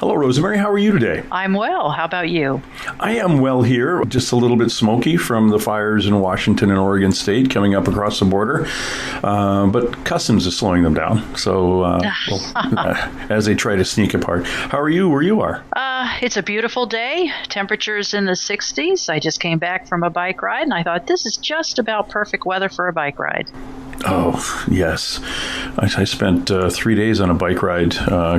Hello, Rosemary. How are you today? I'm well. How about you? I am well here. Just a little bit smoky from the fires in Washington and Oregon State coming up across the border. But Customs is slowing them down. So as they try to sneak apart. How are you where you are? It's a beautiful day. Temperatures in the 60s. I just came back from a bike ride, and I thought this is just about perfect weather for a bike ride. Oh, yes. I spent 3 days on a bike ride.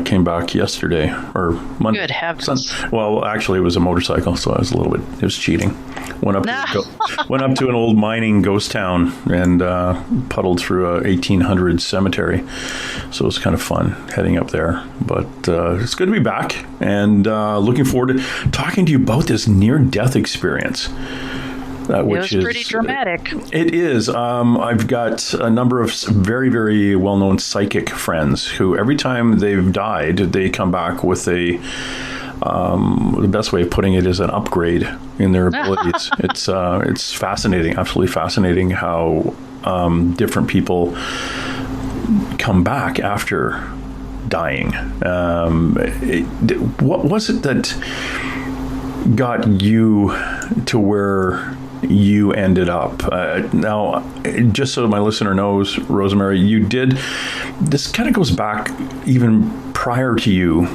Came back yesterday or Monday. Good heavens. Well, actually, it was a motorcycle, so it was cheating. Went up to an old mining ghost town and puddled through a 1800s cemetery. So it was kind of fun heading up there. But it's good to be back and looking forward to talking to you about this near-death experience. Which is pretty dramatic. It is. I've got a number of very, very well-known psychic friends who every time they've died, they come back with the best way of putting it is an upgrade in their abilities. It's fascinating, absolutely fascinating how different people come back after dying. What was it that got you to where you ended up? Now, just so my listener knows, Rosemary, this kind of goes back even prior to you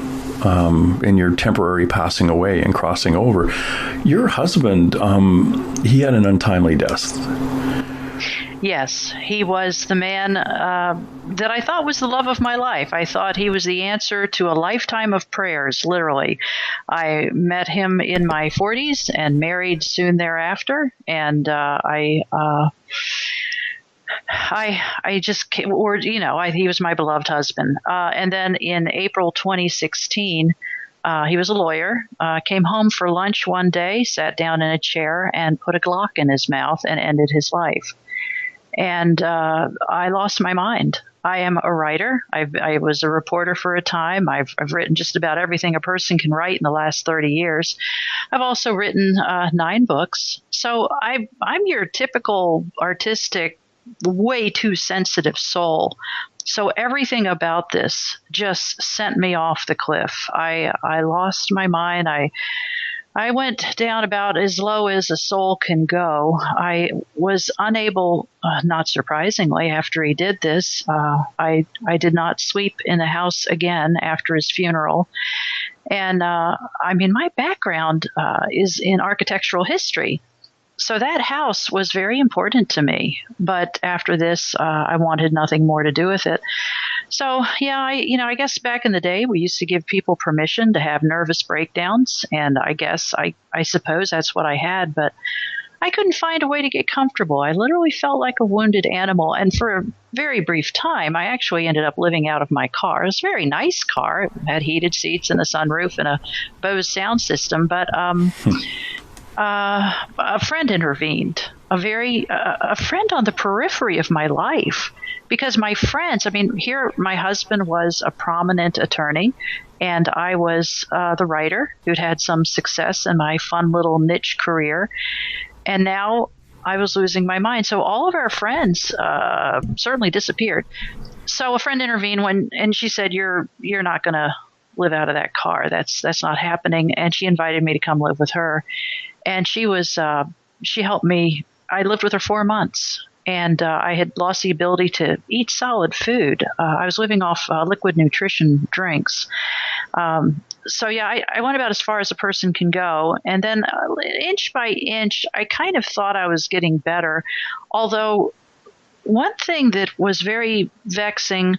in your temporary passing away and crossing over. Your husband, he had an untimely death. Yes, he was the man that I thought was the love of my life. I thought he was the answer to a lifetime of prayers, literally. I met him in my 40s and married soon thereafter, and he was my beloved husband. And then in April 2016, he was a lawyer, came home for lunch one day, sat down in a chair and put a Glock in his mouth and ended his life. And I lost my mind. I am a writer. I was a reporter for a time. I've written just about everything a person can write in the last 30 years. I've also written 9 books. So I'm your typical artistic, way too sensitive soul. So everything about this just sent me off the cliff. I lost my mind. I went down about as low as a soul can go. I was unable, not surprisingly, after he did this, I did not sweep in the house again after his funeral. And my background is in architectural history. So that house was very important to me. But after this, I wanted nothing more to do with it. So, yeah, I guess back in the day, we used to give people permission to have nervous breakdowns. And I suppose that's what I had. But I couldn't find a way to get comfortable. I literally felt like a wounded animal. And for a very brief time, I actually ended up living out of my car. It was a very nice car. It had heated seats and a sunroof and a Bose sound system. But a friend intervened, a friend on the periphery of my life. Because my friends, here my husband was a prominent attorney, and I was the writer who'd had some success in my fun little niche career. And now I was losing my mind. So all of our friends certainly disappeared. So a friend intervened and she said, "You're not going to live out of that car. That's not happening." And she invited me to come live with her. And she helped me. I lived with her 4 months. And I had lost the ability to eat solid food. I was living off liquid nutrition drinks. I went about as far as a person can go. And then inch by inch, I kind of thought I was getting better. Although one thing that was very vexing,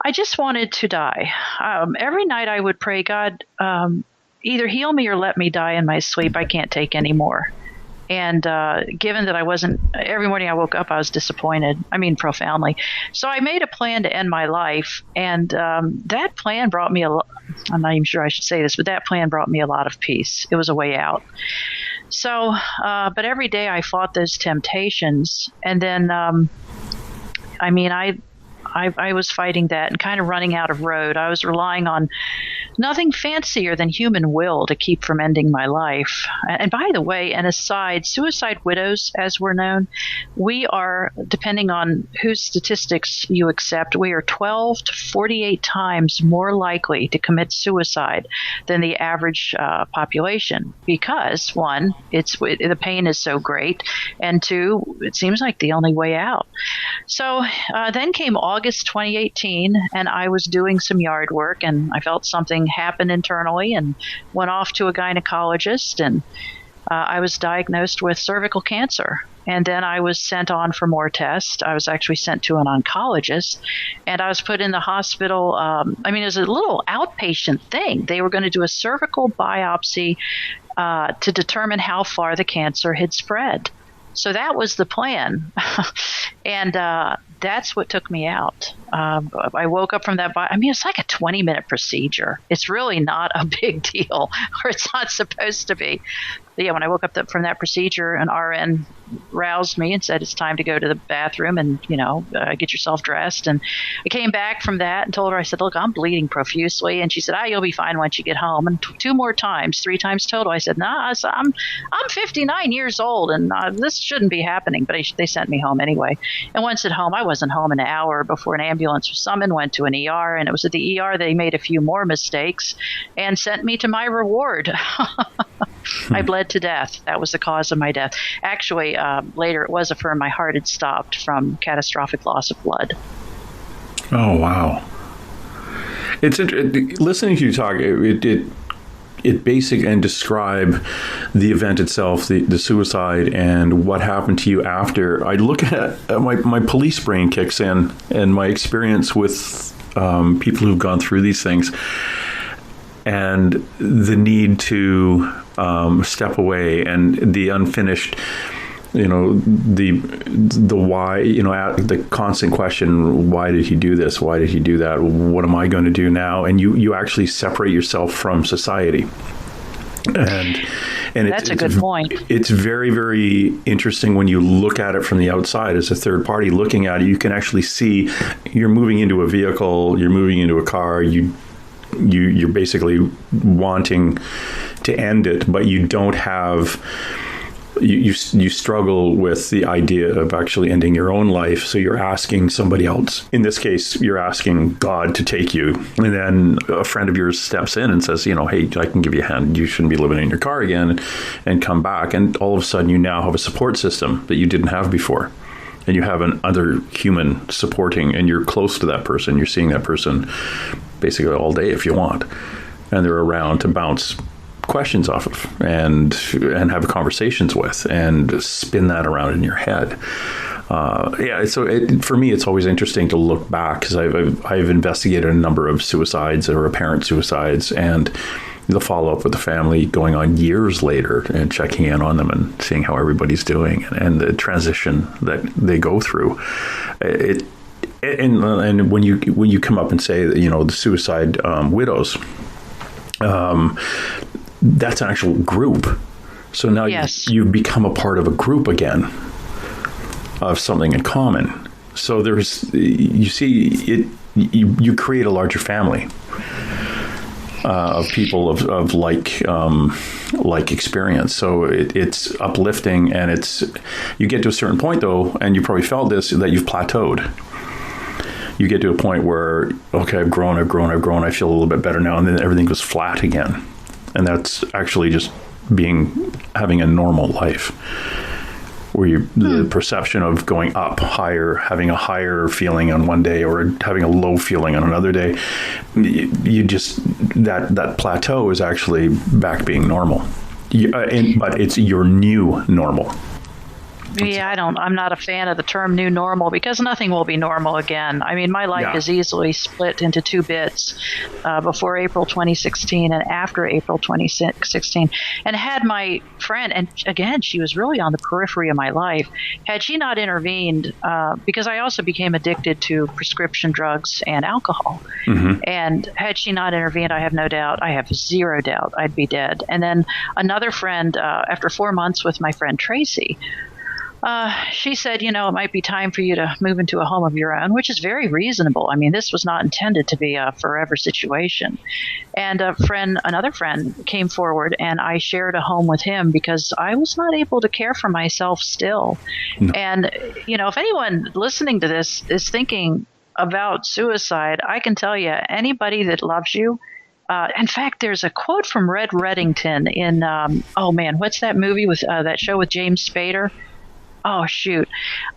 I just wanted to die. Every night I would pray, "God, either heal me or let me die in my sleep. I can't take any more." And given that I wasn't, every morning I woke up, I was disappointed. Profoundly. So I made a plan to end my life. And that plan brought me I'm not even sure I should say this, but that plan brought me a lot of peace. It was a way out. So, but every day I fought those temptations. And then, I I was fighting that and kind of running out of road. I was relying on nothing fancier than human will to keep from ending my life. And by the way, an aside, suicide widows, as we're known, we are, depending on whose statistics you accept, we are 12 to 48 times more likely to commit suicide than the average population. Because, one, the pain is so great, and two, it seems like the only way out. So then came August 2018, and I was doing some yard work, and I felt something happen internally and went off to a gynecologist, and I was diagnosed with cervical cancer. And then I was sent on for more tests. I was actually sent to an oncologist, and I was put in the hospital. It was a little outpatient thing. They were going to do a cervical biopsy to determine how far the cancer had spread. So that was the plan. And that's what took me out. I woke up from that. It's like a 20-minute procedure. It's really not a big deal, or it's not supposed to be. But yeah, when I woke up from that procedure, an RN roused me and said, it's time to go to the bathroom and, get yourself dressed. And I came back from that and told her, I said, look, I'm bleeding profusely. And she said, you'll be fine once you get home. And 2 more times, 3 times total. I said, nah, I'm 59 years old and this shouldn't be happening. But they sent me home anyway. And once at home, I wasn't home an hour before an ambulance was summoned, went to an ER. And it was at the ER they made a few more mistakes and sent me to my reward. I bled to death. That was the cause of my death. Actually, later it was affirmed my heart had stopped from catastrophic loss of blood. Oh, wow. It's listening to you talk, it basically and describe the event itself, the suicide, and what happened to you after. I look at my police brain kicks in, and my experience with people who've gone through these things, and the need to step away, and the unfinished, the why, the constant question, why did he do this? Why did he do that? What am I going to do now? And you actually separate yourself from society. And that's a good point. It's very, very interesting when you look at it from the outside as a third party looking at it. You can actually see you're moving into a vehicle, you're moving into a car, you're basically wanting to end it, but you don't have, you struggle with the idea of actually ending your own life. So you're asking somebody else. In this case, you're asking God to take you. And then a friend of yours steps in and says, hey, I can give you a hand. You shouldn't be living in your car again, and come back. And all of a sudden you now have a support system that you didn't have before. And you have another human supporting, and you're close to that person. You're seeing that person basically all day if you want. And they're around to bounce questions off of and have conversations with and spin that around in your head. So for me, it's always interesting to look back, because I've investigated a number of suicides or apparent suicides, and the follow-up with the family going on years later, and checking in on them and seeing how everybody's doing, and the transition that they go through. And when you come up and say that, the suicide widows, that's an actual group. So now yes. you've become a part of a group again, of something in common. So you create a larger family of people of like experience. So it's uplifting, and you get to a certain point though, and you probably felt this, that you've plateaued. You get to a point where, okay, I've grown, I feel a little bit better now, and then everything goes flat again. And that's actually just having a normal life, where the perception of going up higher, having a higher feeling on one day or having a low feeling on another day, you just, that plateau is actually back being normal. But it's your new normal. Yeah, I'm not a fan of the term new normal, because nothing will be normal again. My life is easily split into 2 bits, before April 2016 and after April 2016. And had my friend, and again, she was really on the periphery of my life, had she not intervened, because I also became addicted to prescription drugs and alcohol. Mm-hmm. And had she not intervened, I have 0 doubt I'd be dead. And then another friend, after 4 months with my friend Tracy, She said, it might be time for you to move into a home of your own, which is very reasonable. I mean, this was not intended to be a forever situation. And another friend came forward, and I shared a home with him because I was not able to care for myself still. No. And, if anyone listening to this is thinking about suicide, I can tell you, anybody that loves you, in fact, there's a quote from Red Reddington in, what's that movie with that show with James Spader? Oh, shoot.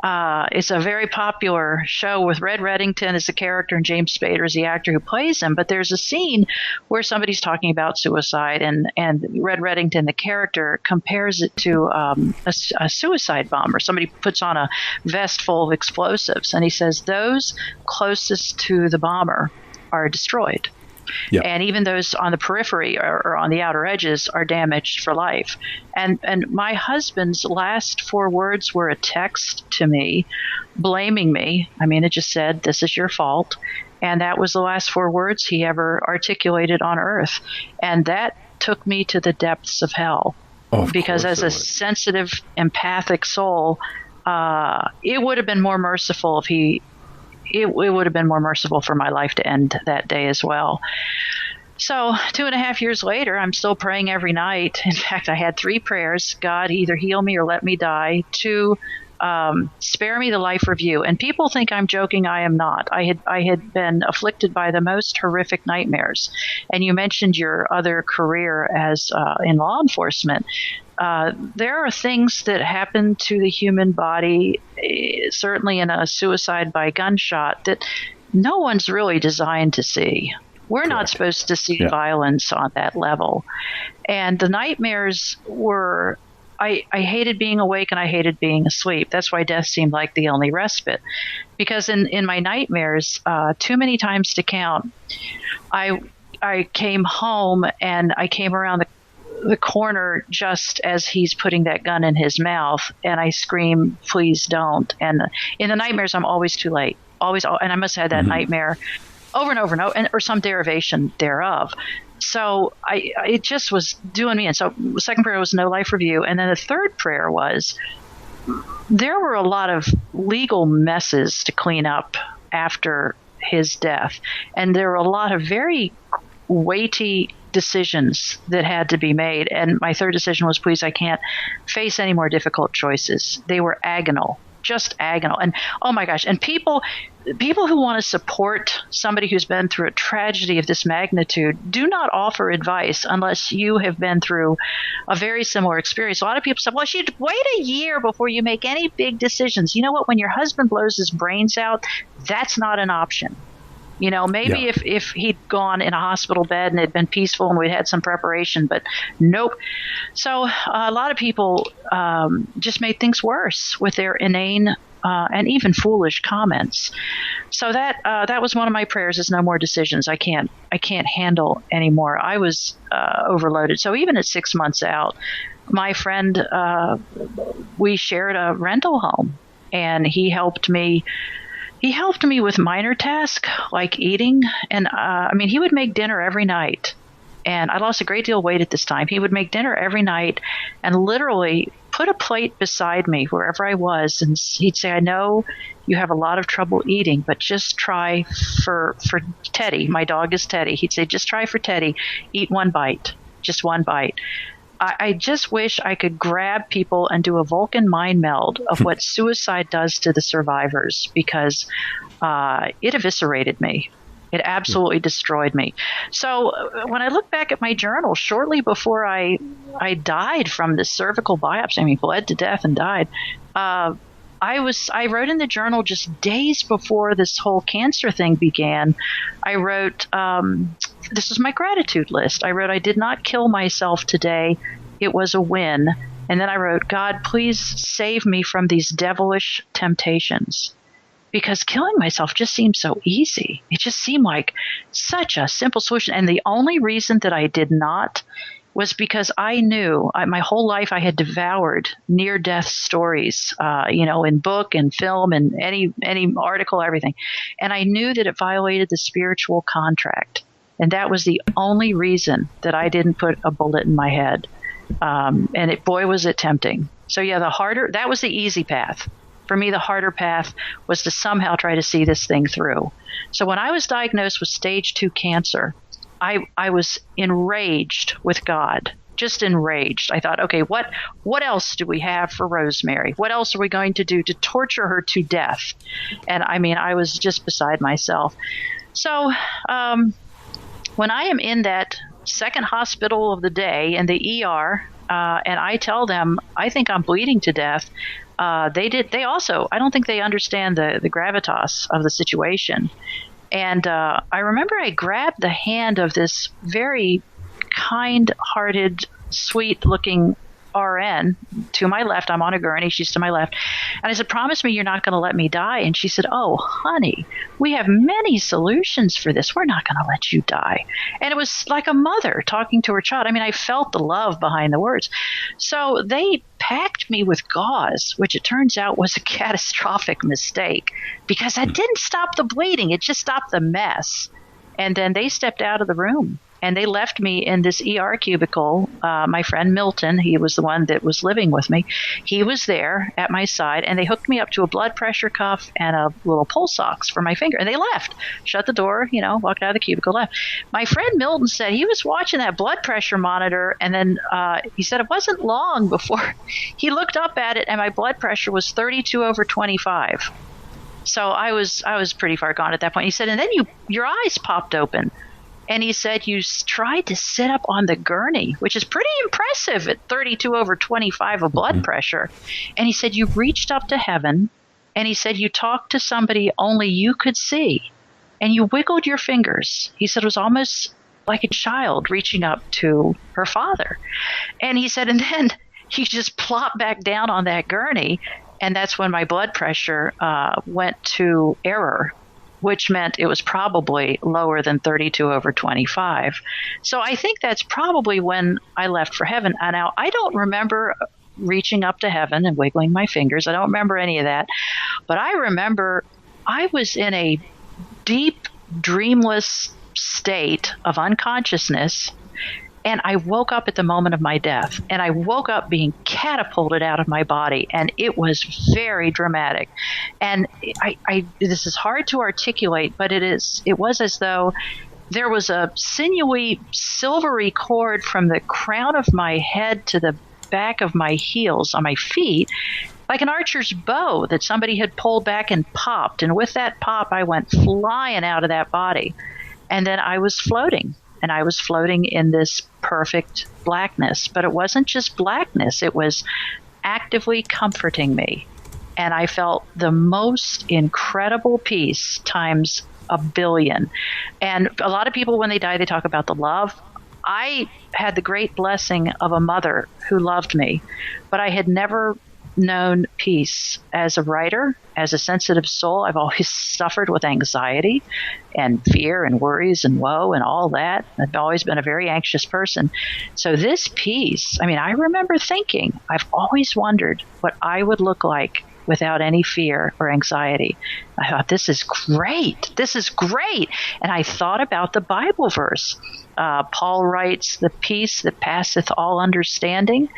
It's a very popular show with Red Reddington as the character and James Spader as the actor who plays him. But there's a scene where somebody's talking about suicide, and Red Reddington, the character, compares it to a suicide bomber. Somebody puts on a vest full of explosives, and he says those closest to the bomber are destroyed. Yep. And even those on the periphery or on the outer edges are damaged for life. And my husband's last 4 words were a text to me blaming me. I mean, it just said, "This is your fault." And that was the last 4 words he ever articulated on earth. And that took me to the depths of hell. Because as a sensitive, empathic soul, it would have been more merciful if it would have been more merciful for my life to end that day as well. So 2.5 years later, I'm still praying every night. In fact, I had 3 prayers. God, either heal me or let me die. 2, spare me the life review. And people think I'm joking. I am not. I had been afflicted by the most horrific nightmares. And you mentioned your other career as in law enforcement. There are things that happen to the human body, certainly in a suicide by gunshot, that no one's really designed to see. We're Correct. Not supposed to see violence on that level. And the nightmares were, I hated being awake and I hated being asleep. That's why death seemed like the only respite. Because in my nightmares, too many times to count, I came home and I came around the corner just as he's putting that gun in his mouth, and I scream, "Please don't." And in the nightmares, I'm always too late. And I must have had that nightmare over and over and over, or some derivation thereof. So it just was doing me in. So the second prayer was no life review. And then the third prayer was, there were a lot of legal messes to clean up after his death. And there were a lot of very weighty decisions that had to be made. And my third decision was, please, I can't face any more difficult choices. They were agonal, just agonal. And oh my gosh, and people who want to support somebody who's been through a tragedy of this magnitude do not offer advice unless you have been through a very similar experience. A lot of people say, well, you'd wait a year before you make any big decisions. You know what? When your husband blows his brains out, that's not an option. Maybe if he'd gone in a hospital bed and it had been peaceful and we'd had some preparation, but nope. So a lot of people just made things worse with their inane and even foolish comments. So that was one of my prayers, is no more decisions. I can't handle anymore. I was overloaded. So even at 6 months out, my friend, we shared a rental home, and he helped me. He helped me with minor tasks like eating. And he would make dinner every night. And I lost a great deal of weight at this time. He would make dinner every night and literally put a plate beside me wherever I was. And he'd say, I know you have a lot of trouble eating, but just try for Teddy. My dog is Teddy. He'd say, just try for Teddy. Eat 1 bite, just 1 bite. I just wish I could grab people and do a Vulcan mind meld of what suicide does to the survivors, because it eviscerated me. It absolutely destroyed me. So when I look back at my journal, shortly before I died from this cervical biopsy, bled to death and died, I wrote in the journal just days before this whole cancer thing began. I wrote, this is my gratitude list. I wrote, I did not kill myself today. It was a win. And then I wrote, God, please save me from these devilish temptations. Because killing myself just seemed so easy. It just seemed like such a simple solution. And the only reason that I did not was because I knew my whole life I had devoured near-death stories, in book and film and any article, everything. And I knew that it violated the spiritual contract. And that was the only reason that I didn't put a bullet in my head. And boy, was it tempting. So yeah, that was the easy path. For me, the harder path was to somehow try to see this thing through. So when I was diagnosed with stage 2 cancer, I was enraged with God, just enraged. I thought, okay, what else do we have for Rosemary? What else are we going to do to torture her to death? And I mean, I was just beside myself. So when I am in that second hospital of the day in the ER, and I tell them, I think I'm bleeding to death. They also, I don't think they understand the gravitas of the situation. And I remember I grabbed the hand of this very kind-hearted, sweet-looking RN to my left. I'm on a gurney. She's to my left. And I said, promise me you're not going to let me die. And she said, oh, honey, we have many solutions for this. We're not going to let you die. And it was like a mother talking to her child. I mean, I felt the love behind the words. So they packed me with gauze, which it turns out was a catastrophic mistake because that didn't stop the bleeding. It just stopped the mess. And then they stepped out of the room. And they left me in this ER cubicle. My friend Milton, he was the one that was living with me. He was there at my side, and they hooked me up to a blood pressure cuff and a little pulse ox for my finger. And they left, shut the door, walked out of the cubicle, left. My friend Milton said he was watching that blood pressure monitor, and then he said it wasn't long before he looked up at it, and my blood pressure was 32/25. So I was pretty far gone at that point. He said, and then your eyes popped open. And he said, you tried to sit up on the gurney, which is pretty impressive at 32/25 of blood pressure. And he said, you reached up to heaven. And he said, you talked to somebody only you could see. And you wiggled your fingers. He said it was almost like a child reaching up to her father. And he said, and then he just plopped back down on that gurney. And that's when my blood pressure went to error, which meant it was probably lower than 32/25. So I think that's probably when I left for heaven. Now, I don't remember reaching up to heaven and wiggling my fingers. I don't remember any of that. But I remember I was in a deep, dreamless state of unconsciousness. And I woke up at the moment of my death, and I woke up being catapulted out of my body, and it was very dramatic. And this is hard to articulate, but it was as though there was a sinewy, silvery cord from the crown of my head to the back of my heels on my feet, like an archer's bow that somebody had pulled back and popped. And with that pop, I went flying out of that body. And then I was floating. And I was floating in this perfect blackness. But it wasn't just blackness. It was actively comforting me. And I felt the most incredible peace times a billion. And a lot of people, when they die, they talk about the love. I had the great blessing of a mother who loved me. But I had never known peace. As a writer, as a sensitive soul, I've always suffered with anxiety and fear and worries and woe and all that. I've always been a very anxious person. So this peace, I remember thinking, I've always wondered what I would look like without any fear or anxiety. I thought, this is great. This is great. And I thought about the Bible verse. Paul writes, the peace that passeth all understanding.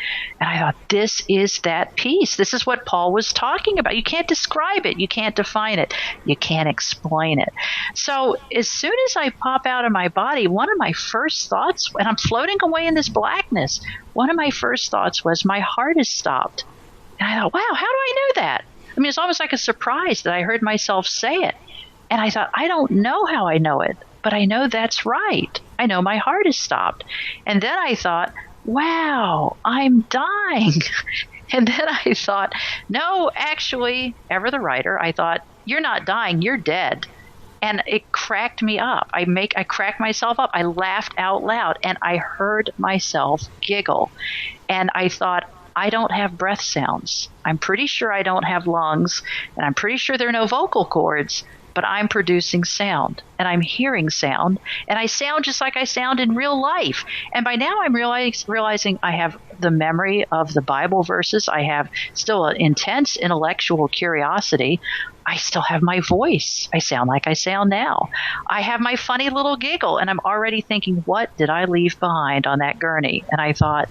And I thought, this is that peace. This is what Paul was talking about. You can't describe it. You can't define it. You can't explain it. So as soon as I pop out of my body, one of my first thoughts, and I'm floating away in this blackness, one of my first thoughts was, my heart has stopped. And I thought, wow, how do I know that? It's almost like a surprise that I heard myself say it. And I thought, I don't know how I know it, but I know that's right. I know my heart has stopped. And then I thought, wow, I'm dying. And then I thought, no, actually, ever the writer, I thought, you're not dying, you're dead. And it cracked me up. I cracked myself up. I laughed out loud, and I heard myself giggle. And I thought, I don't have breath sounds. I'm pretty sure I don't have lungs, and I'm pretty sure there are no vocal cords, but I'm producing sound, and I'm hearing sound, and I sound just like I sound in real life. And by now I'm realizing I have the memory of the Bible verses. I have still an intense intellectual curiosity. I still have my voice. I sound like I sound now. I have my funny little giggle, and I'm already thinking, what did I leave behind on that gurney? And I thought,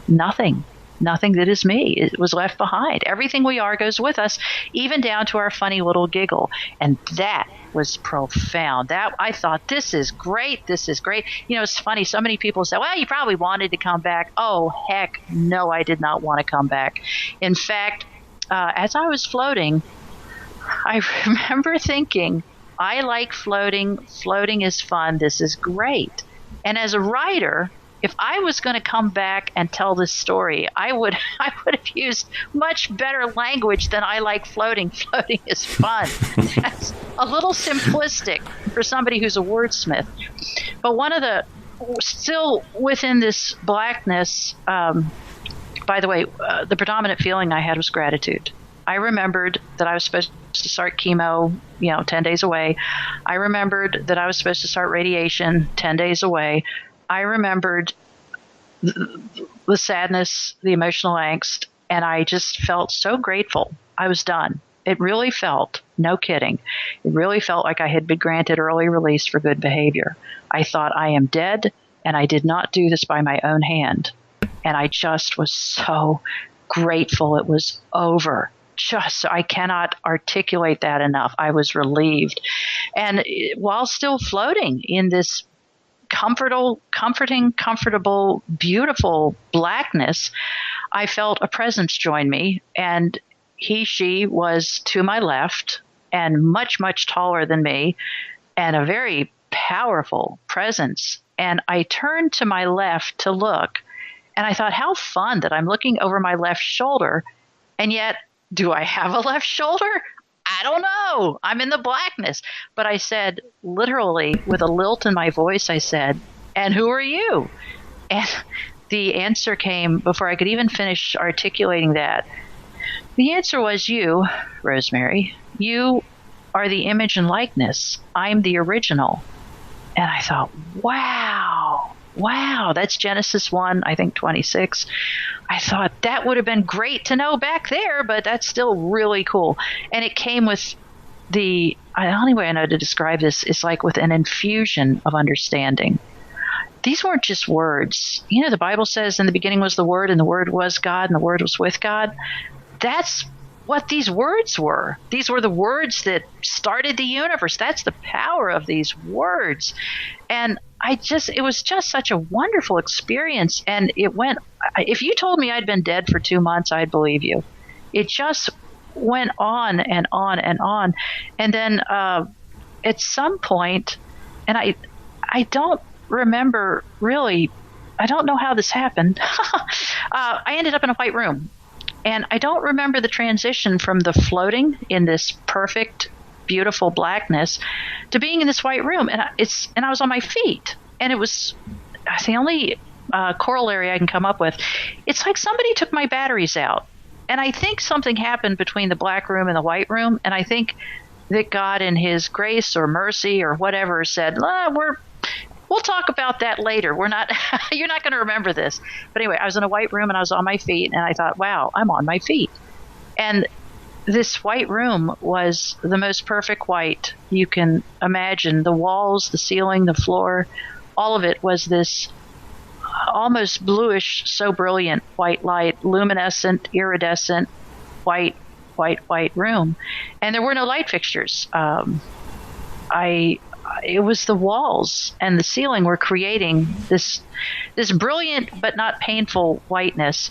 nothing. nothing that is me. It was left behind. Everything we are goes with us, even down to our funny little giggle. And that was profound. That I thought, this is great. This is great. You know, it's funny. So many people say, well, you probably wanted to come back. Oh, heck no, I did not want to come back. In fact, as I was floating, I remember thinking, I like floating. Floating is fun. This is great. And as a writer, if I was going to come back and tell this story, I would have used much better language than I like floating. Floating is fun. That's a little simplistic for somebody who's a wordsmith. But one of the, still within this blackness, by the way, the predominant feeling I had was gratitude. I remembered that I was supposed to start chemo, 10 days away. I remembered that I was supposed to start radiation 10 days away. I remembered the sadness, the emotional angst, and I just felt so grateful. I was done. It really felt, no kidding, it really felt like I had been granted early release for good behavior. I thought, I am dead, and I did not do this by my own hand. And I just was so grateful it was over. I cannot articulate that enough. I was relieved. And while still floating in this comforting, comfortable, beautiful blackness, I felt a presence join me. And she was to my left and much, much taller than me and a very powerful presence. And I turned to my left to look, and I thought, how fun that I'm looking over my left shoulder, and yet, do I have a left shoulder? I don't know. I'm in the blackness. But I said, literally, with a lilt in my voice, I said, and who are you? And the answer came before I could even finish articulating that. The answer was, you, Rosemary. You are the image and likeness. I'm the original. And I thought, wow, that's Genesis 1, I think 26. I thought that would have been great to know back there, but that's still really cool. And it came with the only way I know to describe this is like with an infusion of understanding. These weren't just words. The Bible says in the beginning was the Word, and the Word was God, and the Word was with God. That's what these words were. These were the words that started the universe. That's the power of these words. And it was just such a wonderful experience. And if you told me I'd been dead for 2 months, I'd believe you. It just went on and on and on. And then at some point, and I don't remember really, I don't know how this happened. I ended up in a white room. And I don't remember the transition from the floating in this perfect, beautiful blackness to being in this white room. And I was on my feet. And it was the only corollary I can come up with. It's like somebody took my batteries out. And I think something happened between the black room and the white room. And I think that God in his grace or mercy or whatever said, we'll talk about that later. You're not going to remember this. But anyway, I was in a white room and I was on my feet, and I thought, wow, I'm on my feet. And this white room was the most perfect white you can imagine. The walls, the ceiling, the floor, all of it was this almost bluish, so brilliant white light, luminescent, iridescent, white room. And there were no light fixtures. It was the walls and the ceiling were creating this brilliant but not painful whiteness.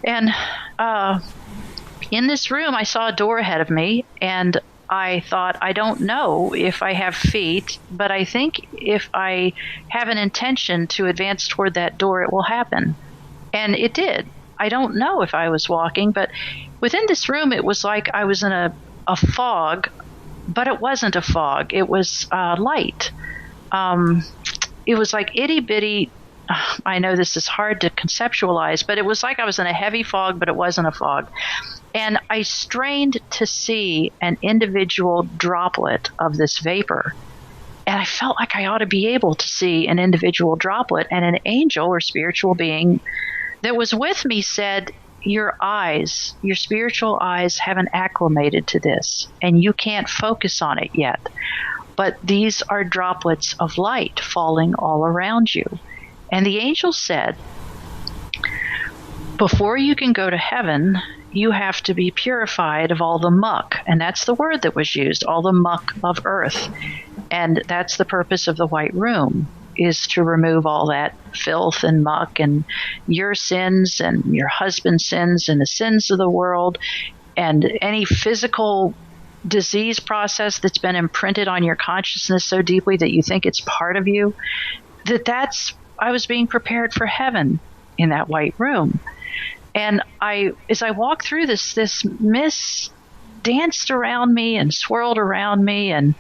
And in this room, I saw a door ahead of me, and I thought, I don't know if I have feet, but I think if I have an intention to advance toward that door, it will happen. And it did. I don't know if I was walking, but within this room, it was like I was in a fog. But it wasn't a fog. It was light. It was like itty bitty. I know this is hard to conceptualize, but it was like I was in a heavy fog, but it wasn't a fog. And I strained to see an individual droplet of this vapor. And I felt like I ought to be able to see an individual droplet. And an angel or spiritual being that was with me said, your spiritual eyes haven't acclimated to this, and you can't focus on it yet. But these are droplets of light falling all around you. And the angel said, before you can go to heaven, you have to be purified of all the muck. And that's the word that was used, all the muck of earth. And that's the purpose of the white room, is to remove all that filth and muck and your sins and your husband's sins and the sins of the world and any physical disease process that's been imprinted on your consciousness so deeply that you think it's part of you. I was being prepared for heaven in that white room. And as I walked through this mist danced around me and swirled around me, and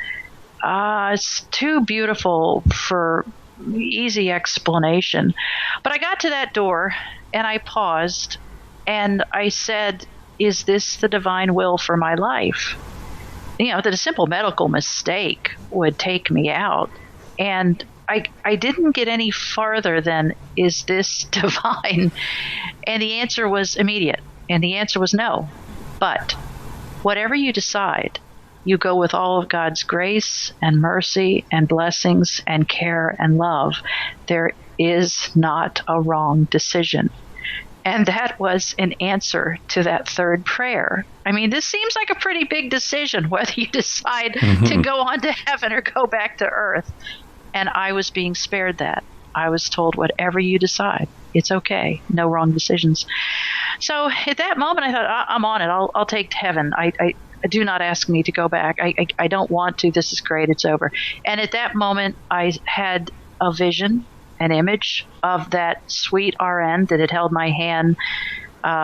it's too beautiful for easy explanation. But I got to that door and I paused and I said, is this the divine will for my life? That a simple medical mistake would take me out. And I didn't get any farther than, is this divine? And the answer was immediate. And the answer was no. But whatever you decide, you go with all of God's grace and mercy and blessings and care and love. There is not a wrong decision. And that was an answer to that third prayer. I mean, this seems like a pretty big decision, whether you decide to go on to heaven or go back to earth. And I was being spared that. I was told, whatever you decide, it's okay. No wrong decisions. So at that moment, I thought, I'm on it. I'll take heaven. I do not ask me to go back. I don't want to. This is great. It's over. And at that moment, I had a vision, an image of that sweet RN that had held my hand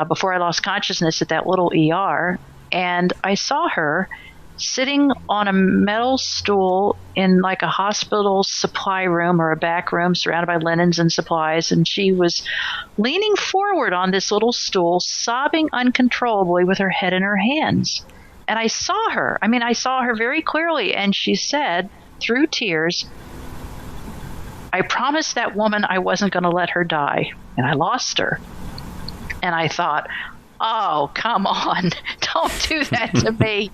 before I lost consciousness at that little ER. And I saw her sitting on a metal stool in like a hospital supply room or a back room surrounded by linens and supplies. And she was leaning forward on this little stool, sobbing uncontrollably with her head in her hands. And I saw her. I saw her very clearly. And she said, through tears, I promised that woman I wasn't going to let her die. And I lost her. And I thought, oh, come on. Don't do that to me,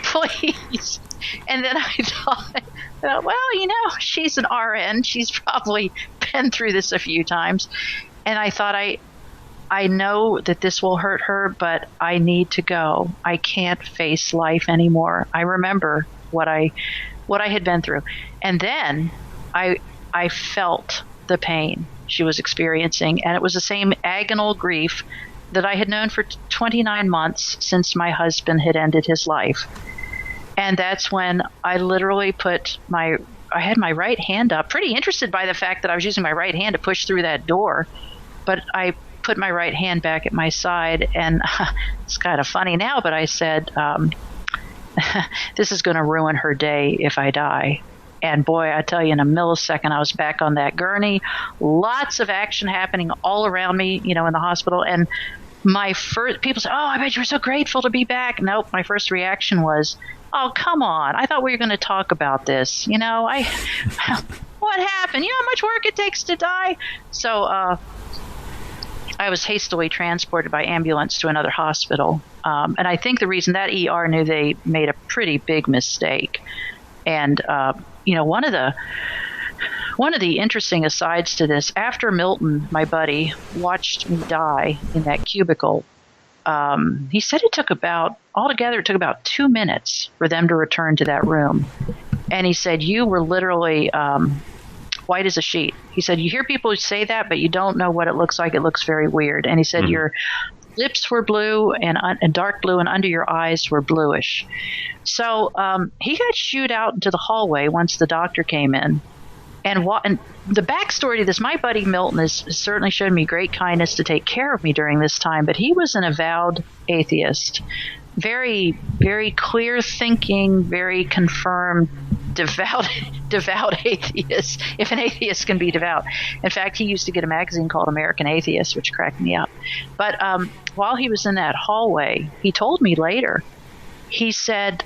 please. And then I thought, well, she's an RN. She's probably been through this a few times. And I thought, I know that this will hurt her, but I need to go. I can't face life anymore. I remember what I had been through. And then I felt the pain she was experiencing, and it was the same agonal grief that I had known for 29 months since my husband had ended his life. And that's when I literally I had my right hand up, pretty interested by the fact that I was using my right hand to push through that door, but I put my right hand back at my side, and it's kind of funny now, but I said, this is going to ruin her day if I die. And boy, I tell you, in a millisecond, I was back on that gurney. Lots of action happening all around me, in the hospital. And people say, oh, I bet you were so grateful to be back. Nope. My first reaction was, oh, come on. I thought we were going to talk about this. What happened? You know how much work it takes to die? So I was hastily transported by ambulance to another hospital. And I think the reason that ER knew they made a pretty big mistake. And, one of the interesting asides to this, after Milton, my buddy, watched me die in that cubicle, he said it took about 2 minutes for them to return to that room. And he said, you were literally white as a sheet. He said, you hear people say that, but you don't know what it looks like. It looks very weird. And he said, your lips were blue and dark blue, and under your eyes were bluish. So he got shooed out into the hallway once the doctor came in. And the backstory to this, my buddy Milton has certainly shown me great kindness to take care of me during this time, but he was an avowed atheist. Very, very clear thinking, very confirmed, devout atheist, if an atheist can be devout. In fact, he used to get a magazine called American Atheist, which cracked me up. But while he was in that hallway, he told me later, he said,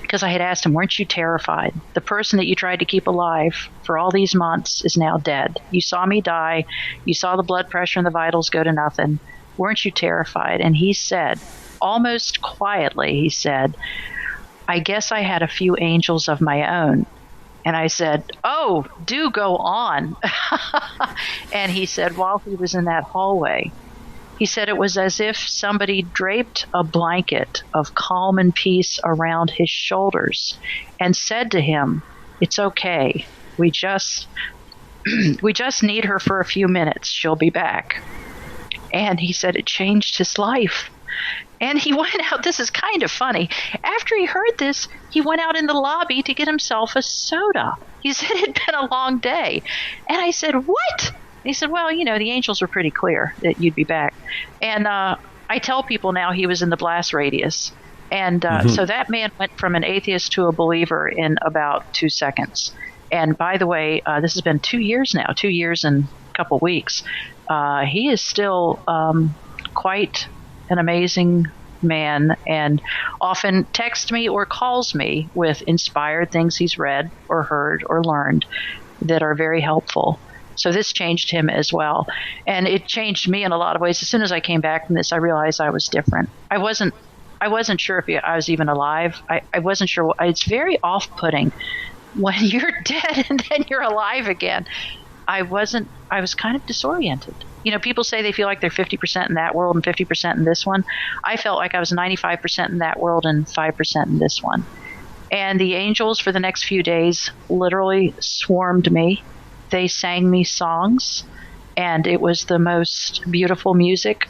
because I had asked him, weren't you terrified? The person that you tried to keep alive for all these months is now dead. You saw me die. You saw the blood pressure and the vitals go to nothing. Weren't you terrified? And he said, almost quietly, he said, I guess I had a few angels of my own. And I said, oh, do go on. And he said, while he was in that hallway, He said it was as if somebody draped a blanket of calm and peace around his shoulders and said to him, "It's okay. We just need her for a few minutes. She'll be back." And he said it changed his life. And he went out, this is kind of funny. After he heard this, he went out in the lobby to get himself a soda. He said it had been a long day. And I said, "What?" He said, "Well, the angels were pretty clear that you'd be back." And I tell people now he was in the blast radius. And so that man went from an atheist to a believer in about 2 seconds. And by the way, this has been 2 years now, 2 years and a couple weeks. He is still quite an amazing man, and often texts me or calls me with inspired things he's read or heard or learned that are very helpful. So this changed him as well. And it changed me in a lot of ways. As soon as I came back from this, I realized I was different. I wasn't sure if I was even alive. I wasn't sure. It's very off-putting when you're dead and then you're alive again. I was kind of disoriented. People say they feel like they're 50% in that world and 50% in this one. I felt like I was 95% in that world and 5% in this one. And the angels for the next few days literally swarmed me. They sang me songs, and it was the most beautiful music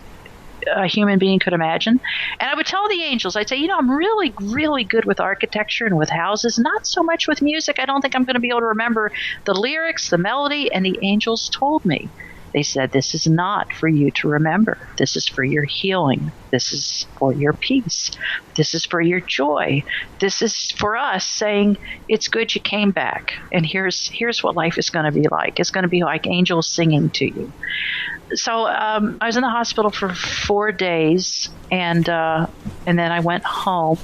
a human being could imagine. And I would tell the angels, I'd say, I'm really, really good with architecture and with houses, not so much with music. I don't think I'm going to be able to remember the lyrics, the melody. And the angels told me, they said, "This is not for you to remember. This is for your healing. This is for your peace. This is for your joy. This is for us saying, it's good you came back. And here's what life is going to be like. It's going to be like angels singing to you." So I was in the hospital for 4 days, and then I went home.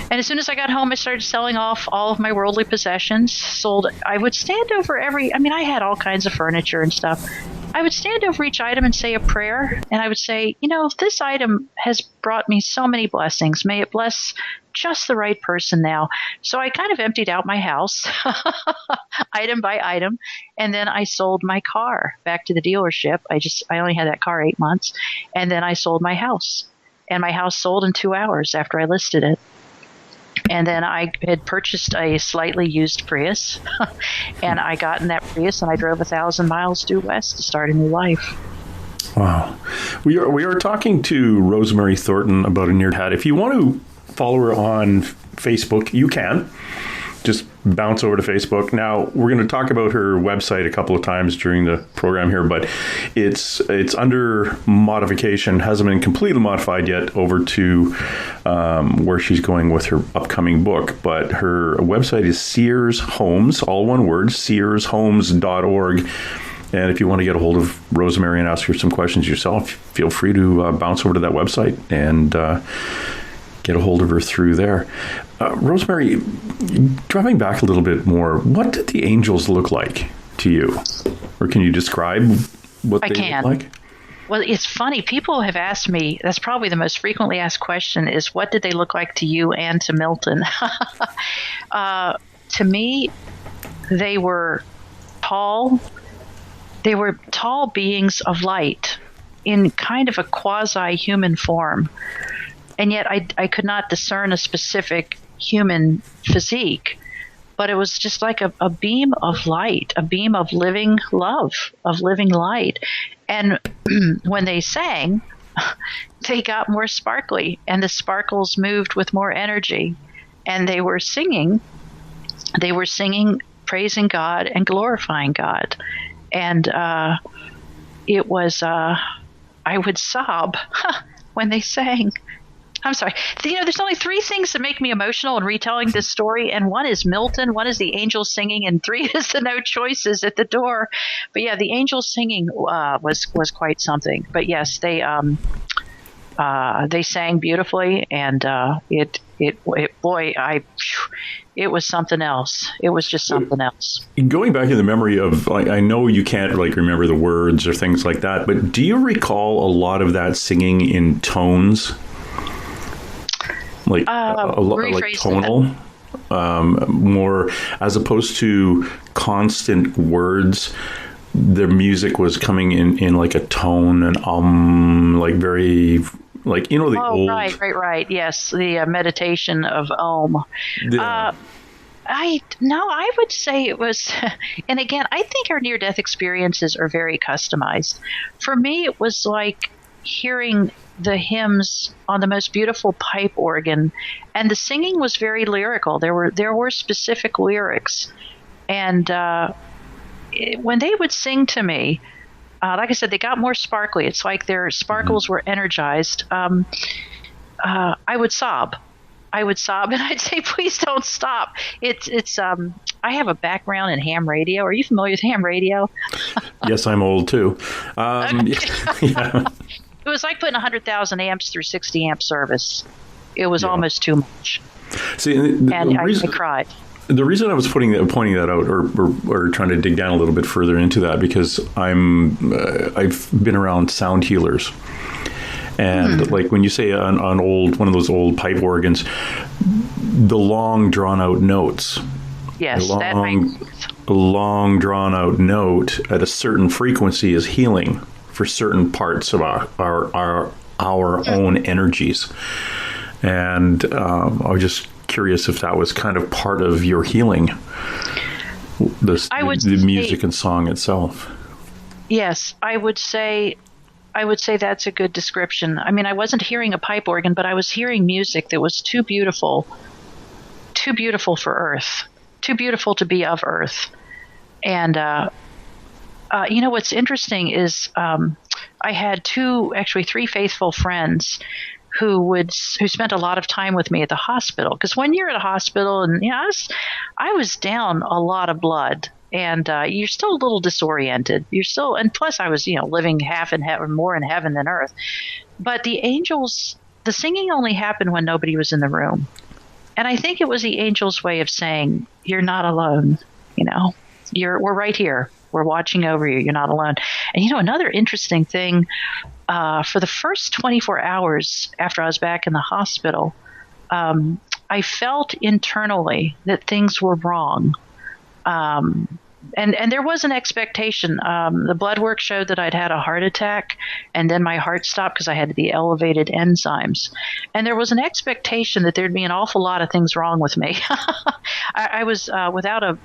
And as soon as I got home, I started selling off all of my worldly possessions. I would stand over I had all kinds of furniture and stuff. I would stand over each item and say a prayer. And I would say, this item has brought me so many blessings. May it bless just the right person now. So I kind of emptied out my house, item by item. And then I sold my car back to the dealership. I only had that car 8 months. And then I sold my house. And my house sold in 2 hours after I listed it. And then I had purchased a slightly used Prius, and I got in that Prius and I drove 1,000 miles due west to start a new life. Wow. We are talking to Rosemary Thornton about a near hat. If you want to follow her on Facebook, you can. Just bounce over to Facebook. Now, we're going to talk about her website a couple of times during the program here, but it's under modification, hasn't been completely modified yet over to where she's going with her upcoming book. But her website is Sears Homes, all one word, searshomes.org. And if you want to get a hold of Rosemary and ask her some questions yourself, feel free to bounce over to that website and get a hold of her through there. Rosemary, driving back a little bit more, what did the angels look like to you? Or can you describe what they look like? Well, it's funny. People have asked me, that's probably the most frequently asked question is, what did they look like to you and to Milton? To me, they were tall. They were tall beings of light in kind of a quasi-human form. And yet I could not discern a specific human physique, but it was just like a beam of light, a beam of living love, of living light. And when they sang, they got more sparkly, and the sparkles moved with more energy. And they were singing, praising God and glorifying God. And it was, I would sob when they sang. I'm sorry. There's only 3 things that make me emotional in retelling this story, and one is Milton, one is the angels singing, and 3 is the no choices at the door. But yeah, the angels singing was quite something. But yes, they sang beautifully, and it was something else. It was just something else. Going back in the memory of, I know you can't remember the words or things like that, but do you recall a lot of that singing in tones? Like tonal, more as opposed to constant words. the music was coming in like a tone and like very like the old. Right. Yes, the meditation of Om. Yeah. I would say it was, and again, I think our near-death experiences are very customized. For me, it was like hearing the hymns on the most beautiful pipe organ, and the singing was very lyrical. There were specific lyrics, and when they would sing to me, like I said, they got more sparkly. It's like their sparkles were energized. I would sob. And I'd say, please don't stop. It's I have a background in ham radio. Are you familiar with ham radio? Yes, I'm old too. Yeah. It was like putting 100,000 amps through 60 amp service. It was almost too much. See, I cried. The reason I was pointing that out, or trying to dig down a little bit further into that, because I've been around sound healers. And like when you say on one of those old pipe organs, the long drawn out notes. Yes, a long drawn out note at a certain frequency is healing for certain parts of our own energies. And I was just curious if that was kind of part of your healing, the music and song itself. Yes, I would say that's a good description. I mean, I wasn't hearing a pipe organ, but I was hearing music that was too beautiful for Earth, too beautiful to be of Earth. And what's interesting is I had three faithful friends who spent a lot of time with me at the hospital. Because when you're at a hospital, and I was down a lot of blood. And you're still a little disoriented. And plus I was, living half in heaven, more in heaven than earth. But the singing only happened when nobody was in the room. And I think it was the angels' way of saying, you're not alone. We're right here. We're watching over you. You're not alone. And another interesting thing, for the first 24 hours after I was back in the hospital, I felt internally that things were wrong. And there was an expectation. The blood work showed that I'd had a heart attack, and then my heart stopped because I had the elevated enzymes. And there was an expectation that there'd be an awful lot of things wrong with me. I was without a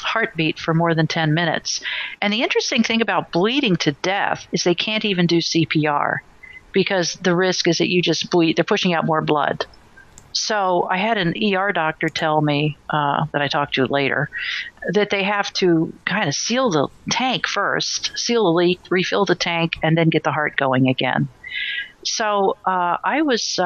heartbeat for more than 10 minutes. And the interesting thing about bleeding to death is they can't even do CPR because the risk is that you just bleed. They're pushing out more blood. So I had an ER doctor tell me that I talked to later that they have to kind of seal the tank first, seal the leak, refill the tank, and then get the heart going again. So I was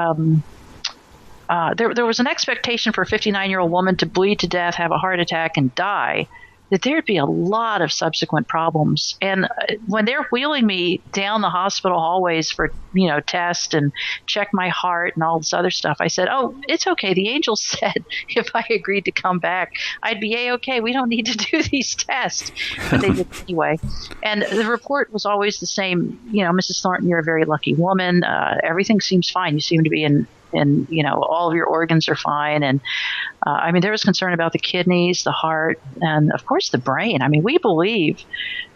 there was an expectation for a 59-year-old woman to bleed to death, have a heart attack, and die, that there'd be a lot of subsequent problems. And when they're wheeling me down the hospital hallways for, test and check my heart and all this other stuff, I said, oh, it's okay. The angels said if I agreed to come back, I'd be A-okay. We don't need to do these tests. But they did anyway. And the report was always the same. Mrs. Thornton, you're a very lucky woman. Everything seems fine. You seem to be in all of your organs are fine. And there was concern about the kidneys, the heart, and of course the brain. We believe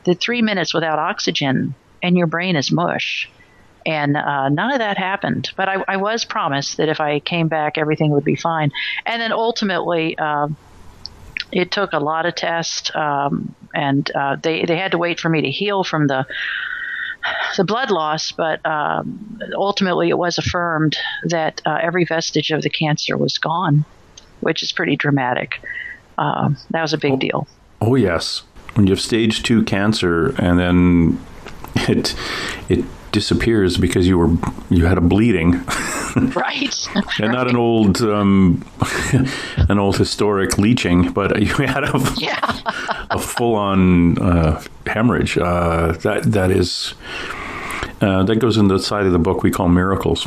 that 3 minutes without oxygen and your brain is mush. And none of that happened. But I was promised that if I came back, everything would be fine. And then ultimately, it took a lot of tests, and they had to wait for me to heal from the blood loss, but ultimately it was affirmed that every vestige of the cancer was gone, which is pretty dramatic. That was a big deal. Oh, yes. When you have stage 2 cancer and then it disappears because you had a bleeding. Right. And not an old historic leaching, but you had a full-on hemorrhage. That goes in the side of the book we call miracles.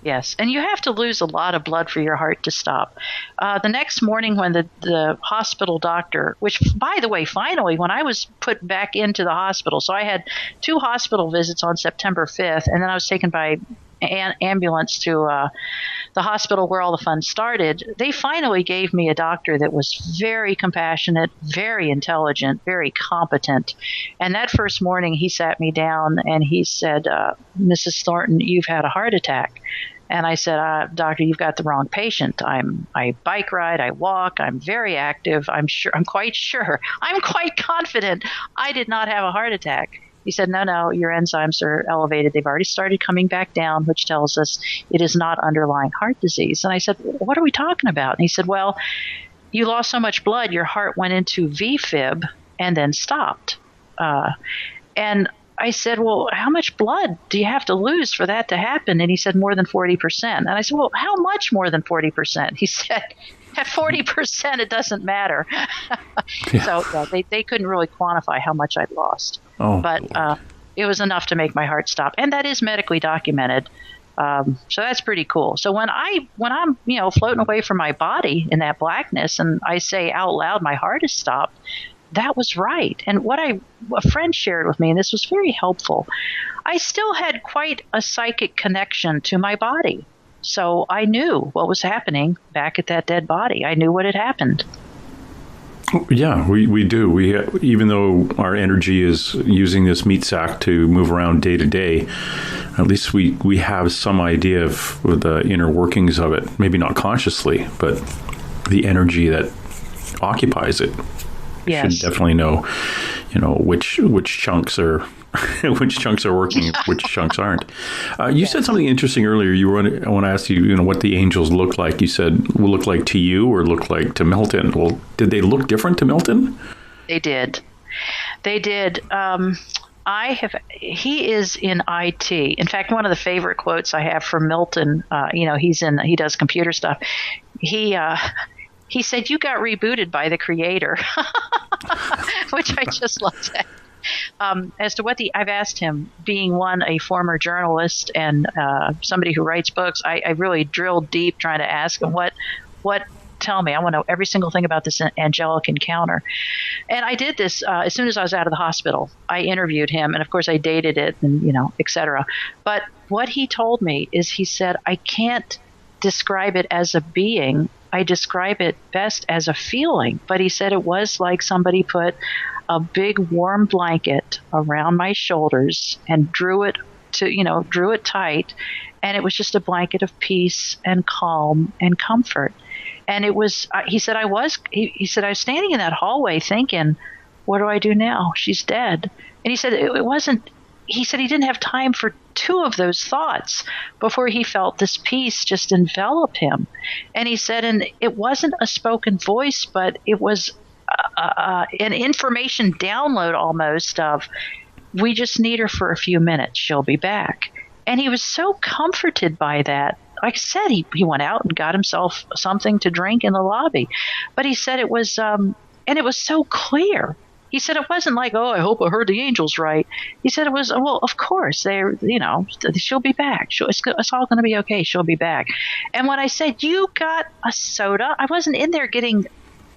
Yes, and you have to lose a lot of blood for your heart to stop. The next morning when the hospital doctor, which, by the way, finally, when I was put back into the hospital, so I had 2 hospital visits on September 5th, and then I was taken by ambulance to the hospital where all the fun started, they finally gave me a doctor that was very compassionate, very intelligent, very competent. And that first morning, he sat me down and he said, Mrs. Thornton, you've had a heart attack. And I said, doctor, you've got the wrong patient. I bike ride, I walk, I'm very active. I'm quite confident I did not have a heart attack. He said, no, your enzymes are elevated. They've already started coming back down, which tells us it is not underlying heart disease. And I said, what are we talking about? And he said, well, you lost so much blood, your heart went into VFib and then stopped. And I said, well, how much blood do you have to lose for that to happen? And he said, more than 40%. And I said, well, how much more than 40%? He said, at 40%, it doesn't matter. Yeah. So they couldn't really quantify how much I'd lost. But it was enough to make my heart stop. And that is medically documented. So that's pretty cool. So when I'm floating away from my body in that blackness and I say out loud, my heart has stopped, that was right. And what a friend shared with me, and this was very helpful, I still had quite a psychic connection to my body. So I knew what was happening back at that dead body. I knew what had happened. Yeah, we do. Even though our energy is using this meat sack to move around day to day, at least we have some idea of the inner workings of it. Maybe not consciously, but the energy that occupies it. Yes. Should definitely know, which chunks are which chunks are working, which chunks aren't. You said something interesting earlier. I want to ask you, what the angels look like. You said will look like to you or look like to Milton. Well, did they look different to Milton? They did. He is in IT. In fact, one of the favorite quotes I have from Milton, he does computer stuff. He said, you got rebooted by the creator, which I just loved that. As to I've asked him, being a former journalist and somebody who writes books, I really drilled deep trying to ask him, tell me, I want to know every single thing about this angelic encounter. And I did this as soon as I was out of the hospital. I interviewed him, and of course I dated it and, et cetera. But what he told me is, he said, I can't describe it as a being. I describe it best as a feeling. But he said it was like somebody put a big warm blanket around my shoulders and drew it tight. And it was just a blanket of peace and calm and comfort. And it was, he said I was standing in that hallway thinking, what do I do now? She's dead. And he said it wasn't, he said he didn't have time for two of those thoughts before he felt this peace just envelop him. And he said, and it wasn't a spoken voice, but it was an information download almost of, we just need her for a few minutes. She'll be back. And he was so comforted by that. Like I said, he went out and got himself something to drink in the lobby. But he said it was, and it was so clear. He said it wasn't like, oh, I hope I heard the angels right. He said it was, well, of course, she'll be back. It's all going to be okay. She'll be back. And when I said, you got a soda, I wasn't in there getting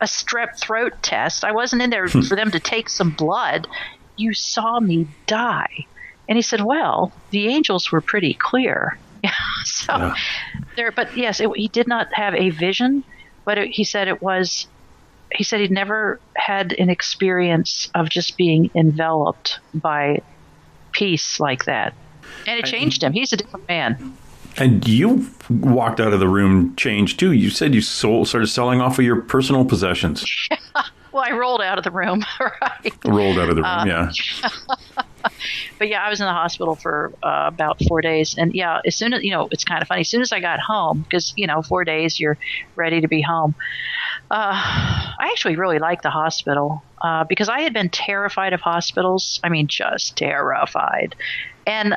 a strep throat test. I wasn't in there for them to take some blood. You saw me die. And he said, well, the angels were pretty clear. But yes, he did not have a vision, but he said he'd never had an experience of just being enveloped by peace like that. And it changed him. He's a different man. And you walked out of the room changed too. You said you started selling off of your personal possessions. Well, I rolled out of the room, right? Rolled out of the room, yeah. But yeah, I was in the hospital for about 4 days. And yeah, as soon as, it's kind of funny. As soon as I got home, because, 4 days, you're ready to be home. I actually really liked the hospital because I had been terrified of hospitals. I mean, just terrified. And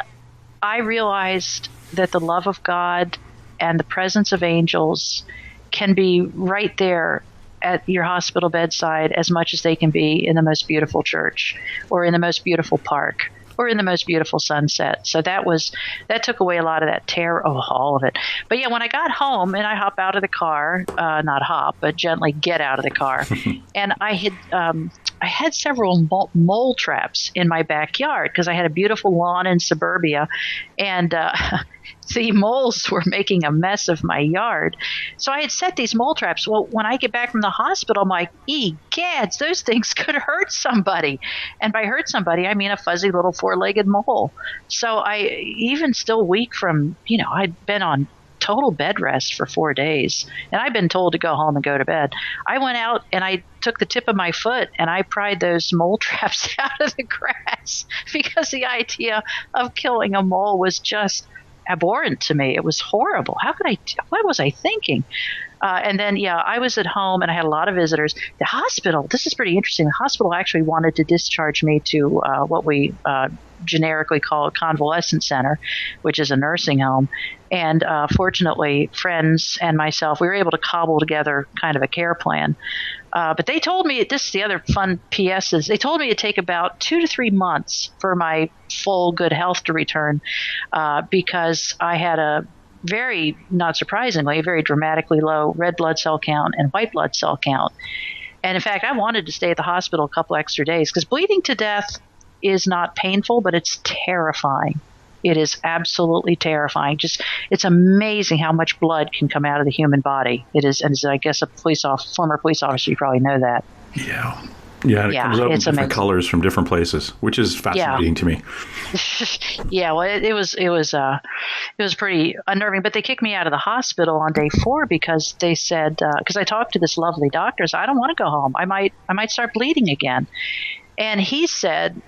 I realized that the love of God and the presence of angels can be right there at your hospital bedside as much as they can be in the most beautiful church or in the most beautiful park or in the most beautiful sunset. So that took away a lot of that terror, all of it. But yeah, when I got home and I hop out of the car, not hop, but gently get out of the car, and I had several mole traps in my backyard because I had a beautiful lawn in suburbia, and the moles were making a mess of my yard. So I had set these mole traps. Well, when I get back from the hospital, I'm like, gads, those things could hurt somebody. And by hurt somebody, I mean a fuzzy little four-legged mole. So I, even still weak from, I'd been on total bed rest for 4 days, and I've been told to go home and go to bed. I went out and I took the tip of my foot and I pried those mole traps out of the grass because the idea of killing a mole was just abhorrent to me. It was horrible. What was I thinking? And then, I was at home and I had a lot of visitors. The hospital, this is pretty interesting. The hospital actually wanted to discharge me to what we generically call a convalescent center, which is a nursing home. And fortunately, friends and myself, we were able to cobble together kind of a care plan. But they told me, this is the other fun PS, is they told me it'd take about 2 to 3 months for my full good health to return because I had a very, not surprisingly, a very dramatically low red blood cell count and white blood cell count. And in fact, I wanted to stay at the hospital a couple extra days because bleeding to death is not painful, but it's terrifying. It is absolutely terrifying. It's amazing how much blood can come out of the human body. It is, and as I guess former police officer, you probably know that. Yeah. Yeah, and it comes out in different colors from different places, which is fascinating to me. Yeah, well, it was pretty unnerving. But they kicked me out of the hospital on day 4 because they said, because I talked to this lovely doctor, so I don't want to go home. I might start bleeding again. And he said,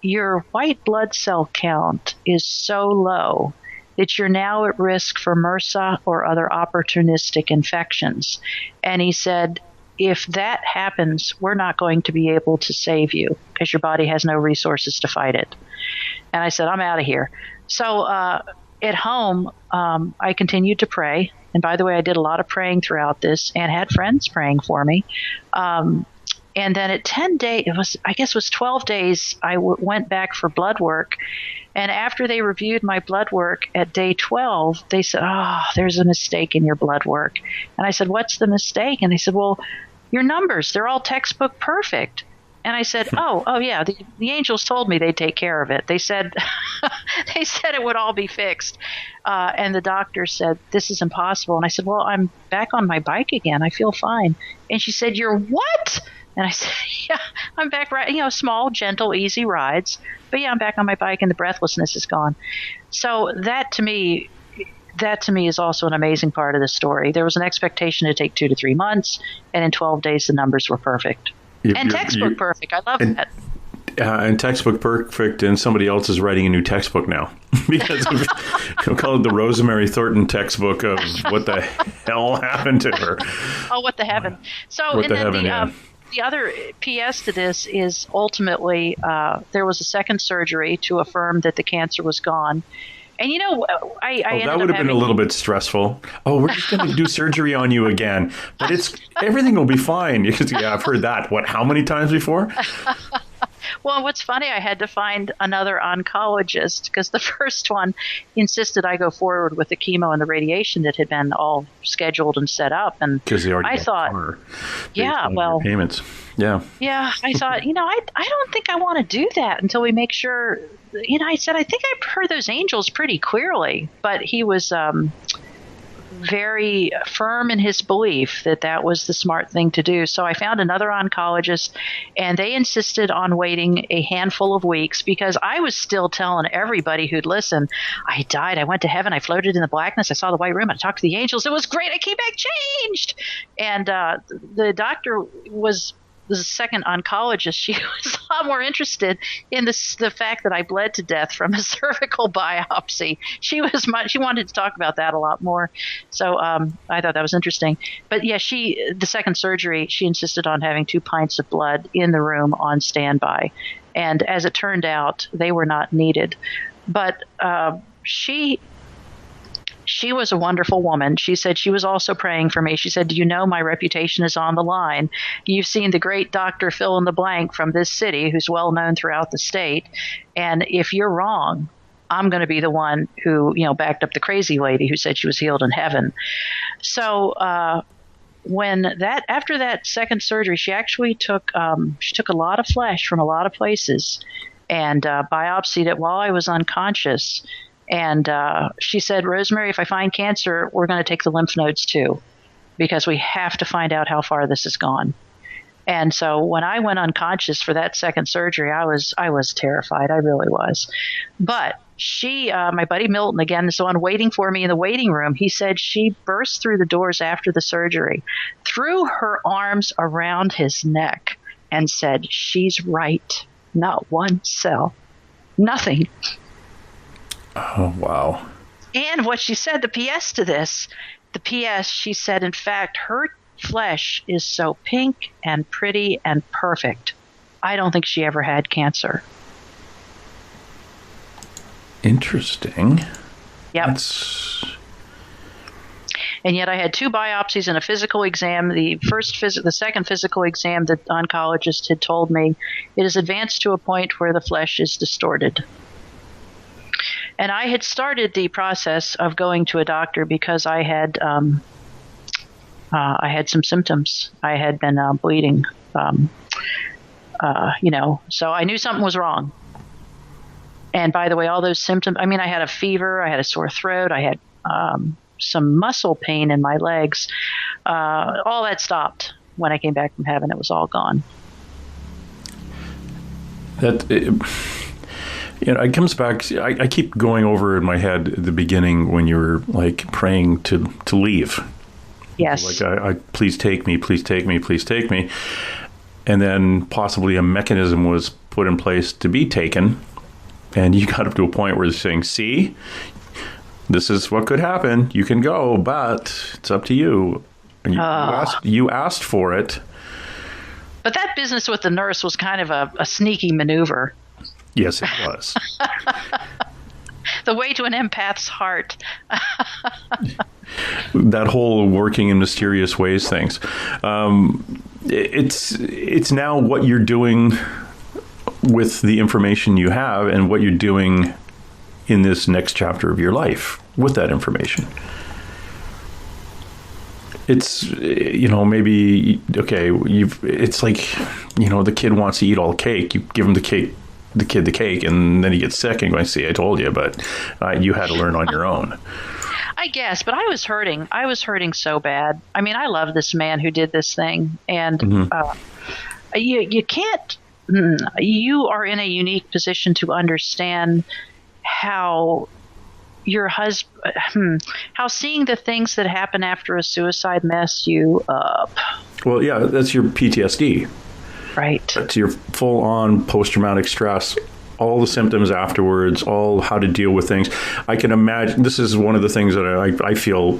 your white blood cell count is so low that you're now at risk for MRSA or other opportunistic infections. And he said, if that happens, we're not going to be able to save you because your body has no resources to fight it. And I said, I'm out of here. So at home, I continued to pray. And by the way, I did a lot of praying throughout this and had friends praying for me. And then at 10 days, it was 12 days, I went back for blood work. And after they reviewed my blood work at day 12, they said, there's a mistake in your blood work. And I said, what's the mistake? And they said, well, your numbers, they're all textbook perfect. And I said, yeah, the angels told me they'd take care of it. They said it would all be fixed. And the doctor said, this is impossible. And I said, well, I'm back on my bike again. I feel fine. And she said, you're what? And I said, yeah, I'm back, right, small, gentle, easy rides. But yeah, I'm back on my bike and the breathlessness is gone. So that to me is also an amazing part of the story. There was an expectation to take 2 to 3 months, and in 12 days, the numbers were perfect. Textbook perfect. I love that. And textbook perfect, and somebody else is writing a new textbook now because we'll call it the Rosemary Thornton textbook of what the hell happened to her. Oh, what the heaven. So, the other PS to this is ultimately there was a second surgery to affirm that the cancer was gone. And I ended that would have been a little bit stressful. Oh, we're just going to do surgery on you again, but everything will be fine. Yeah, I've heard that. What? How many times before? Well, what's funny, I had to find another oncologist because the first one insisted I go forward with the chemo and the radiation that had been all scheduled and set up. And because they already I thought, payments. Yeah. Yeah, I thought, I don't think I want to do that until we make sure. I said, I think I've heard those angels pretty clearly, but he was very firm in his belief that that was the smart thing to do. So I found another oncologist, and they insisted on waiting a handful of weeks because I was still telling everybody who'd listen, I died, I went to heaven, I floated in the blackness, I saw the white room, I talked to the angels, it was great, I came back changed. And the doctor was the second oncologist. She was a lot more interested in the fact that I bled to death from a cervical biopsy. She wanted to talk about that a lot more. So I thought that was interesting. But yeah, the second surgery, she insisted on having 2 pints of blood in the room on standby. And as it turned out, they were not needed. But she was a wonderful woman. She said she was also praying for me. She said, my reputation is on the line. You've seen the great Dr. Fill in the blank from this city who's well known throughout the state. And if you're wrong, I'm going to be the one who, backed up the crazy lady who said she was healed in heaven. So after that second surgery, she actually took a lot of flesh from a lot of places and biopsied it while I was unconscious. And she said, Rosemary, if I find cancer, we're going to take the lymph nodes too, because we have to find out how far this has gone. And so when I went unconscious for that second surgery, I was terrified. I really was. But my buddy Milton, again, is the one waiting for me in the waiting room. He said she burst through the doors after the surgery, threw her arms around his neck, and said, she's right. Not one cell. Nothing. Oh, wow. And what she said, the PS to this, she said, in fact, her flesh is so pink and pretty and perfect. I don't think she ever had cancer. Interesting. Yep. And yet I had 2 biopsies and a physical exam. The second physical exam, the oncologist had told me it is advanced to a point where the flesh is distorted. And I had started the process of going to a doctor because I had some symptoms. I had been bleeding, so I knew something was wrong. And by the way, all those symptoms, I had a fever, I had a sore throat, I had some muscle pain in my legs. All that stopped when I came back from heaven. It was all gone. It comes back. I keep going over in my head at the beginning when you were like praying to leave. Yes. Like, please take me, please take me, please take me. And then possibly a mechanism was put in place to be taken. And you got up to a point where you're saying, see, this is what could happen. You can go, but it's up to you. And you asked for it. But that business with the nurse was kind of a sneaky maneuver. Yes, it was. The way to an empath's heart. That whole working in mysterious ways things. It's now what you're doing with the information you have and what you're doing in this next chapter of your life with that information. It's, maybe, okay, it's like, the kid wants to eat all the cake. You give him the kid the cake, and then he gets sick and going, see, I told you, but you had to learn on your own. I guess, but I was hurting. I was hurting so bad. I love this man who did this thing, and you can't. You are in a unique position to understand how your husband, how seeing the things that happen after a suicide mess you up. Well, yeah, that's your PTSD. Right. It's your full-on post-traumatic stress, all the symptoms afterwards, all how to deal with things. I can imagine, this is one of the things that I feel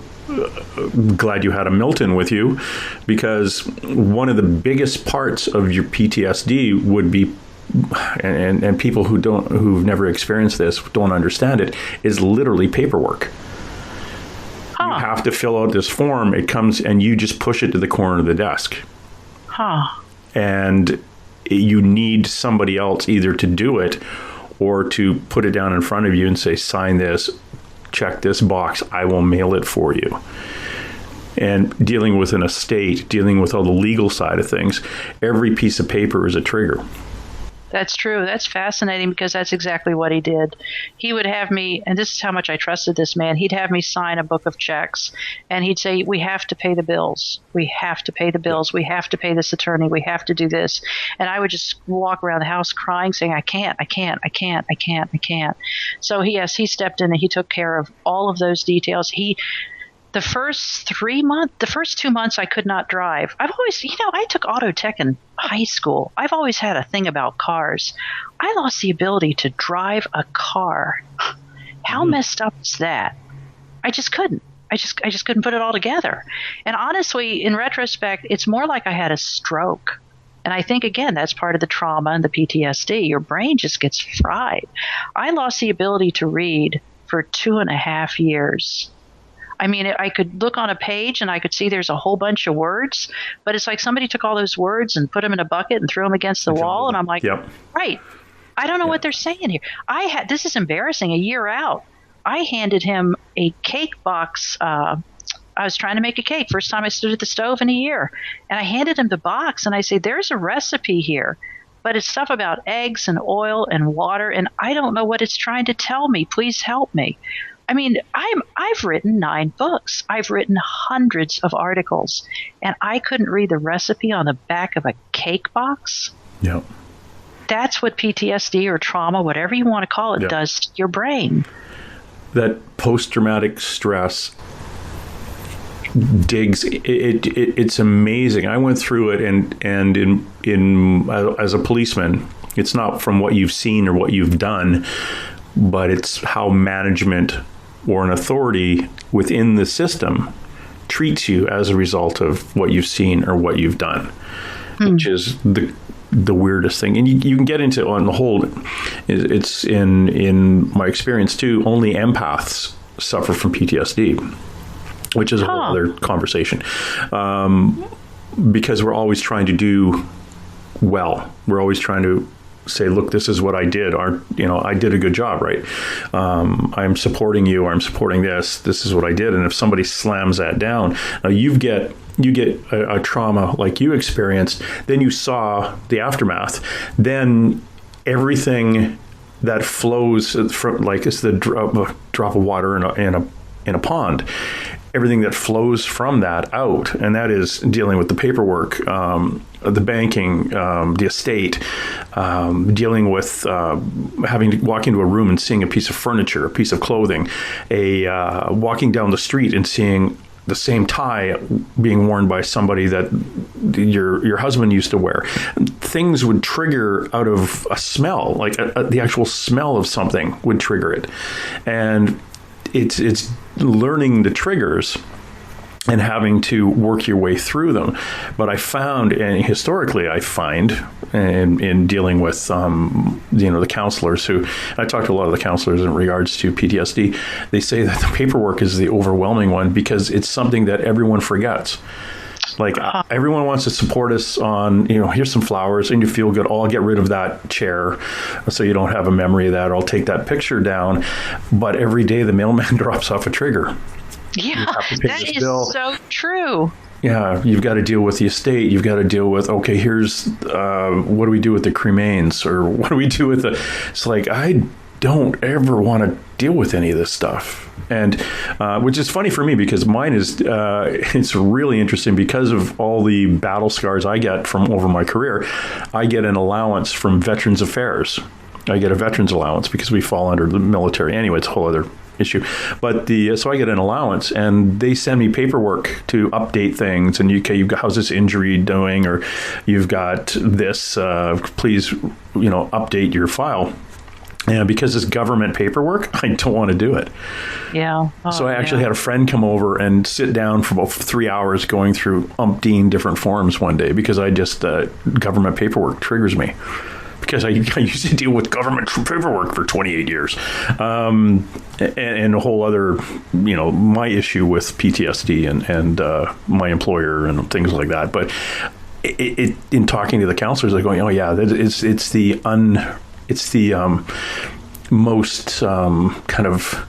glad you had a Milton with you, because one of the biggest parts of your PTSD would be, and people who've never experienced this don't understand it, is literally paperwork. Huh. You have to fill out this form. It comes and you just push it to the corner of the desk. Huh. And you need somebody else either to do it or to put it down in front of you and say, sign this, check this box, I will mail it for you. And dealing with an estate, dealing with all the legal side of things, every piece of paper is a trigger. That's true. That's fascinating, because that's exactly what he did. He would have me, and this is how much I trusted this man, he'd have me sign a book of checks, and he'd say, we have to pay the bills. We have to pay the bills. We have to pay this attorney. We have to do this. And I would just walk around the house crying, saying, I can't. So he stepped in and he took care of all of those details. The first 2 months I could not drive. I've always, I took auto tech in high school. I've always had a thing about cars. I lost the ability to drive a car. How messed up is that? I just couldn't. I just couldn't put it all together. And honestly, in retrospect, it's more like I had a stroke. And I think, again, that's part of the trauma and the PTSD. Your brain just gets fried. I lost the ability to read for 2.5 years. I could look on a page and I could see there's a whole bunch of words, but it's like somebody took all those words and put them in a bucket and threw them against the wall. And I'm like, yep. Right. I don't know what they're saying here. This is embarrassing. A year out, I handed him a cake box. I was trying to make a cake. First time I stood at the stove in a year. And I handed him the box and I said, there's a recipe here. but it's stuff about eggs and oil and water, and I don't know what it's trying to tell me. Please help me. I mean, I've written 9 books. I've written hundreds of articles, and I couldn't read the recipe on the back of a cake box. Yeah. That's what PTSD or trauma, whatever you want to call it, does to your brain. That post-traumatic stress digs. It's amazing. I went through it, and in as a policeman, it's not from what you've seen or what you've done, but it's how management or an authority within the system treats you as a result of what you've seen or what you've done, which is the weirdest thing. And you can get into, on the whole, it's in my experience too, only empaths suffer from PTSD, which is a whole other conversation, because we're always trying to do well. We're always trying to say, look, this is what I did. I did a good job, right? I'm supporting you, or I'm supporting this. This is what I did. And if somebody slams that down, now you get a trauma like you experienced, then you saw the aftermath, then everything that flows from, like, it's the drop of water in a pond. Everything that flows from that out, and that is dealing with the paperwork, the banking, the estate, dealing with having to walk into a room and seeing a piece of furniture, a piece of clothing, walking down the street and seeing the same tie being worn by somebody that your husband used to wear. Things would trigger out of a smell, like the actual smell of something would trigger it, and it's learning the triggers and having to work your way through them. But I found, and historically I find, in dealing with the counselors who, I talked to a lot of the counselors in regards to PTSD, they say that the paperwork is the overwhelming one because it's something that everyone forgets. Like, everyone wants to support us on, here's some flowers and you feel good. Oh, I'll get rid of that chair so you don't have a memory of that, or I'll take that picture down. But every day the mailman drops off a trigger. Yeah, that is so true. Yeah, you've got to deal with the estate. You've got to deal with, okay, here's, what do we do with the cremains? Or what do we do with it's like, I don't ever want to deal with any of this stuff. And which is funny for me, because mine is, it's really interesting because of all the battle scars I get from over my career. I get an allowance from Veterans Affairs. I get a veterans allowance because we fall under the military. Anyway, it's a whole other issue. But so I get an allowance, and they send me paperwork to update things. And you've got, how's this injury doing? Or you've got this, please, update your file. And because it's government paperwork, I don't want to do it. Yeah. So I actually had a friend come over and sit down for about 3 hours going through umpteen different forms one day, because I just, government paperwork triggers me. Because I used to deal with government paperwork for 28 years. And a whole other, my issue with PTSD and my employer and things like that. But in talking to the counselors, they're going, oh yeah, it's the most kind of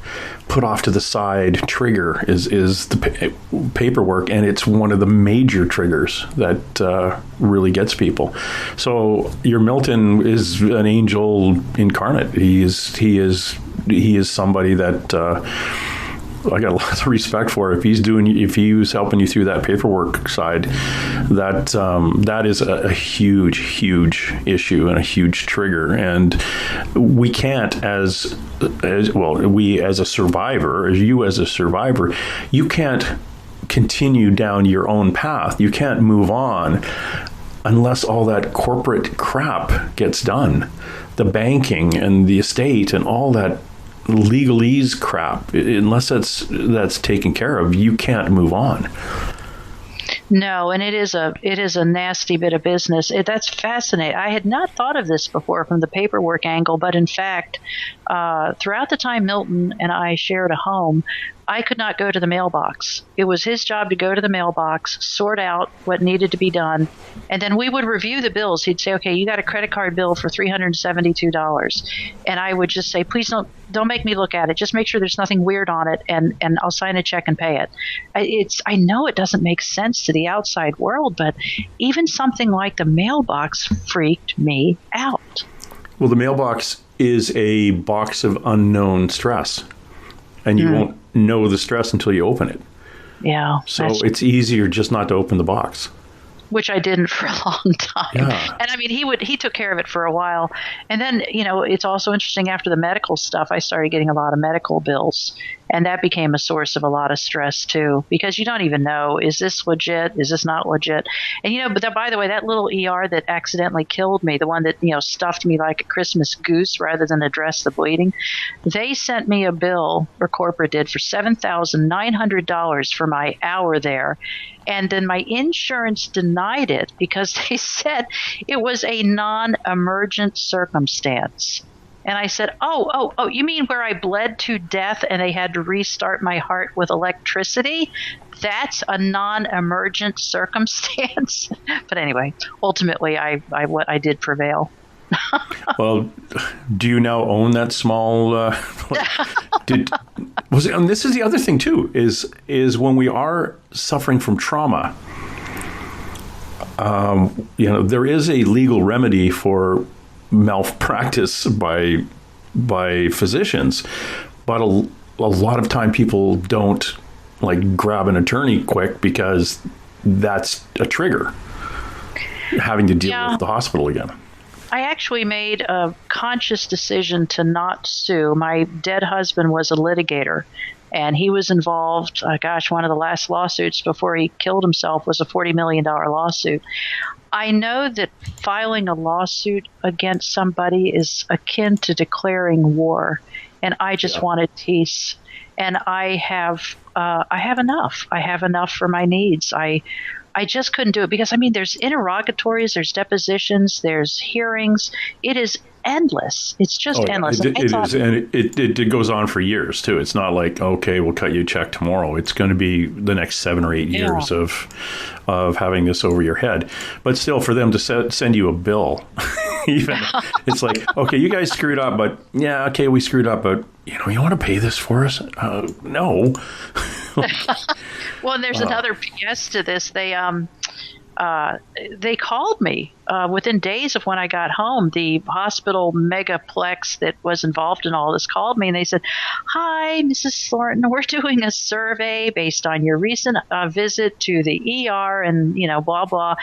put off to the side trigger is the paperwork, and it's one of the major triggers that really gets people. So your Milton is an angel incarnate. He is somebody that I got lots of respect for. If he was helping you through that paperwork side, that is a huge issue and a huge trigger. And we can't, we as a survivor, you can't continue down your own path. You can't move on unless all that corporate crap gets done. The banking and the estate and all that legalese crap, unless that's taken care of, you can't move on. No, and it is a nasty bit of business. That's fascinating. I had not thought of this before from the paperwork angle, but in fact, throughout the time Milton and I shared a home, I could not go to the mailbox. It was his job to go to the mailbox, sort out what needed to be done, and then we would review the bills. He'd say, "Okay, you got a credit card bill for $372," and I would just say, "Please don't make me look at it. Just make sure there's nothing weird on it, and I'll sign a check and pay it." I know it doesn't make sense to the outside world, but even something like the mailbox freaked me out. Well, the mailbox is a box of unknown stress, and you won't know the stress until you open it. Yeah. So it's easier just not to open the box. Which I didn't for a long time. Yeah. And I mean, he took care of it for a while. And then, it's also interesting, after the medical stuff, I started getting a lot of medical bills. And that became a source of a lot of stress too, because you don't even know, is this legit? Is this not legit? And, but by the way, that little ER that accidentally killed me, the one that, stuffed me like a Christmas goose rather than address the bleeding, they sent me a bill, or corporate did, for $7,900 for my hour there. And then my insurance denied it because they said it was a non-emergent circumstance. And I said, oh, you mean where I bled to death and they had to restart my heart with electricity? That's a non-emergent circumstance. But anyway, ultimately, I did prevail. Well, do you now own that small? And this is the other thing too. Is when we are suffering from trauma, there is a legal remedy for malpractice by physicians, but a lot of time people don't grab an attorney quick because that's a trigger, having to deal with the hospital again. I actually made a conscious decision to not sue. My dead husband was a litigator, and he was involved. One of the last lawsuits before he killed himself was a $40 million lawsuit. I know that filing a lawsuit against somebody is akin to declaring war, and I just wanted peace. And I have enough. I have enough for my needs. I just couldn't do it because, there's interrogatories, there's depositions, there's hearings. It is endless. It's just endless. It is, and it goes on for years too. It's not like, okay, we'll cut you a check tomorrow. It's going to be the next 7 or 8 years of having this over your head. But still, for them to send you a bill, even it's like, okay, you guys screwed up, but yeah, okay, we screwed up, but you want to pay this for us? No. Well, and there's another PS to this. They called me within days of when I got home. The hospital megaplex that was involved in all this called me, and they said, "Hi, Mrs. Thornton, we're doing a survey based on your recent visit to the ER and, blah, blah.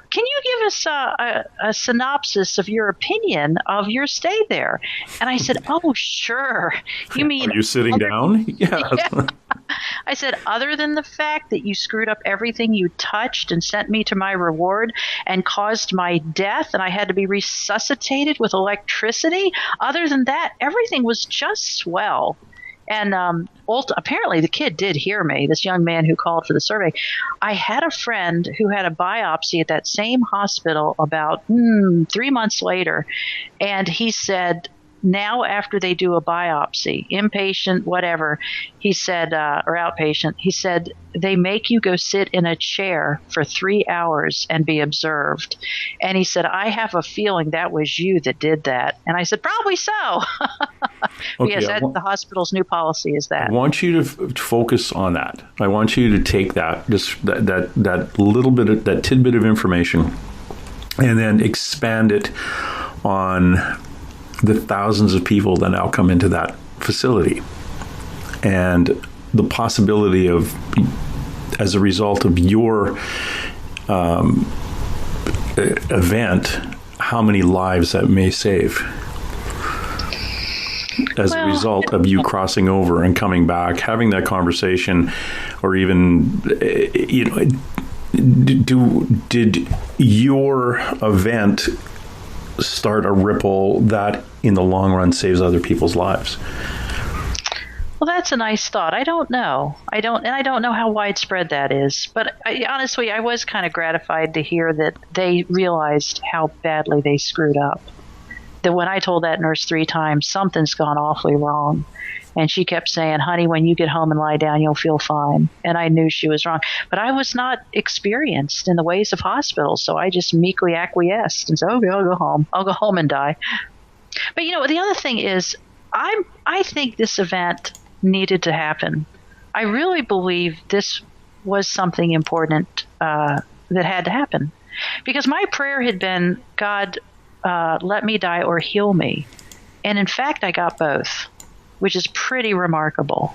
Can you give us a synopsis of your opinion of your stay there?" And I said, "Oh, sure. You mean... Are you sitting down?" Yeah. I said, "Other than the fact that you screwed up everything you touched and sent me to my reward and caused my death and I had to be resuscitated with electricity, other than that, everything was just swell." And apparently the kid did hear me, this young man who called for the survey. I had a friend who had a biopsy at that same hospital about 3 months later, and he said, now after they do a biopsy, inpatient, whatever, he said, or outpatient, he said, they make you go sit in a chair for 3 hours and be observed. And he said, I have a feeling that was you that did that. And I said, probably so. Okay, yes, the hospital's new policy is that. I want you to focus on that. I want you to take that, just that little bit of that tidbit of information, and then expand it on the thousands of people that now come into that facility, and the possibility of, as a result of your event, how many lives that may save as a result of you crossing over and coming back, having that conversation, or even, did your event start a ripple that in the long run saves other people's lives? Well, that's a nice thought. I don't know. I don't know how widespread that is. But honestly, I was kind of gratified to hear that they realized how badly they screwed up. when I told that nurse 3 times, something's gone awfully wrong. And she kept saying, honey, when you get home and lie down, you'll feel fine. And I knew she was wrong. But I was not experienced in the ways of hospitals, so I just meekly acquiesced and said, okay, I'll go home. I'll go home and die. But, the other thing is, I think this event needed to happen. I really believe this was something important that had to happen. Because my prayer had been, God, let me die or heal me. And in fact, I got both, which is pretty remarkable.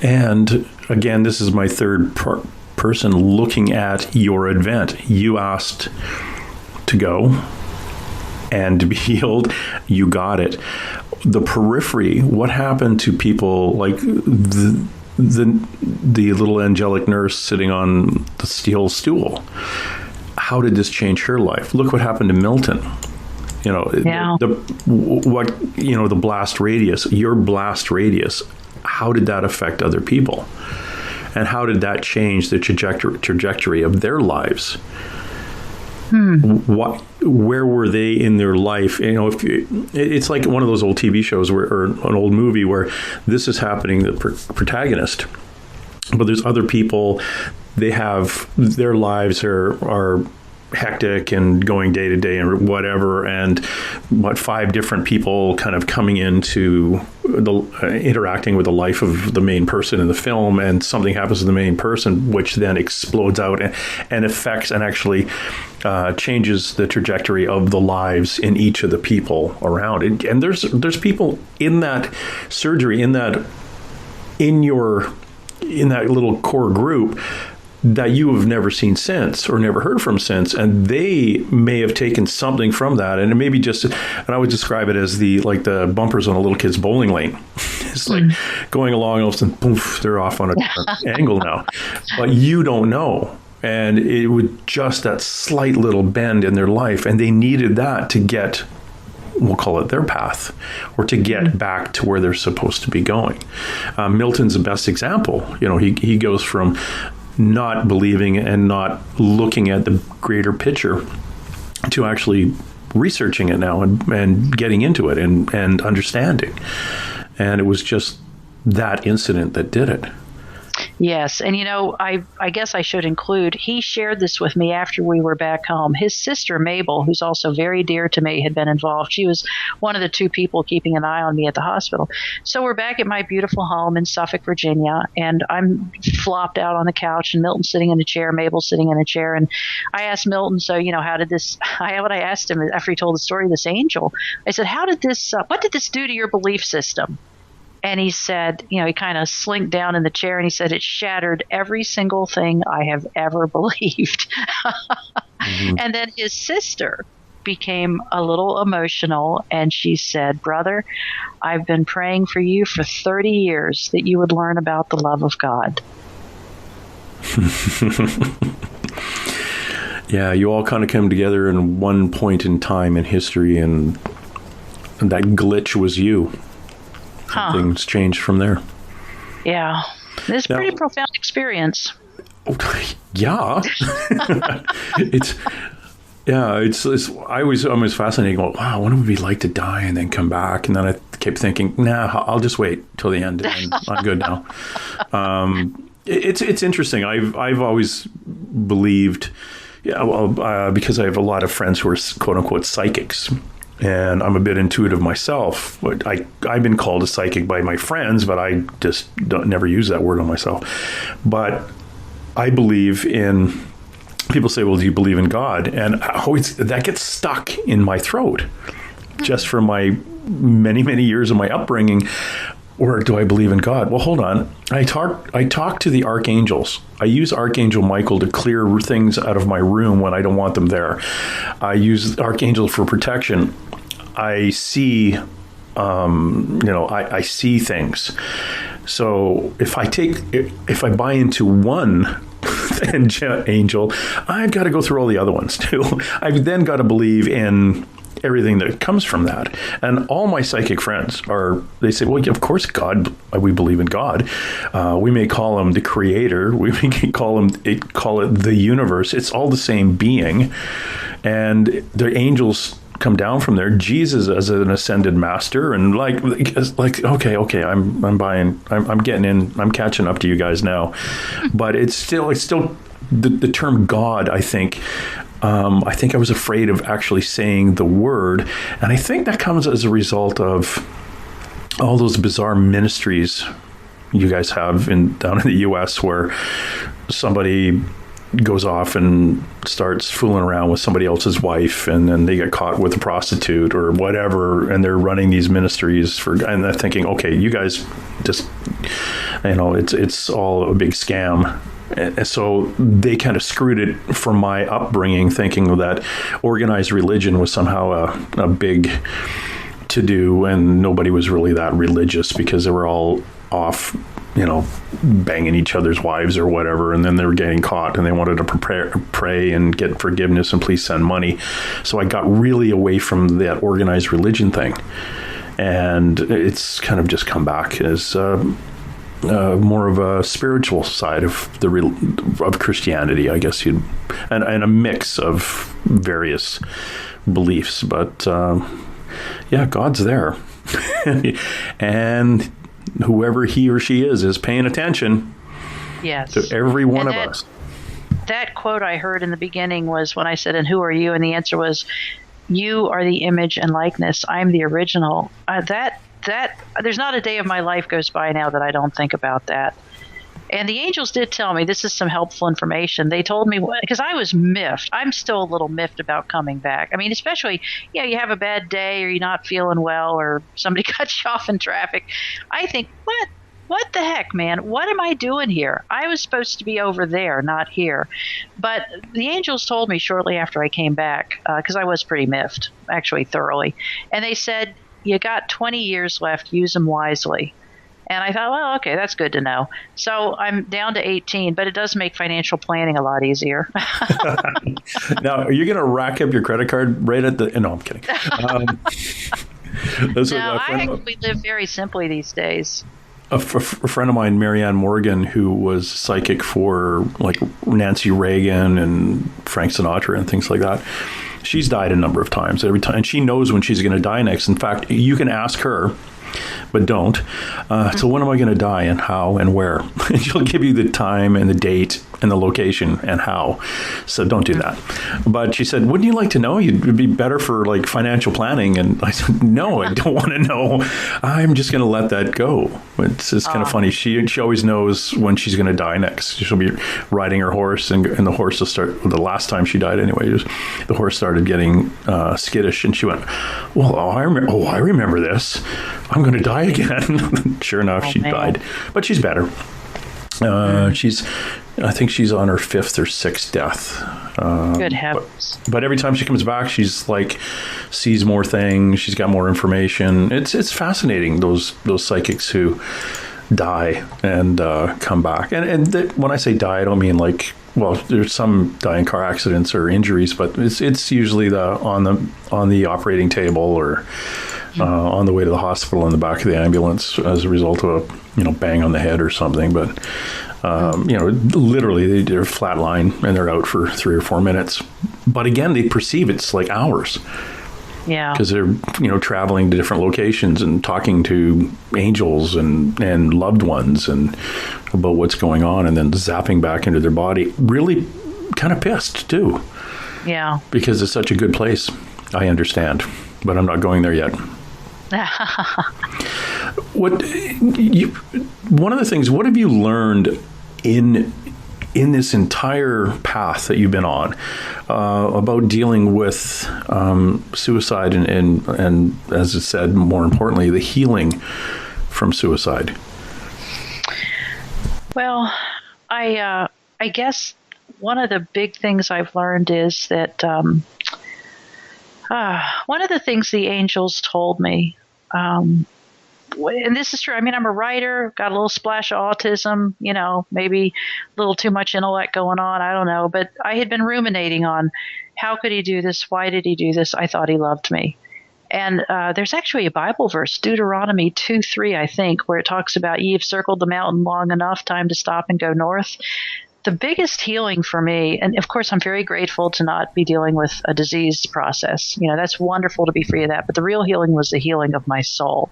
And again, this is my third person looking at your event. You asked to go and to be healed. You got it. The periphery, what happened to people like the little angelic nurse sitting on the steel stool? How did this change her life? Look what happened to Milton. The blast radius, your blast radius, how did that affect other people? And how did that change the trajectory of their lives? Where were they in their life? It's like one of those old TV shows or an old movie where this is happening, the protagonist, but there's other people, they have, their lives are hectic and going day to day and whatever, and 5 different people kind of coming into interacting with the life of the main person in the film, and something happens to the main person which then explodes out and affects and actually changes the trajectory of the lives in each of the people around it. And there's people in that surgery, in that little core group that you have never seen since or never heard from since, and they may have taken something from that, and it may be just, and I would describe it as the bumpers on a little kid's bowling lane. It's like going along, and all of a sudden, poof, they're off on a different angle now, but you don't know. And it was just that slight little bend in their life, and they needed that to get, we'll call it their path, or to get back to where they're supposed to be going. Milton's the best example. He goes from not believing and not looking at the greater picture to actually researching it now and getting into it and understanding. And it was just that incident that did it. Yes. And, I guess I should include, he shared this with me after we were back home. His sister, Mabel, who's also very dear to me, had been involved. She was one of the 2 people keeping an eye on me at the hospital. So we're back at my beautiful home in Suffolk, Virginia, and I'm flopped out on the couch, and Milton's sitting in a chair, Mabel's sitting in a chair. And I asked Milton, so, how did this, what I asked him after he told the story of this angel, I said, what did this do to your belief system? And he said, he kind of slinked down in the chair, and he said, it shattered every single thing I have ever believed. Mm-hmm. And then his sister became a little emotional, and she said, brother, I've been praying for you for 30 years that you would learn about the love of God. Yeah, you all kind of came together in one point in time in history, and that glitch was you. Things changed from there. Yeah. It's a pretty profound experience. Yeah. It's I was almost fascinated going, wow, what would it be like to die and then come back? And then I kept thinking, nah, I'll just wait till the end and I'm good now. It's interesting. I've always believed, because I have a lot of friends who are quote unquote psychics. And I'm a bit intuitive myself. But I've been called a psychic by my friends, but I just never use that word on myself. But I believe in, people say, well, do you believe in God? And that gets stuck in my throat just from my many, many years of my upbringing. Or do I believe in God? Well, hold on. I talk to the archangels. I use Archangel Michael to clear things out of my room when I don't want them there. I use Archangel for protection. I see, I see things. So if I buy into one angel, I've got to go through all the other ones too. I've then got to believe in everything that comes from that. And all my psychic friends they say, well, of course, God, we believe in God. We may call him the creator. We may call it the universe. It's all the same being. And the angels come down from there, Jesus as an ascended master, and like okay, I'm buying, I'm getting in, I'm catching up to you guys now. But it's still the term God, I think I was afraid of actually saying the word, and I think that comes as a result of all those bizarre ministries you guys have down in the U.S. where somebody goes off and starts fooling around with somebody else's wife, and then they get caught with a prostitute or whatever, and they're running these ministries and they're thinking, okay, you guys just, it's all a big scam. And so they kind of screwed it from my upbringing, thinking that organized religion was somehow a big to-do, and nobody was really that religious because they were all off, banging each other's wives or whatever, and then they were getting caught and they wanted to pray and get forgiveness and please send money. So I got really away from that organized religion thing, and it's kind of just come back as more of a spiritual side of of Christianity, I guess and a mix of various beliefs. But yeah, God's there, and whoever he or she is paying attention. Yes. To every one of us. That quote I heard in the beginning was when I said, "And who are you?" And the answer was, "You are the image and likeness. I'm the original." That there's not a day of my life goes by now that I don't think about that. And the angels did tell me, this is some helpful information. They told me, because I was miffed. I'm still a little miffed about coming back. I mean, especially, you have a bad day or you're not feeling well or somebody cuts you off in traffic. I think, what the heck, man? What am I doing here? I was supposed to be over there, not here. But the angels told me shortly after I came back, because I was pretty miffed, actually thoroughly. And they said, you got 20 years left, use them wisely. And I thought, well, okay, that's good to know. So I'm down to 18, but it does make financial planning a lot easier. Now, are you going to rack up your credit card right at the... No, I'm kidding. I actually live very simply these days. A friend of mine, Marianne Morgan, who was psychic for like Nancy Reagan and Frank Sinatra and things like that, she's died a number of times. Every time, and she knows when she's going to die next. In fact, you can ask her, but don't. So when am I going to die, and how, and where? And she'll give you the time and the date and the location and how. So don't do that. But she said, wouldn't you like to know? It'd be better for like financial planning. And I said, no, I don't want to know. I'm just going to let that go. It's just kind of funny. She always knows when she's going to die next. She'll be riding her horse, and the horse will start. The last time she died, anyway, the horse started getting skittish, and she went, "Well, I remember this. I'm going to die again." Sure enough, she died, but she's better. I think she's on her 5th or 6th death. Good heavens. But every time she comes back, she's like, sees more things. She's got more information. It's fascinating, those psychics who die and come back. And when I say die, I don't mean like, well, there's some die in car accidents or injuries, but it's usually on the operating table or on the way to the hospital in the back of the ambulance as a result of a bang on the head or something. But literally they're flatline and they're out for 3 or 4 minutes. But again, they perceive it's like hours. Yeah. Because they're traveling to different locations and talking to angels and loved ones and about what's going on, and then zapping back into their body. Really kind of pissed too. Yeah. Because it's such a good place. I understand, but I'm not going there yet. One of the things, what have you learned in this entire path that you've been on about dealing with suicide and as it said, more importantly, the healing from suicide? Well, I guess one of the big things I've learned is that one of the things the angels told me, and this is true. I mean, I'm a writer, got a little splash of autism, maybe a little too much intellect going on. I don't know. But I had been ruminating on how could he do this? Why did he do this? I thought he loved me. And there's actually a Bible verse, Deuteronomy 2:3, I think, where it talks about, ye have circled the mountain long enough, time to stop and go north. the biggest healing for me, and of course I'm very grateful to not be dealing with a disease process. That's wonderful to be free of that. But the real healing was the healing of my soul.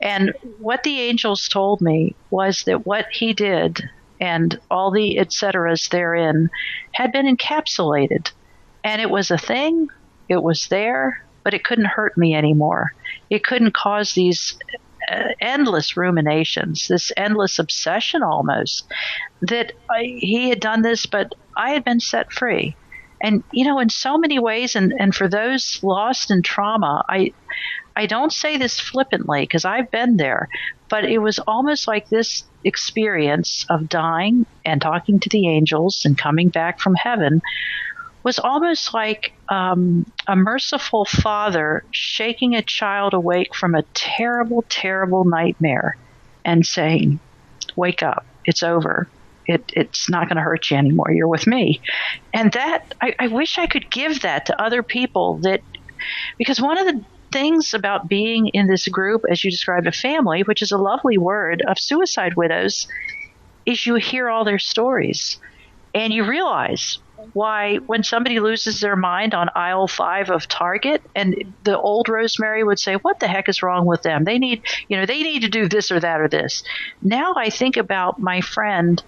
And what the angels told me was that what he did and all the et ceteras therein had been encapsulated. And it was a thing, it was there, but it couldn't hurt me anymore. It couldn't cause these endless ruminations, this endless obsession almost, that he had done this, but I had been set free. And, in so many ways, and for those lost in trauma, I don't say this flippantly because I've been there, but it was almost like this experience of dying and talking to the angels and coming back from heaven was almost like a merciful father shaking a child awake from a terrible, terrible nightmare and saying, wake up, it's over. It's not going to hurt you anymore. You're with me. And that, I wish I could give that to other people, because one of the things about being in this group, as you described, a family, which is a lovely word, of suicide widows, is you hear all their stories and you realize why when somebody loses their mind on aisle 5 of Target, and the old Rosemary would say, what the heck is wrong with them? They need to do this or that or this. Now I think about my friend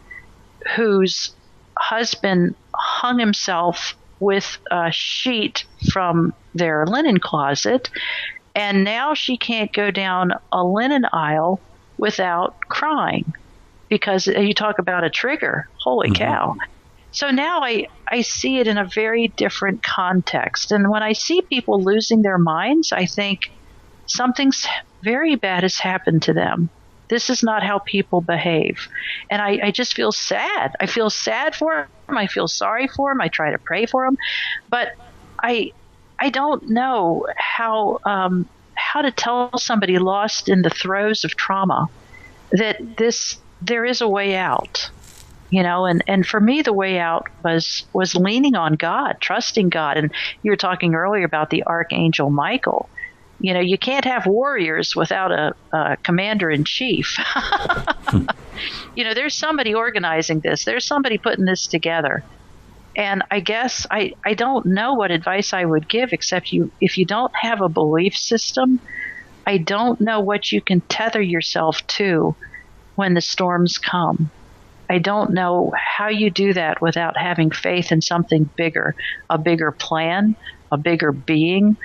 whose husband hung himself with a sheet from their linen closet, and now she can't go down a linen aisle without crying, because you talk about a trigger. Holy cow. So now I see it in a very different context. And when I see people losing their minds, I think something's very bad has happened to them. This is not how people behave. And I just feel sad. I feel sad for them. I feel sorry for them. I try to pray for them. But I don't know how to tell somebody lost in the throes of trauma that there is a way out. And for me, the way out was leaning on God, trusting God. And you were talking earlier about the Archangel Michael. You can't have warriors without a commander-in-chief. There's somebody organizing this. There's somebody putting this together. And I guess I don't know what advice I would give, except if you don't have a belief system, I don't know what you can tether yourself to when the storms come. I don't know how you do that without having faith in something bigger, a bigger plan, a bigger being,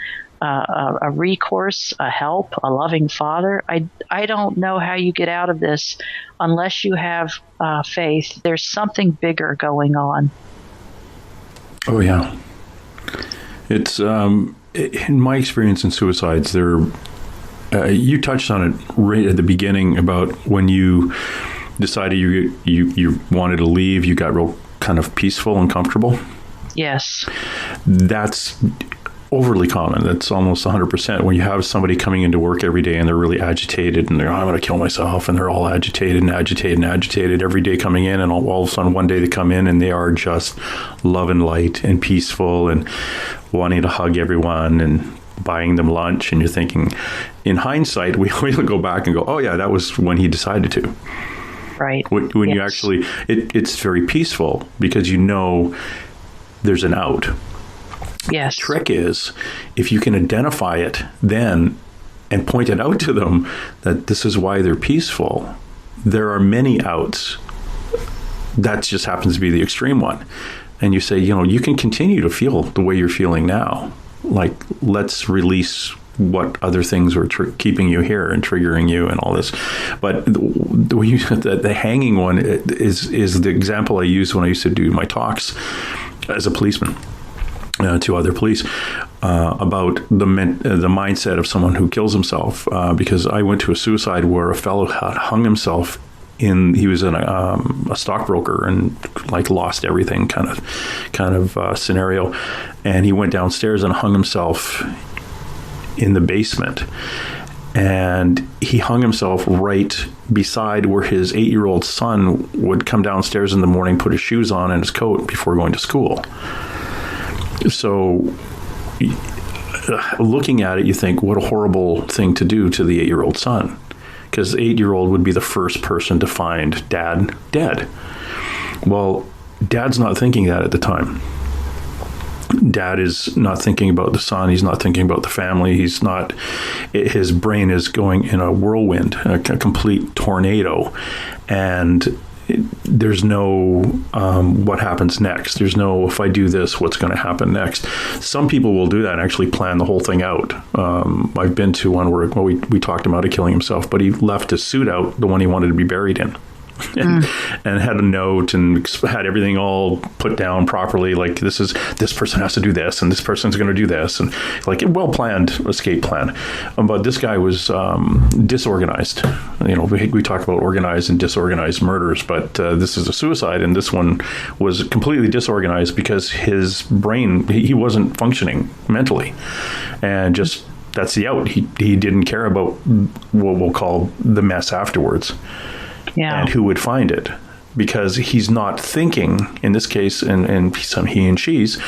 a recourse, a help, a loving father. I don't know how you get out of this unless you have faith. There's something bigger going on. Oh, yeah. It's, in my experience in suicides, you touched on it right at the beginning about when you decided you wanted to leave, you got real kind of peaceful and comfortable. Yes. That's overly common. That's almost 100%. When you have somebody coming into work every day and they're really agitated and I'm going to kill myself, and they're all agitated every day coming in, and all of a sudden one day they come in and they are just love and light and peaceful and wanting to hug everyone and buying them lunch. And you're thinking, in hindsight, we go back and go, oh yeah, that was when he decided to. Right. When yes. You actually, it's very peaceful because there's an out. Yes. The trick is, if you can identify it then and point it out to them that this is why they're peaceful, there are many outs. That just happens to be the extreme one. And you say, you can continue to feel the way you're feeling now. Like, let's release what other things were keeping you here and triggering you and all this. But the hanging one is the example I used when I used to do my talks as a policeman to other police about the mindset of someone who kills himself. Because I went to a suicide where a fellow had hung himself. He was in a stockbroker and lost everything kind of scenario, and he went downstairs and hung himself in the basement, and he hung himself right beside where his 8-year-old son would come downstairs in the morning, put his shoes on and his coat before going to school. So looking at it, you think, what a horrible thing to do to the 8-year-old son, because the 8-year-old would be the first person to find dad dead. Well, Dad's not thinking that at the time. Dad is not thinking about the son. He's not thinking about the family. He's not, his brain is going in a whirlwind, a complete tornado. And there's no what happens next. There's no, if I do this, what's going to happen next. Some people will do that and actually plan the whole thing out. I've been to one where, well, we talked him out of killing himself, but he left his suit out, the one he wanted to be buried in. And had a note and had everything all put down properly. Like, this person has to do this, and this person's going to do this, and like a well-planned escape plan. But this guy was disorganized. You know, we talk about organized and disorganized murders, but this is a suicide, and this one was completely disorganized because his brain, he wasn't functioning mentally, and just that's the out. He didn't care about what we'll call the mess afterwards. Yeah. And who would find it, because he's not thinking in this case, and he and she's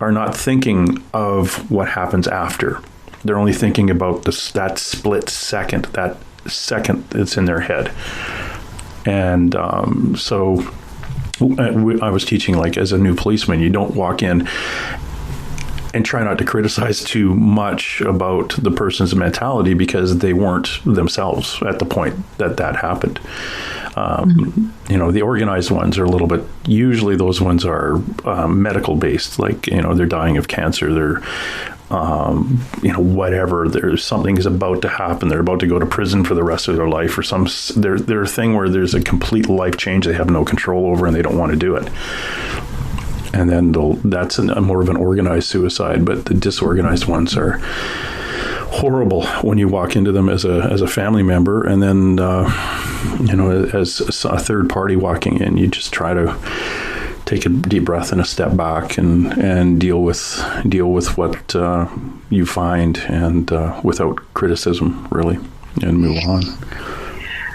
are not thinking of what happens after. They're only thinking about that split second, that second that's in their head. And so I was teaching, like, as a new policeman, you don't walk in and try not to criticize too much about the person's mentality, because they weren't themselves at the point that happened. You know, the organized ones are a little bit, usually those ones are medical based, like, you know, they're dying of cancer, they're, you know, whatever, there's something is about to happen, they're about to go to prison for the rest of their life, or they're a thing where there's a complete life change they have no control over and they don't want to do it. And then that's a more of an organized suicide, but the disorganized ones are horrible when you walk into them as a family member, and then you know, as a third party walking in, you just try to take a deep breath and a step back and deal with what you find, and without criticism, really, and move on.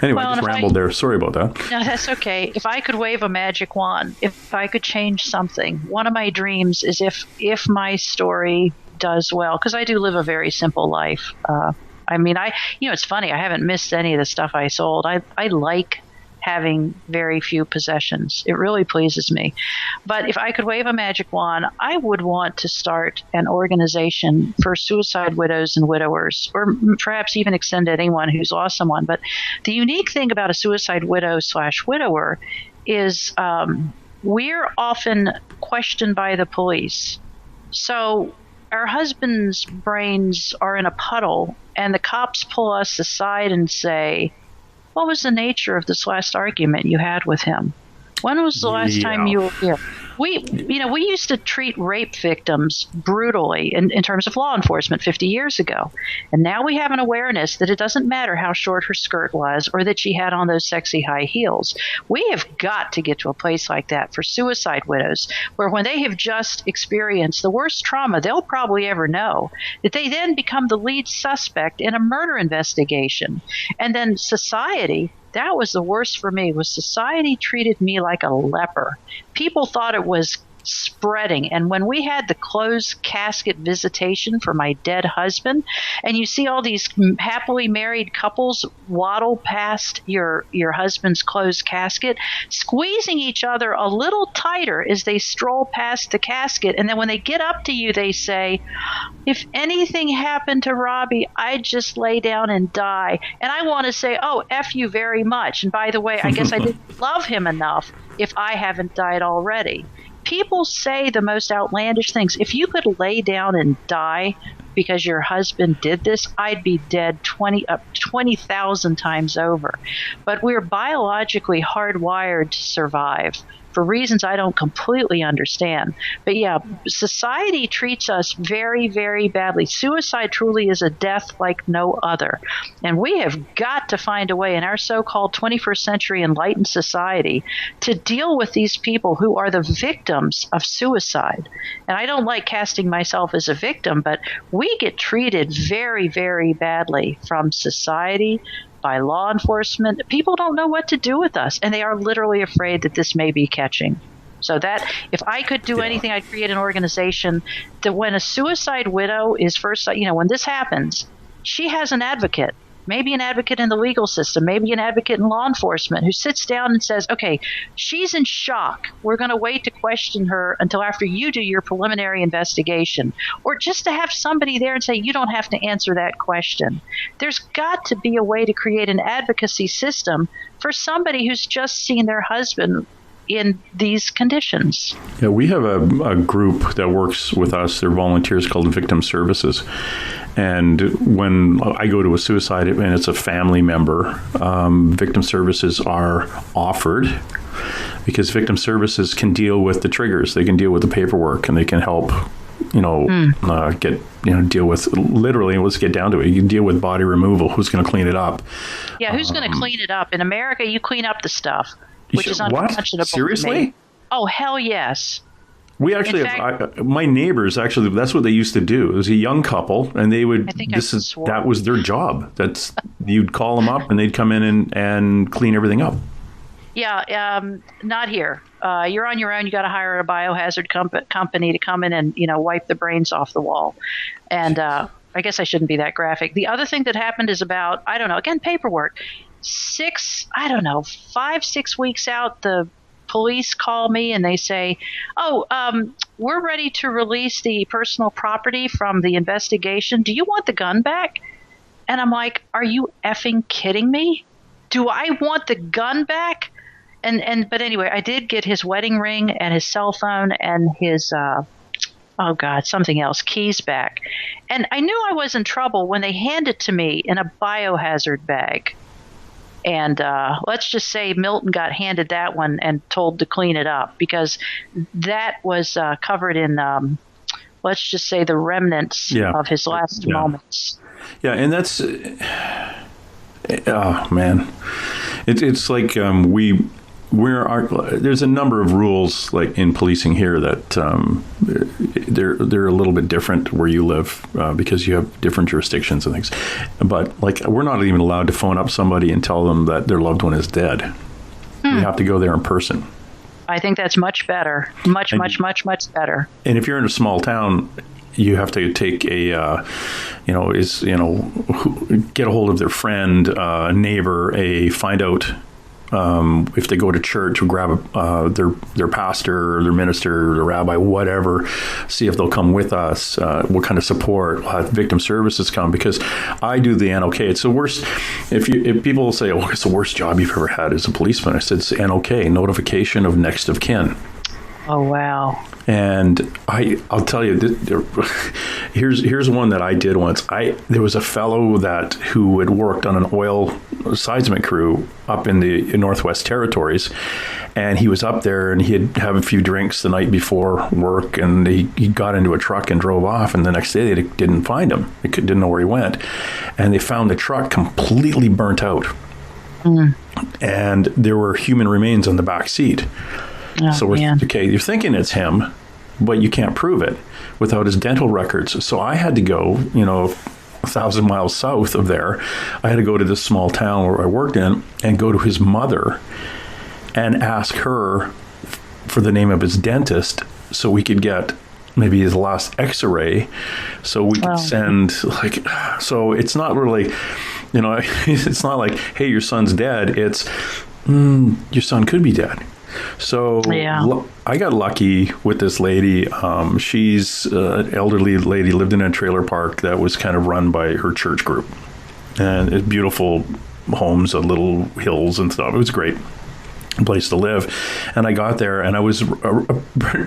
Anyway, I just rambled there. Sorry about that. No, that's okay. If I could wave a magic wand, if I could change something, one of my dreams is if my story does well, because I do live a very simple life. I mean, it's funny. I haven't missed any of the stuff I sold. I like having very few possessions. It really pleases me. But if I could wave a magic wand, I would want to start an organization for suicide widows and widowers, or perhaps even extend to anyone who's lost someone. But the unique thing about a suicide widow/widower is we're often questioned by the police. So our husbands' brains are in a puddle, and the cops pull us aside and say, "What was the nature of this last argument you had with him? When was the last time you were here?" We used to treat rape victims brutally in terms of law enforcement 50 years ago. And now we have an awareness that it doesn't matter how short her skirt was or that she had on those sexy high heels. We have got to get to a place like that for suicide widows, where when they have just experienced the worst trauma they'll probably ever know, that they then become the lead suspect in a murder investigation. And then society, that was the worst for me, was society treated me like a leper. People thought it was spreading. And when we had the closed casket visitation for my dead husband, and you see all these happily married couples waddle past your husband's closed casket, squeezing each other a little tighter as they stroll past the casket. And then when they get up to you, they say, "If anything happened to Robbie, I'd just lay down and die." And I want to say, "Oh, F you very much. And by the way, I guess I didn't love him enough if I haven't died already." People say the most outlandish things. If you could lay down and die because your husband did this, I'd be dead 20,000 times over. But we're biologically hardwired to survive for reasons I don't completely understand. But yeah, society treats us very, very badly. Suicide truly is a death like no other. And we have got to find a way in our so-called 21st century enlightened society to deal with these people who are the victims of suicide. And I don't like casting myself as a victim, but we get treated very, very badly from society, by law enforcement. People don't know what to do with us, and they are literally afraid that this may be catching. So that if I could do anything, I'd create an organization that when a suicide widow is first, when this happens, she has an advocate. maybe an advocate in the legal system, maybe an advocate in law enforcement who sits down and says, okay, she's in shock. We're going to wait to question her until after you do your preliminary investigation. Or just to have somebody there and say, you don't have to answer that question. There's got to be a way to create an advocacy system for somebody who's just seen their husband in these conditions. Yeah, we have a group that works with us. They're volunteers called Victim Services. And when I go to a suicide and it's a family member, Victim Services are offered, because Victim Services can deal with the triggers. They can deal with the paperwork, and they can help, deal with, literally, let's get down to it. You can deal with body removal. Who's going to clean it up? Yeah, who's going to clean it up? In America, you clean up the stuff, which is unconscionable. What? Seriously? Oh, hell yes. We actually my neighbors, actually, that's what they used to do. It was a young couple, and they would, that was their job. You'd call them up and they'd come in and clean everything up. Yeah, not here. You're on your own. You got to hire a biohazard company to come in and, wipe the brains off the wall. And I guess I shouldn't be that graphic. The other thing that happened is about, I don't know, again, paperwork. 5-6 weeks out, the police call me and they say, we're ready to release the personal property from the investigation. Do you want the gun back? And I'm like, are you effing kidding me? Do I want the gun back? But anyway, I did get his wedding ring and his cell phone and his, something else, keys back. And I knew I was in trouble when they handed it to me in a biohazard bag. And let's just say Milton got handed that one and told to clean it up, because that was covered in, let's just say, the remnants of his last moments. Yeah, and that's, oh man, it's like there's a number of rules like in policing here that they're a little bit different where you live because you have different jurisdictions and things. But like, we're not even allowed to phone up somebody and tell them that their loved one is dead. You have to go there in person. I think that's much better. Much better. And if you're in a small town, you have to take get a hold of their friend, neighbor, find out if they go to church, grab their pastor or their minister or their rabbi, whatever, see if they'll come with us, what kind of support. We'll have Victim Services come, because I do the NOK. It's the worst. If people say, oh, it's the worst job you've ever had as a policeman, I said, it's NOK, notification of next of kin. Oh, wow. And I'll tell you, here's one that I did once. There was a fellow who had worked on an oil seismic crew up in the Northwest Territories, and he was up there and he'd have a few drinks the night before work, and he got into a truck and drove off, and the next day they didn't find him. They didn't know where he went, and they found the truck completely burnt out, and there were human remains on the back seat. Oh, so you're thinking it's him, but you can't prove it without his dental records. So I had to go, 1,000 miles south of there. I had to go to this small town where I worked in and go to his mother and ask her for the name of his dentist so we could get maybe his last x-ray, so we could send, so it's not really, it's not like, hey, your son's dead. It's, your son could be dead. So I got lucky with this lady. She's an elderly lady, lived in a trailer park that was kind of run by her church group. And it's beautiful homes on little hills and stuff. It was a great place to live. And I got there, and I was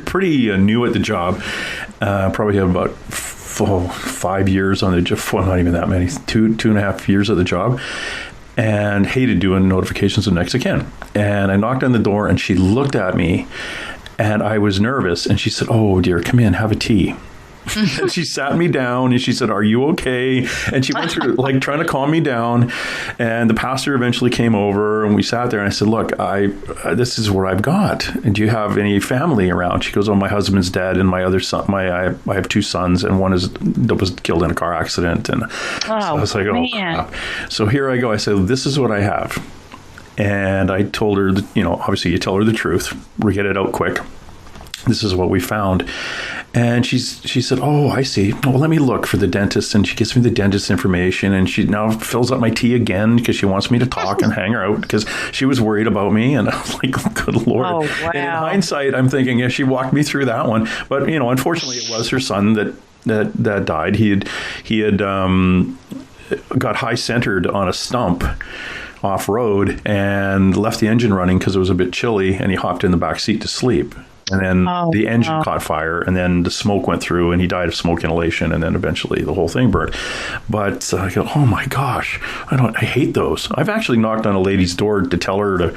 pretty new at the job. Probably had about 5 years on the job. Not even that many. 2.5 years at the job. And hated doing notifications of next of kin. And I knocked on the door, and she looked at me, and I was nervous. And she said, "Oh dear, come in, have a tea." And she sat me down and she said, "Are you okay?" And she went through trying to calm me down. And the pastor eventually came over and we sat there, and I said, "Look, this is what I've got. And do you have any family around?" She goes, "Oh, my husband's dead, and my other son, I have 2 sons, and one was killed in a car accident." And so I was like, "Oh, crap." So here I go. I said, "This is what I have." And I told her, obviously you tell her the truth, we get it out quick. This is what we found. And she said, "Oh, I see. Well, let me look for the dentist." And she gives me the dentist information, and she now fills up my tea again because she wants me to talk and hang her out because she was worried about me. And I was like, oh, "Good Lord!" Oh, wow. And in hindsight, I'm thinking, yeah, she walked me through that one. But unfortunately, it was her son that died. He had got high centered on a stump off road and left the engine running because it was a bit chilly, and he hopped in the back seat to sleep. And then the engine caught fire, and then the smoke went through, and he died of smoke inhalation, and then eventually the whole thing burned. But I go, oh my gosh, I hate those. I've actually knocked on a lady's door to tell her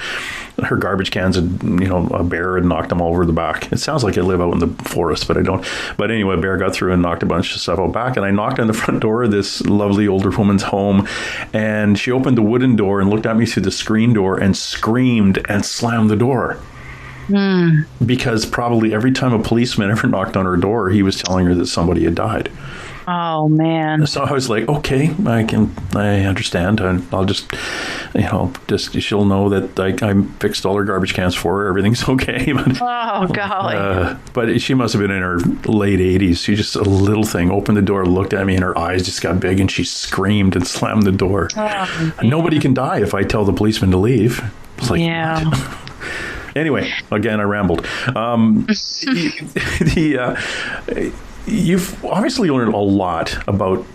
her garbage cans had, a bear had knocked them all over the back. It sounds like I live out in the forest, but I don't. But anyway, a bear got through and knocked a bunch of stuff out back, and I knocked on the front door of this lovely older woman's home, and she opened the wooden door and looked at me through the screen door and screamed and slammed the door. Because probably every time a policeman ever knocked on her door, he was telling her that somebody had died. Oh, man. So I was like, okay, I understand. And I'll just she'll know that I fixed all her garbage cans for her. Everything's okay. But, oh, golly. But she must have been in her late 80s. She just, a little thing, opened the door, looked at me, and her eyes just got big, and she screamed and slammed the door. Oh, nobody can die if I tell the policeman to leave. It's like, yeah. Anyway, again, I rambled. You've obviously learned a lot about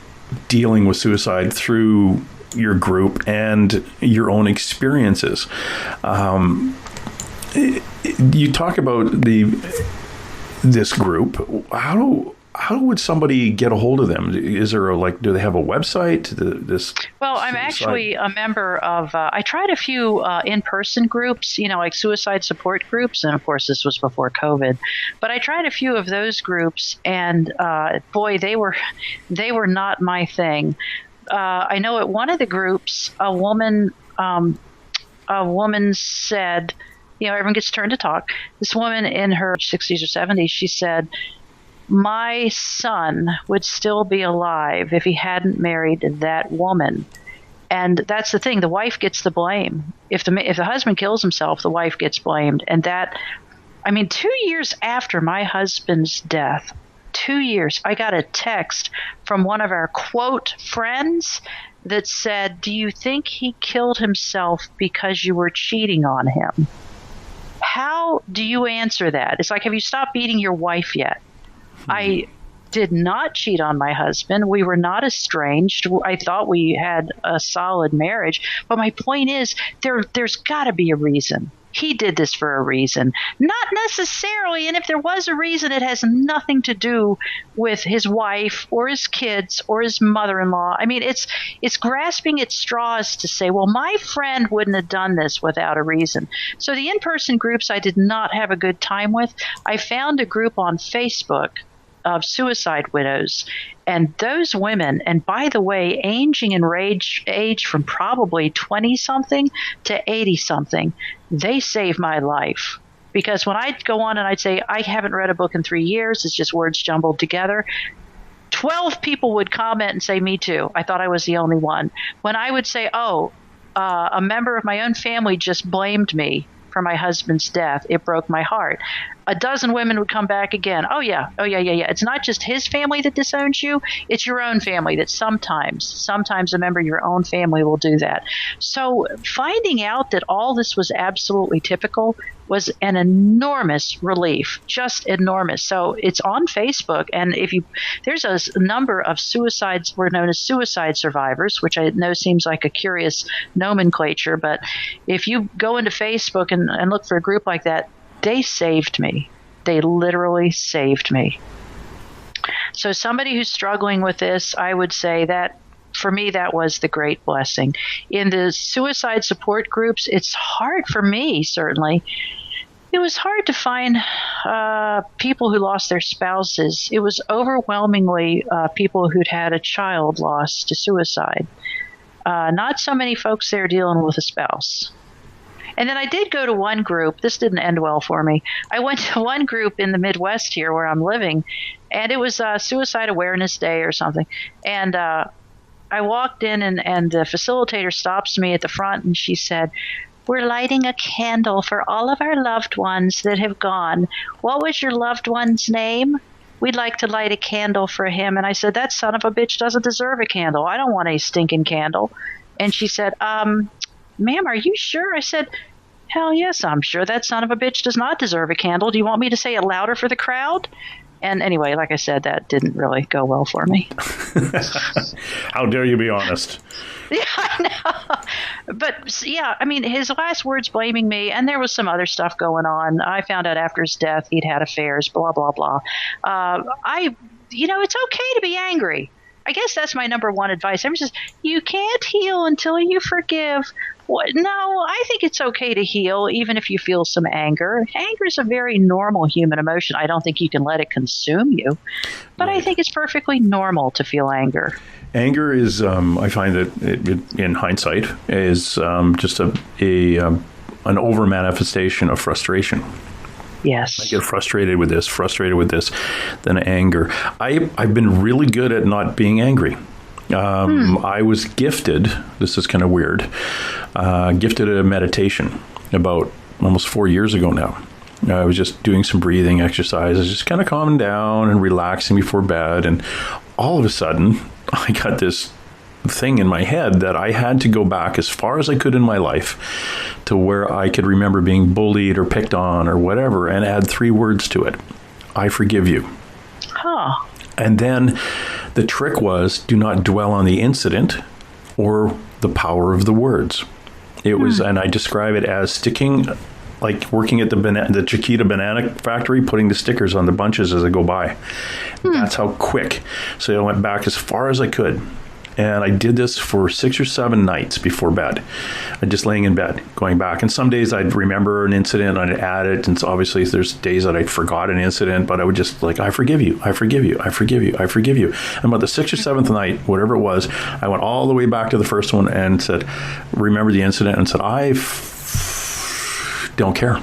dealing with suicide through your group and your own experiences. You talk about this group. How would somebody get a hold of them? Is there do they have a website? Well, I'm actually a member of, I tried a few in-person groups, like suicide support groups. And of course, this was before COVID, but I tried a few of those groups, and boy, they were not my thing. I know at one of the groups, a woman said, everyone gets turned to talk. This woman in her 60s or 70s, she said, my son would still be alive if he hadn't married that woman. And that's the thing. The wife gets the blame. If the husband kills himself, the wife gets blamed. And 2 years after my husband's death, 2 years, I got a text from one of our quote friends that said, do you think he killed himself because you were cheating on him? How do you answer that? It's like, have you stopped beating your wife yet? I did not cheat on my husband. We were not estranged. I thought we had a solid marriage. But my point is, there's got to be a reason. He did this for a reason. Not necessarily, and if there was a reason, it has nothing to do with his wife or his kids or his mother-in-law. I mean, it's grasping at straws to say, well, my friend wouldn't have done this without a reason. So the in-person groups I did not have a good time with. I found a group on Facebook of suicide widows, and those women, and by the way, aging in age from probably 20-something to 80-something, they saved my life. Because when I'd go on and I'd say, I haven't read a book in 3 years, it's just words jumbled together, 12 people would comment and say, me too. I thought I was the only one. When I would say, a member of my own family just blamed me for my husband's death, it broke my heart. A dozen women would come back again. Oh yeah. It's not just his family that disowns you. It's your own family that sometimes a member of your own family will do that. So finding out that all this was absolutely typical was an enormous relief, just enormous. So it's on Facebook, and there's a number of suicides, we're known as suicide survivors, which I know seems like a curious nomenclature, but if you go into Facebook and look for a group like that, they saved me. They literally saved me. So somebody who's struggling with this, I would say that for me, that was the great blessing. In the suicide support groups, it's hard for me, certainly. It was hard to find people who lost their spouses. It was overwhelmingly people who'd had a child lost to suicide. Not so many folks there dealing with a spouse. And then I did go to one group. This didn't end well for me. I went to one group in the Midwest here where I'm living, and it was Suicide Awareness Day or something. And I walked in, and the facilitator stops me at the front, and she said, we're lighting a candle for all of our loved ones that have gone. What was your loved one's name? we'd like to light a candle for him. And I said, that son of a bitch doesn't deserve a candle. I don't want a stinking candle. And she said, ma'am, are you sure? I said, hell yes, I'm sure that son of a bitch does not deserve a candle. Do you want me to say it louder for the crowd? And anyway, like I said, that didn't really go well for me. How dare you be honest? Yeah, I know. But yeah, I mean, his last words blaming me, and there was some other stuff going on. I found out after his death he'd had affairs, blah, blah, blah. It's okay to be angry. I guess that's my number one advice. Everyone says, you can't heal until you forgive. What? No, I think it's okay to heal even if you feel some anger. Anger is a very normal human emotion. I don't think you can let it consume you, but right. I think it's perfectly normal to feel anger. Anger is, I find that it, in hindsight, is just an over manifestation of frustration. Yes. I get frustrated with this, then anger. I've been really good at not being angry. I was gifted, this is kind of weird, gifted a meditation about almost 4 years ago now. I was just doing some breathing exercises, just kind of calming down and relaxing before bed. And all of a sudden, I got this thing in my head that I had to go back as far as I could in my life to where I could remember being bullied or picked on or whatever, and add 3 words to it. I forgive you. Huh. And then the trick was, do not dwell on the incident or the power of the words. It was, and I describe it as sticking, like working at the Chiquita banana factory, putting the stickers on the bunches as I go by. That's how quick. So I went back as far as I could. And I did this for 6 or 7 nights before bed. I just laying in bed, going back. And some days I'd remember an incident, I'd add it. And so obviously there's days that I forgot an incident, but I would just like, I forgive you, I forgive you, I forgive you, I forgive you. And about the 6th or 7th night, whatever it was, I went all the way back to the first one and said, remember the incident, and said, don't care.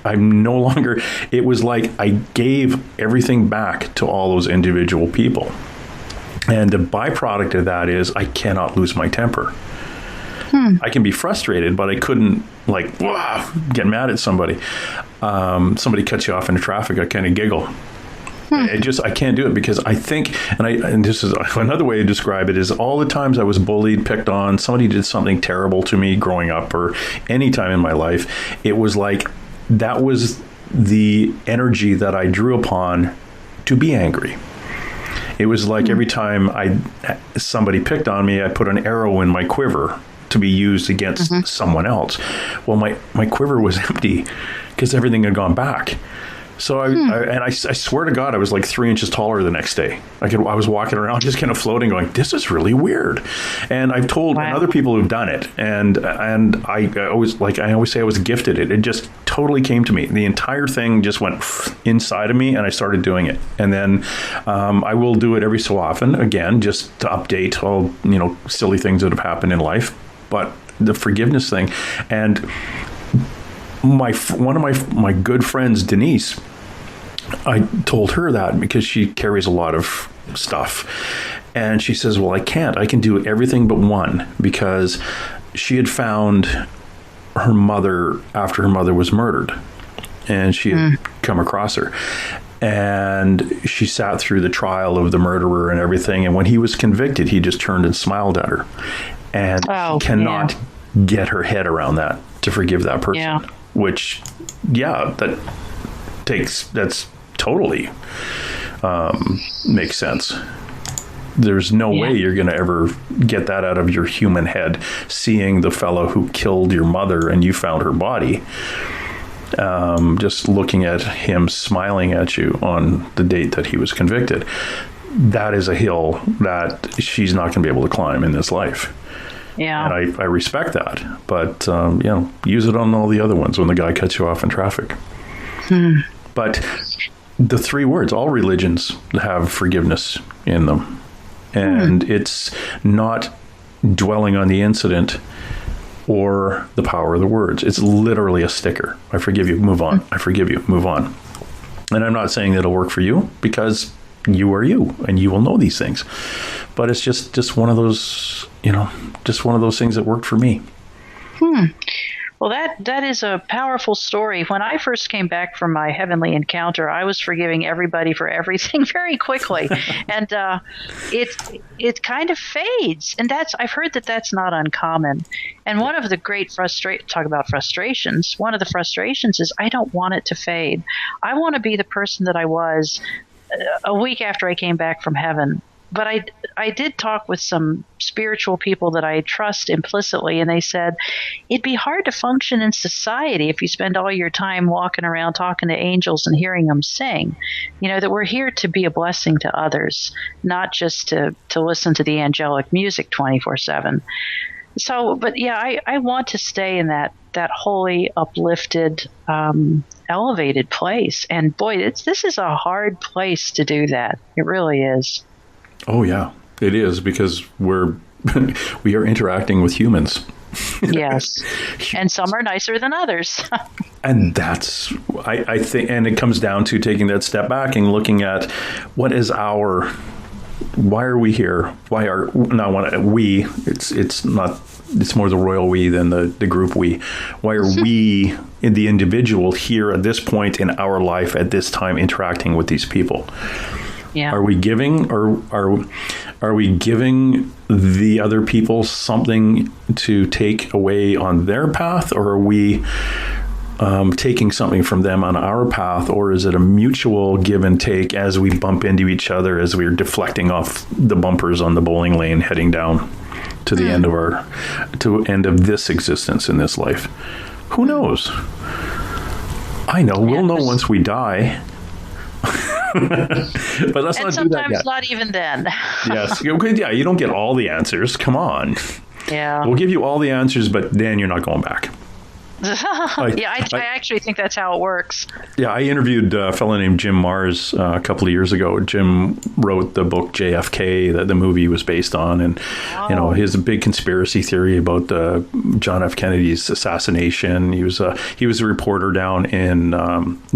I'm no longer, it was like I gave everything back to all those individual people. And the byproduct of that is I cannot lose my temper. I can be frustrated, but I couldn't get mad at somebody. Somebody cuts you off in traffic, I kind of giggle. I can't do it because I think, and this is another way to describe it, is all the times I was bullied, picked on, somebody did something terrible to me growing up or any time in my life, it was like that was the energy that I drew upon to be angry. It was like every time somebody picked on me, I put an arrow in my quiver to be used against someone else. Well, my quiver was empty because everything had gone back. So I swear to God, I was like 3 inches taller the next day. I was walking around just kind of floating, going, "This is really weird." And I've told other people who've done it, and I always say I was gifted it. It just totally came to me. The entire thing just went inside of me, and I started doing it. And then I will do it every so often, again, just to update all silly things that have happened in life. But the forgiveness thing, and one of my good friends, Denise, I told her that because she carries a lot of stuff. And she says, well, I can't. I can do everything but one, because she had found her mother after her mother was murdered. And she had come across her. And she sat through the trial of the murderer and everything. And when he was convicted, he just turned and smiled at her. And she cannot get her head around that, to forgive that person. Yeah. Which, that's totally makes sense. There's no way you're going to ever get that out of your human head, seeing the fellow who killed your mother and you found her body. Just looking at him smiling at you on the date that he was convicted. That is a hill that she's not going to be able to climb in this life. Yeah. And I respect that. But, use it on all the other ones when the guy cuts you off in traffic. But the 3 words, all religions have forgiveness in them. And it's not dwelling on the incident or the power of the words. It's literally a sticker. I forgive you, move on. I forgive you, move on. And I'm not saying that it'll work for you, because you are you and you will know these things. But it's just one of those, just one of those things that worked for me. Well, that is a powerful story. When I first came back from my heavenly encounter, I was forgiving everybody for everything very quickly, and it kind of fades. And I've heard that's not uncommon. And one of the great talk about frustrations. One of the frustrations is I don't want it to fade. I want to be the person that I was a week after I came back from heaven. But I did talk with some spiritual people that I trust implicitly, and they said it'd be hard to function in society if you spend all your time walking around talking to angels and hearing them sing. That we're here to be a blessing to others, not just to listen to the angelic music 24/7. So, but yeah, I want to stay in that holy, uplifted, elevated place. And boy, this is a hard place to do that. It really is. Oh yeah, it is, because we are interacting with humans. Yes, and some are nicer than others. And that's, I think, and it comes down to taking that step back and looking at why are we here? Why are we? It's not. It's more the royal we than the group we. Why are we, the individual, here at this point in our life at this time interacting with these people? Yeah. Are we giving, or are we giving the other people something to take away on their path, or are we taking something from them on our path, or is it a mutual give and take as we bump into each other, as we're deflecting off the bumpers on the bowling lane heading down to the end of this existence in this life? Who knows? I know we'll know once we die. But let's not do that yet. Sometimes not even then. Yes. Yeah, you don't get all the answers. Come on. Yeah. We'll give you all the answers, but then you're not going back. I actually think that's how it works. Yeah, I interviewed a fellow named Jim Mars a couple of years ago. Jim wrote the book JFK that the movie was based on, and he has a big conspiracy theory about John F. Kennedy's assassination. He was a reporter down in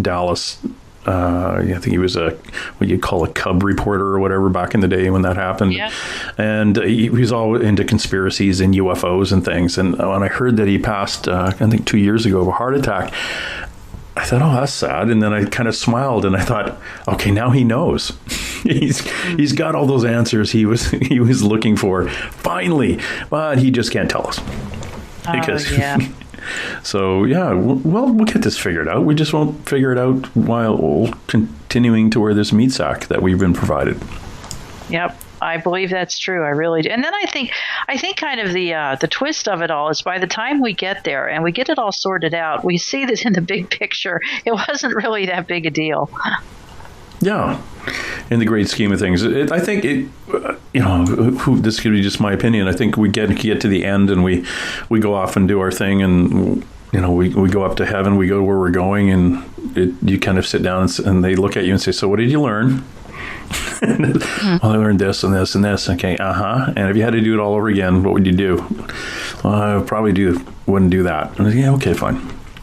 Dallas. I think he was what you'd call a cub reporter or whatever back in the day when that happened. Yeah. And he was all into conspiracies and UFOs and things. And when I heard that he passed, I think 2 years ago, of a heart attack, I thought, oh, that's sad. And then I kind of smiled and I thought, okay, now he knows. He's got all those answers he was looking for finally, but he just can't tell us. So, yeah, we'll get this figured out. We just won't figure it out while continuing to wear this meat sack that we've been provided. Yep, I believe that's true. I really do. And then I think kind of the twist of it all is by the time we get there and we get it all sorted out, we see that in the big picture, it wasn't really that big a deal. Yeah, in the great scheme of things, I think this could be just my opinion. I think we get to the end and we go off and do our thing, and we go up to heaven. We go to where we're going, and you kind of sit down and they look at you and say, "So what did you learn?" Well, I learned this and this and this. Okay, And if you had to do it all over again, what would you do? Well, I probably wouldn't do that. And I say, yeah, okay, fine.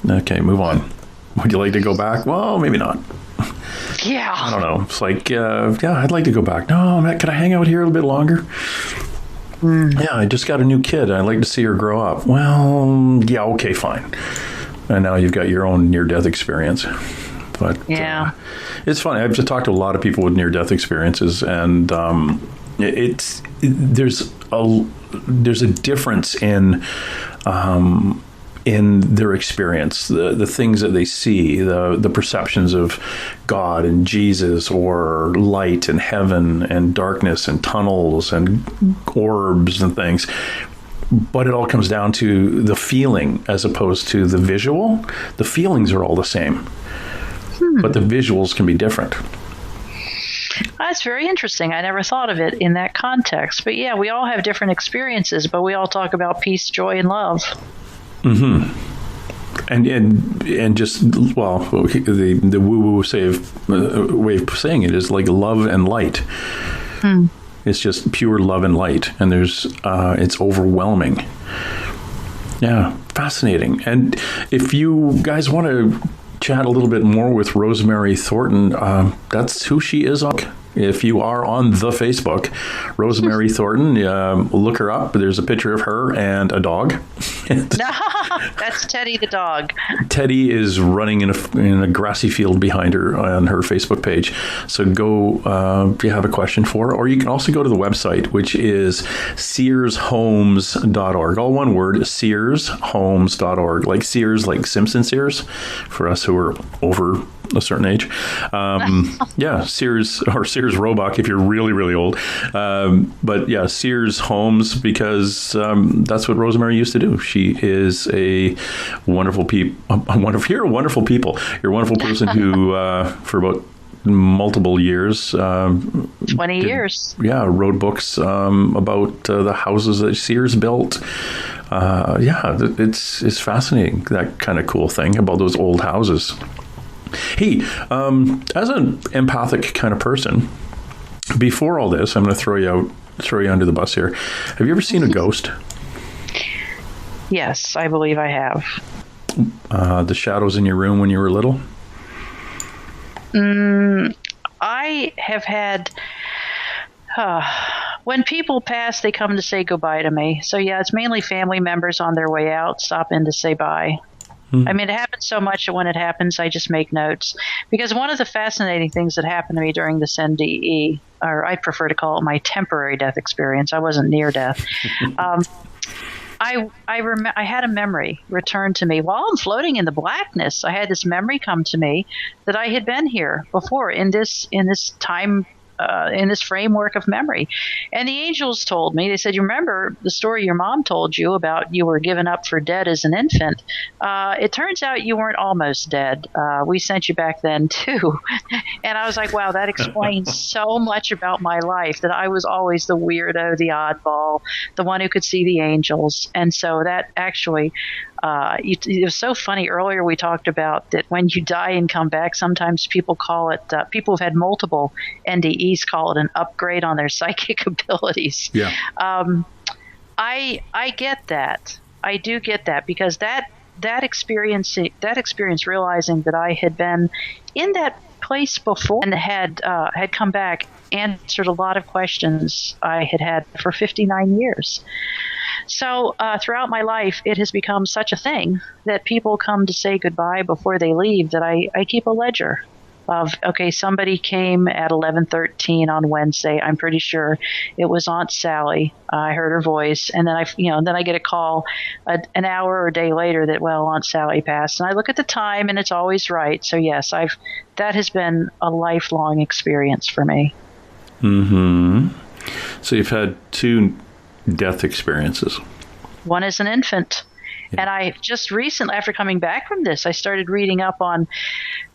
Okay, move on. Would you like to go back? Well, maybe not. Yeah. I don't know. It's like, I'd like to go back. No, could I hang out here a little bit longer? Yeah, I just got a new kid. I'd like to see her grow up. Well, yeah, okay, fine. And now you've got your own near-death experience. But yeah, it's funny. I've just talked to a lot of people with near-death experiences, and there's a difference in their experience, the things that they see, the perceptions of God and Jesus, or light and heaven and darkness and tunnels and orbs and things. But it all comes down to the feeling as opposed to the visual. The feelings are all the same, but the visuals can be different. That's very interesting. I never thought of it in that context. But yeah, we all have different experiences, but we all talk about peace, joy, and love. Mm-hmm. And just, well, the woo-woo way of saying it is like love and light. It's just pure love and light, and it's overwhelming. Yeah, fascinating. And if you guys want to chat a little bit more with Rosemary Thornton, that's who she is on. If you are on the Facebook, Rosemary Thornton, look her up. There's a picture of her and a dog. No, that's Teddy the dog. Teddy is running in a grassy field behind her on her Facebook page. So go if you have a question for her, or you can also go to the website, which is searshomes.org. All one word, searshomes.org. Like Sears, like Simpson Sears, for us who are over a certain age. Yeah, Sears, or Sears Roebuck if you're really, really old. But yeah, Sears Homes, because that's what Rosemary used to do. She is a wonderful you're a wonderful people. You're a wonderful person who, for about multiple years, 20 years. Yeah, wrote books about the houses that Sears built. Yeah, it's fascinating, that kind of cool thing about those old houses. Hey, as an empathic kind of person, before all this, I'm going to throw you under the bus here. Have you ever seen a ghost? Yes, I believe I have. The shadows in your room when you were little? I have had... when people pass, they come to say goodbye to me. So yeah, it's mainly family members on their way out, stop in to say bye. I mean, it happens so much that when it happens, I just make notes. Because one of the fascinating things that happened to me during this NDE, or I prefer to call it my temporary death experience, I wasn't near death. I had a memory return to me while I'm floating in the blackness. I had this memory come to me that I had been here before in this time. In this framework of memory. And the angels told me, they said, you remember the story your mom told you about you were given up for dead as an infant? It turns out you weren't almost dead. We sent you back then too. And I was like, wow, that explains so much about my life, that I was always the weirdo, the oddball, the one who could see the angels. And so that actually... it was so funny. Earlier we talked about that when you die and come back, sometimes people call it, people who've had multiple NDEs call it an upgrade on their psychic abilities. Yeah. I get that. I do get that, because that experience realizing that I had been in that place before and had come back, answered a lot of questions I had had for 59 years. So throughout my life, it has become such a thing that people come to say goodbye before they leave that I keep a ledger of, okay, somebody came at 11:13 on Wednesday. I'm pretty sure it was Aunt Sally. I heard her voice, and then I get a call an hour or a day later that, well, Aunt Sally passed, and I look at the time and it's always right. So yes, that has been a lifelong experience for me. Mm-hmm. So you've had two death experiences. One is an infant. Yeah. And I just recently, after coming back from this, I started reading up on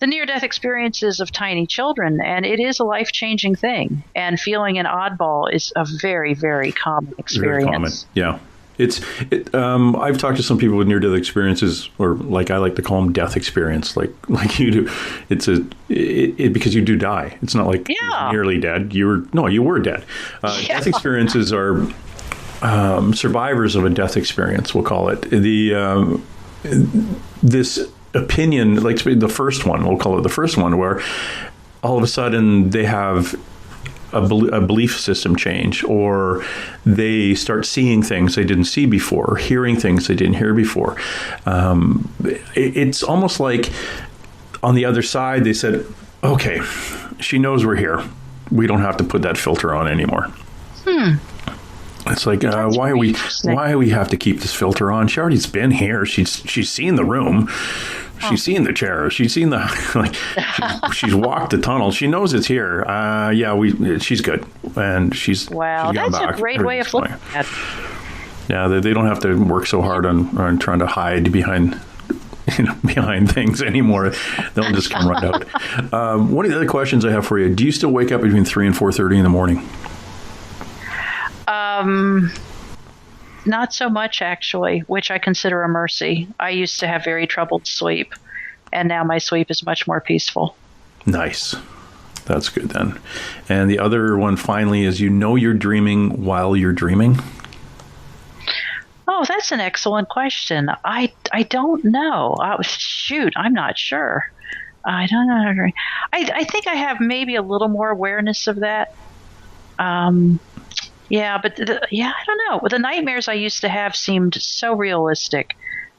the near-death experiences of tiny children, and it is a life-changing thing. And feeling an oddball is a very, very common experience. Very common, yeah. I've talked to some people with near-death experiences, or like I like to call them death experience, like you do. Because you do die. It's not like you're nearly dead. You were dead. Death experiences are survivors of a death experience, we'll call it. This opinion, like the first one, we'll call it the first one, where all of a sudden they have a belief system change, or they start seeing things they didn't see before, or hearing things they didn't hear before. It's almost like on the other side, they said, okay, she knows we're here. We don't have to put that filter on anymore. It's like, why we have to keep this filter on? She alrea's been here. She's seen the room. She's seen the chair. She's seen she's walked the tunnel. She knows it's here. She's good. And she's that's back. A great way of looking at it. Yeah, they don't have to work so hard on trying to hide behind things anymore. They'll just come right out. One of the other questions I have for you, do you still wake up between 3 and 4:30 in the morning? Not so much, actually, which I consider a mercy. I used to have very troubled sleep, and now my sleep is much more peaceful. Nice. That's good then. And the other one, finally, is you're dreaming while you're dreaming? Oh, that's an excellent question. I don't know. I'm not sure. I don't know. I think I have maybe a little more awareness of that. Yeah, but I don't know. Well, the nightmares I used to have seemed so realistic.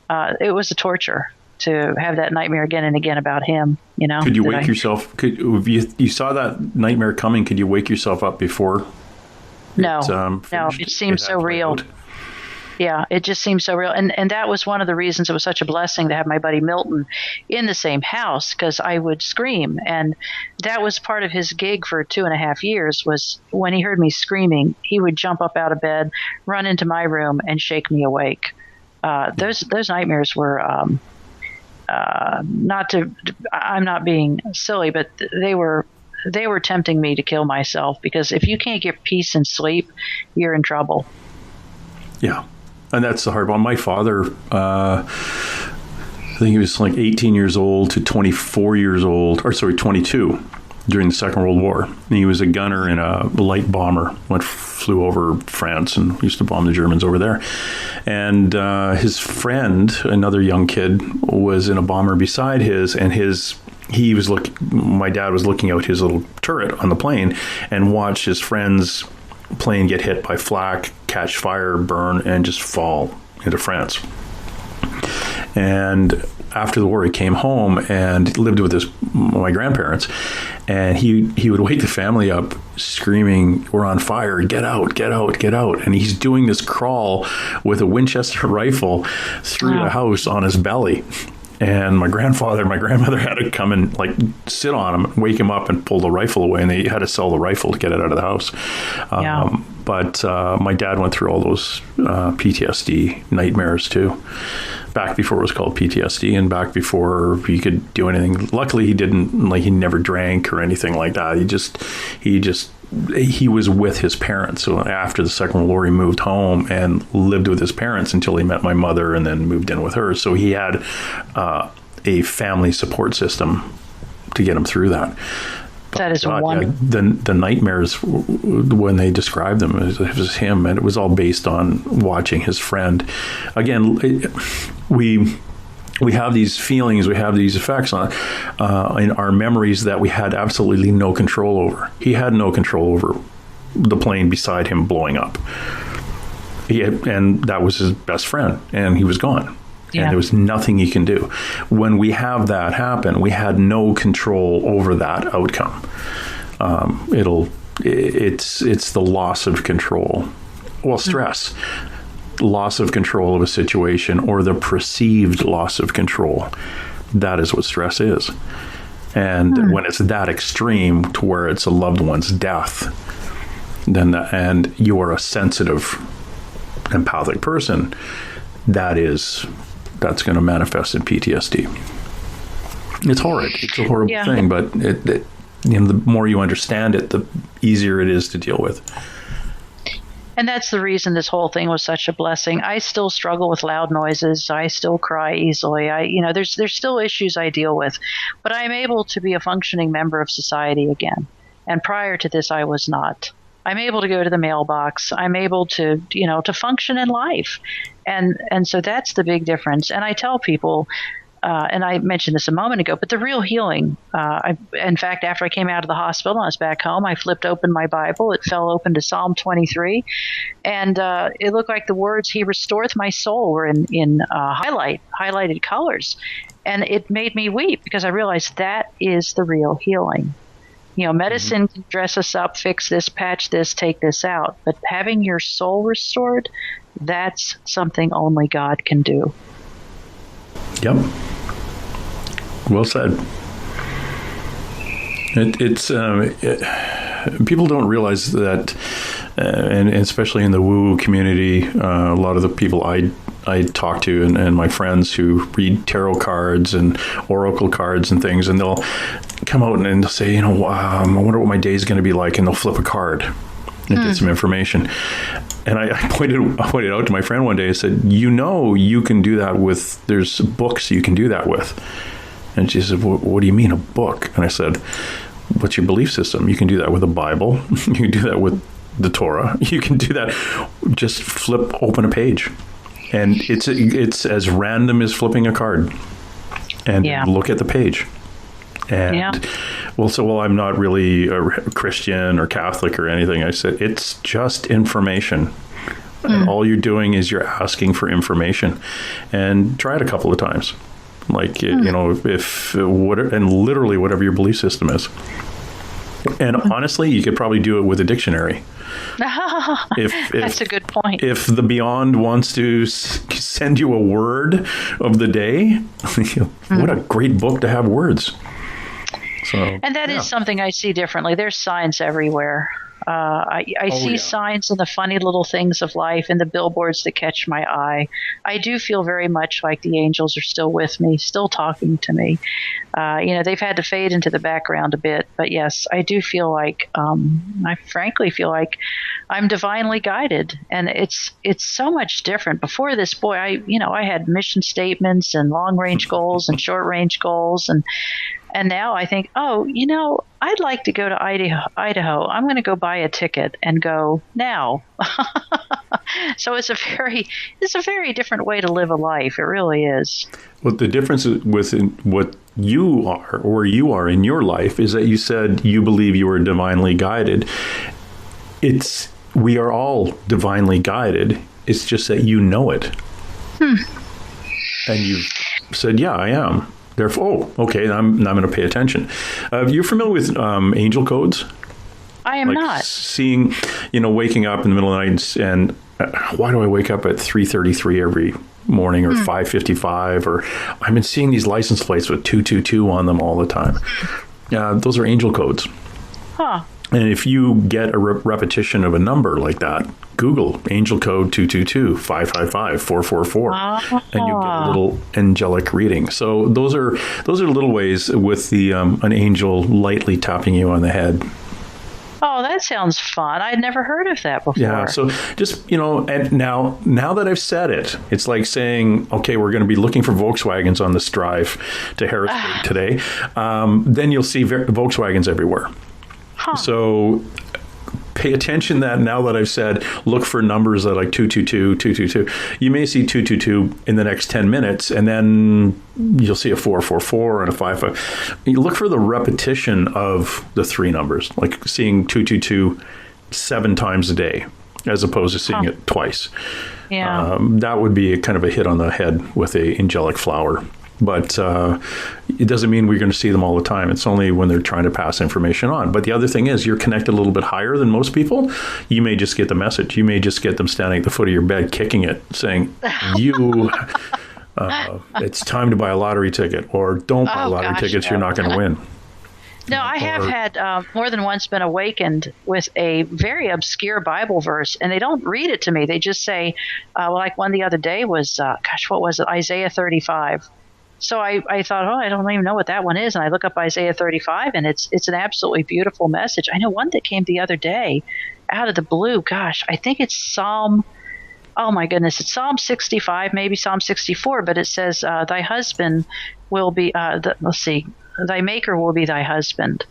It was a torture to have that nightmare again and again about him. Could you wake yourself? If you saw that nightmare coming, could you wake yourself up before? No, no, it seemed so real. Yeah, it just seemed so real. And that was one of the reasons it was such a blessing to have my buddy Milton in the same house, because I would scream. And that was part of his gig for 2.5 years, was when he heard me screaming, he would jump up out of bed, run into my room, and shake me awake. Those nightmares were I'm not being silly, but they were tempting me to kill myself, because if you can't get peace and sleep, you're in trouble. Yeah. And that's the hard one. My father, I think he was like 18 years old to 24 years old, 22 during the Second World War. And he was a gunner in a light bomber, flew over France and used to bomb the Germans over there. And his friend, another young kid, was in a bomber beside his, and my dad was looking out his little turret on the plane and watched his friend's plane get hit by flak, catch fire, burn, and just fall into France. And after the war, he came home and lived with my grandparents, and he would wake the family up screaming, "We're on fire, get out, get out, get out." And he's doing this crawl with a Winchester rifle through the house on his belly. And my grandmother had to come and sit on him, wake him up, and pull the rifle away. And they had to sell the rifle to get it out of the house. But my dad went through all those PTSD nightmares too, back before it was called PTSD, and back before he could do anything. Luckily, he didn't. He never drank or anything like that. He was with his parents. So after the Second World War, he moved home and lived with his parents until he met my mother, and then moved in with her. So he had a family support system to get him through that. That is wonderful. The nightmares, when they described them, it was him, and it was all based on watching his friend. Again, we have these feelings, we have these effects on in our memories that we had absolutely no control over. He had no control over the plane beside him blowing up. And that was his best friend, and he was gone. Yeah. And there was nothing he can do. When we have that happen, we had no control over that outcome. It's the loss of control. Well, stress. Loss of control of a situation, or the perceived loss of control. That is what stress is. And when it's that extreme to where it's a loved one's death, and you are a sensitive, empathic person, that's going to manifest in PTSD. It's horrid. It's a horrible thing, but the more you understand it, the easier it is to deal with. And that's the reason this whole thing was such a blessing. I still struggle with loud noises. I still cry easily. There's still issues I deal with, but I'm able to be a functioning member of society again. And prior to this, I was not. I'm able to go to the mailbox. I'm able to, to function in life. And so that's the big difference. And I tell people, and I mentioned this a moment ago, but the real healing, in fact, after I came out of the hospital and I was back home, I flipped open my Bible. It fell open to Psalm 23. And it looked like the words, "He restoreth my soul," were in highlighted colors. And it made me weep, because I realized that is the real healing. Medicine can dress us up, fix this, patch this, take this out. But having your soul restored, that's something only God can do. Yep. Well said. People don't realize that, and especially in the woo-woo community, a lot of the people I talk to and my friends who read tarot cards and oracle cards and things, and they'll come out and they'll say, I wonder what my day is going to be like, and they'll flip a card and get some information. And I pointed out to my friend one day, I said, you can do that with, there's books you can do that with. And she said, what do you mean, a book? And I said, what's your belief system? You can do that with a Bible. You can do that with the Torah. You can do that. Just open a page. And it's as random as flipping a card. And look at the page. And well, I'm not really a Christian or Catholic or anything. I said, it's just information. And all you're doing is you're asking for information, and try it a couple of times. Like, you know, and literally whatever your belief system is. And honestly, you could probably do it with a dictionary. That's a good point. If the Beyond wants to send you a word of the day, what a great book to have words. So, and that is something I see differently. There's signs everywhere. I see signs in the funny little things of life and the billboards that catch my eye. I do feel very much like the angels are still with me, still talking to me. They've had to fade into the background a bit, but yes, I do feel like, I frankly feel like I'm divinely guided, and it's so much different. Before this, boy, I had mission statements and long range goals and short range goals, and now I think, I'd like to go to Idaho. I'm going to go buy a ticket and go now. So it's a very different way to live a life. It really is. Well, the difference with what you are, or where you are in your life, is that you said you believe you are divinely guided. We are all divinely guided. It's just that you know it. And you've said, yeah, I am. Therefore, okay, I'm going to pay attention. You're familiar with angel codes? I am not. Seeing, waking up in the middle of the night, and why do I wake up at 3:33 every morning, or 5:55? Or I've been seeing these license plates with 222 on them all the time. Those are angel codes. Huh. And if you get a repetition of a number like that, Google angel code 222 555 444, and you get a little angelic reading. So those are little ways with the an angel lightly tapping you on the head. Oh, that sounds fun. I'd never heard of that before. Yeah, so just, and now that I've said it, it's like saying, okay, we're going to be looking for Volkswagens on this drive to Harrisburg today. Then you'll see Volkswagens everywhere. Huh. So pay attention that now that I've said, look for numbers that like 222, 222. You may see 222 in the next 10 minutes, and then you'll see a 444 and a 55. You look for the repetition of the three numbers, like seeing 222 7 times a day, as opposed to seeing it twice. Yeah. That would be a kind of a hit on the head with a angelic flower. But it doesn't mean we're going to see them all the time. It's only when they're trying to pass information on. But the other thing is, you're connected a little bit higher than most people. You may just get the message. You may just get them standing at the foot of your bed, kicking it, saying, it's time to buy a lottery ticket, or don't buy lottery tickets, you're not going to win. No, I have had more than once been awakened with a very obscure Bible verse, and they don't read it to me. They just say, like one the other day was, what was it? Isaiah 35. So I thought, I don't even know what that one is. And I look up Isaiah 35, and it's an absolutely beautiful message. I know one that came the other day out of the blue. Gosh, I think it's Psalm 65, maybe Psalm 64, but it says, thy husband will be, thy maker will be thy husband.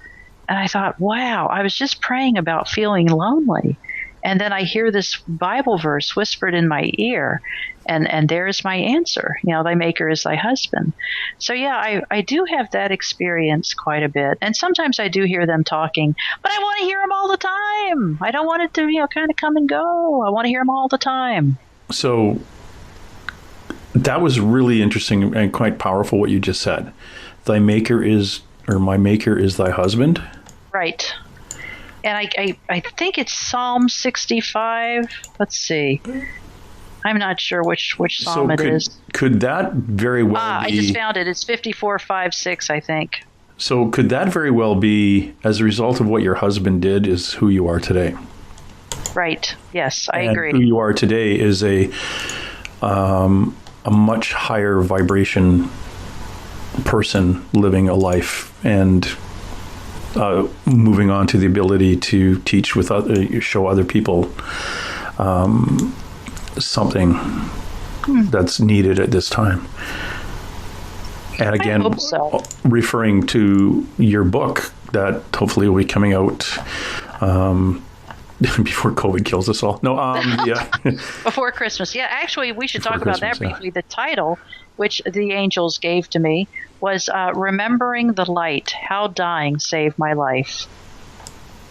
And I thought, wow, I was just praying about feeling lonely. And then I hear this Bible verse whispered in my ear, and there's my answer. Thy maker is thy husband. So yeah, I do have that experience quite a bit. And sometimes I do hear them talking, but I want to hear them all the time. I don't want it to, kind of come and go. I want to hear them all the time. So that was really interesting and quite powerful what you just said. Thy maker is, or my maker is thy husband? Right. And I think it's Psalm 65. Let's see. I'm not sure which psalm it is. Could that very well be... I just found it. It's 54:5-6, I think. So could that very well be, as a result of what your husband did, is who you are today? Right. Yes, I agree. Who you are today is a much higher vibration person living a life and moving on to the ability to teach with show other people something that's needed at this time. And again, I hope so. Referring to your book that hopefully will be coming out Before COVID kills us all. No, yeah. Before Christmas. Yeah, actually, we should Before talk about Christmas, that briefly. The title, which the angels gave to me, was Remembering the Light, How Dying Saved My Life.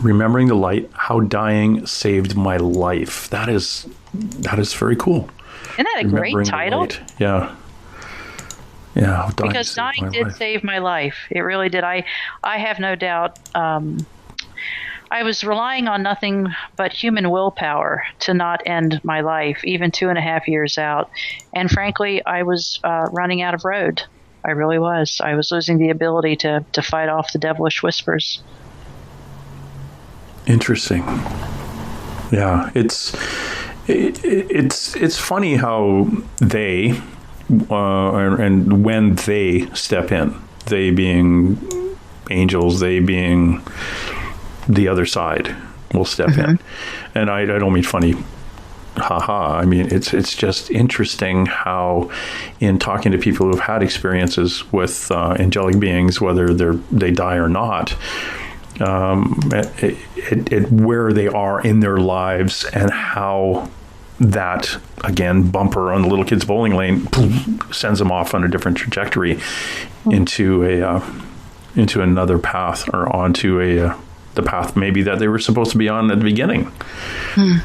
Remembering the Light, How Dying Saved My Life. That is very cool. Isn't that a great title? Yeah. Yeah. Because dying did save my life. It really did. I have no doubt. I was relying on nothing but human willpower to not end my life, even 2.5 years out. And frankly, I was running out of road. I really was. I was losing the ability to fight off the devilish whispers. Interesting. Yeah, it's funny how they and when they step in, they being angels, they being the other side, will step in. And I don't mean funny, haha. I mean, it's just interesting how, in talking to people who've had experiences with angelic beings, whether they die or not, where they are in their lives and how that, again, bumper on the little kid's bowling lane sends them off on a different trajectory into another path, or onto the path maybe that they were supposed to be on at the beginning. I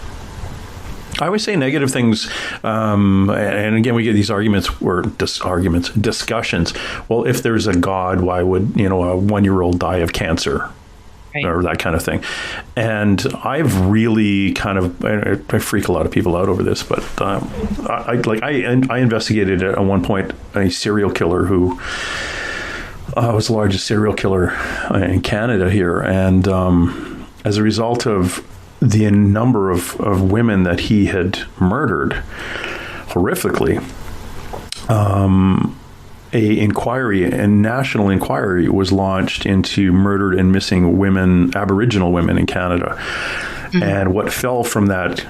always say negative things, and again, we get these discussions. Well, if there's a God, why would a 1-year-old die of cancer? Right. Or that kind of thing. And I've really kind of, I freak a lot of people out over this, but I investigated at one point a serial killer who was the largest serial killer in Canada here. And as a result of the number of women that he had murdered horrifically, a national inquiry was launched into murdered and missing women, Aboriginal women in Canada. And what fell from that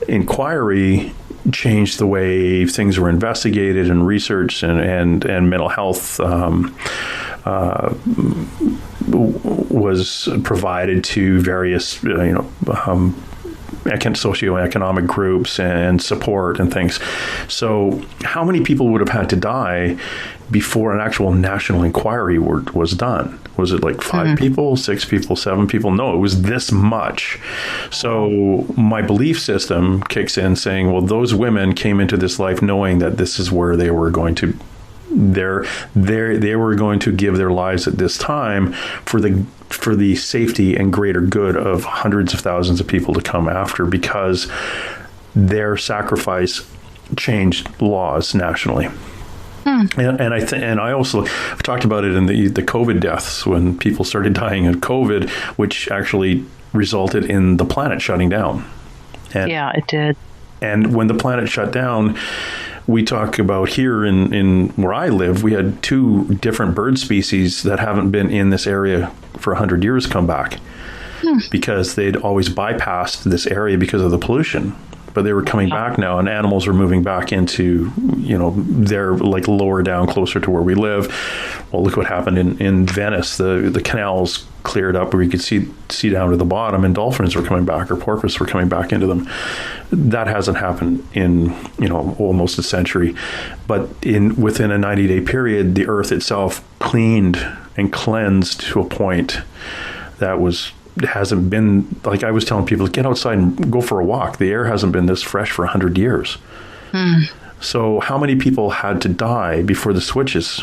inquiry changed the way things were investigated and researched, and mental health was provided to various socioeconomic groups and support and things. So how many people would have had to die before an actual national inquiry was done? Was it like 5 people, 6 people, 7 people? No, it was this much. So my belief system kicks in saying, well, those women came into this life knowing that this is where they were going to they were going to give their lives at this time for the safety and greater good of hundreds of thousands of people to come after, because their sacrifice changed laws nationally. And I also talked about it in the COVID deaths, when people started dying of COVID, which actually resulted in the planet shutting down. And, yeah, it did. And when the planet shut down, we talk about here in where I live, we had 2 different bird species that haven't been in this area for 100 years come back because they'd always bypassed this area because of the pollution. But they were coming back now, and animals were moving back into, they're like lower down, closer to where we live. Well, look what happened in Venice. The canals cleared up where you could see down to the bottom, and dolphins were coming back, or porpoise were coming back into them. That hasn't happened in, almost a century. But within a 90-day period, the earth itself cleaned and cleansed to a point that hasn't been, like I was telling people, get outside and go for a walk. The air hasn't been this fresh for 100 years. So how many people had to die before the switch is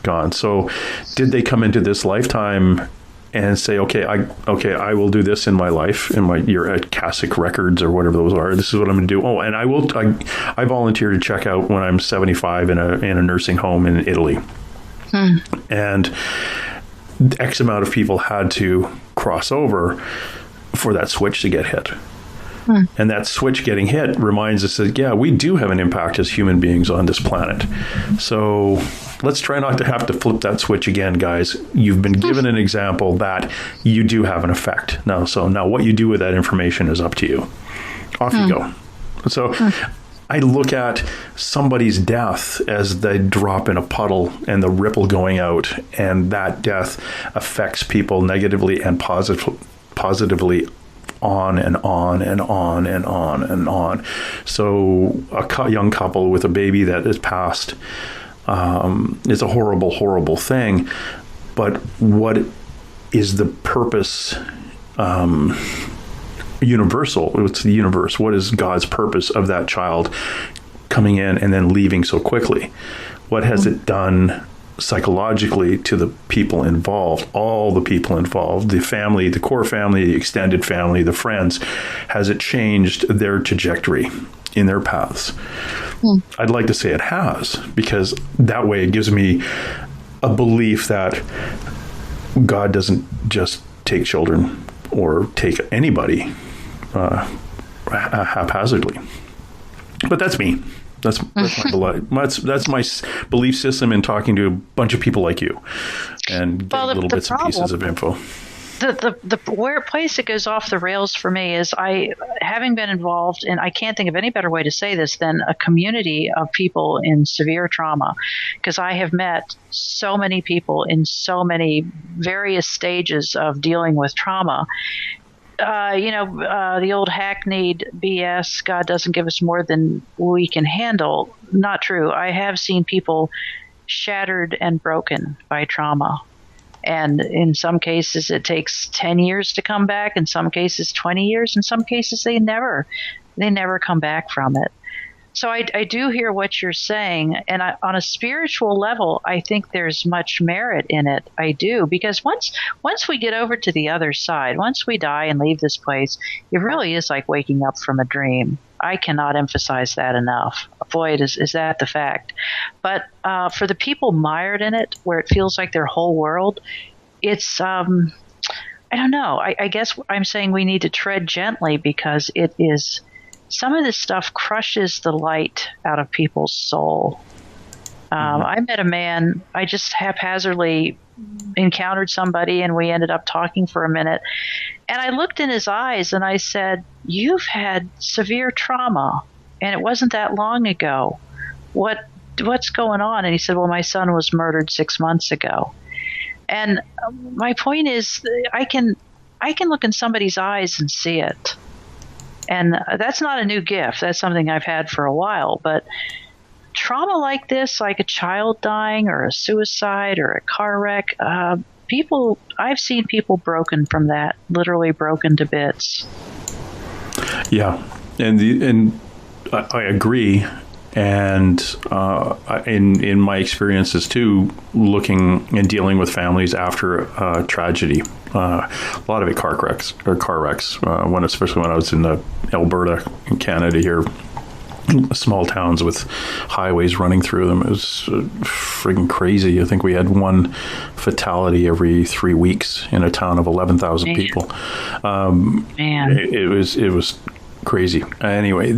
gone? So did they come into this lifetime and say, okay, I will do this in my life, in your Akashic records or whatever those are. This is what I'm going to do. Oh, and I volunteer to check out when I'm 75 in a nursing home in Italy. And X amount of people had to cross over for that switch to get hit. And that switch getting hit reminds us that, yeah, we do have an impact as human beings on this planet. So let's try not to have to flip that switch again, guys. You've been given an example that you do have an effect. Now what you do with that information is up to you. Off you go. So I look at somebody's death as the drop in a puddle and the ripple going out, and that death affects people negatively and positively on and on and on and on and on. So a young couple with a baby that is passed is a horrible, horrible thing. But what is the purpose? Universal. It's the universe. What is God's purpose of that child coming in and then leaving so quickly? What has it done psychologically to the people involved, all the people involved, the family, the core family, the extended family, the friends? Has it changed their trajectory in their paths? I'd like to say it has, because that way it gives me a belief that God doesn't just take children or take anybody haphazardly. But that's me. That's my belief system in talking to a bunch of people like you and getting little bits and pieces of info. The where place it goes off the rails for me is having been involved in, I can't think of any better way to say this than a community of people in severe trauma, because I have met so many people in so many various stages of dealing with trauma. The old hackneyed BS, God doesn't give us more than we can handle. Not true. I have seen people shattered and broken by trauma. And in some cases, it takes 10 years to come back. In some cases, 20 years. In some cases, they never come back from it. So I do hear what you're saying. And on a spiritual level, I think there's much merit in it. I do. Because once we get over to the other side, once we die and leave this place, it really is like waking up from a dream. I cannot emphasize that enough. Boy, is that the fact. But for the people mired in it, where it feels like their whole world, it's, I don't know. I guess I'm saying we need to tread gently, because it is, some of this stuff crushes the light out of people's soul. I met a man, I just haphazardly encountered somebody, and we ended up talking for a minute. And I looked in his eyes and I said, "You've had severe trauma, and it wasn't that long ago. What's going on?" And he said, "Well, my son was murdered 6 months ago." And my point is, I can look in somebody's eyes and see it. And that's not a new gift. That's something I've had for a while. But trauma like this, like a child dying or a suicide or a car wreck, I've seen people broken from that, literally broken to bits. Yeah, and I agree. And in my experiences too, looking and dealing with families after tragedy, a lot of it car wrecks, especially when I was in Alberta, in Canada here, small towns with highways running through them. It was friggin' crazy. I think we had one fatality every 3 weeks in a town of 11,000 people. It was crazy. Anyway,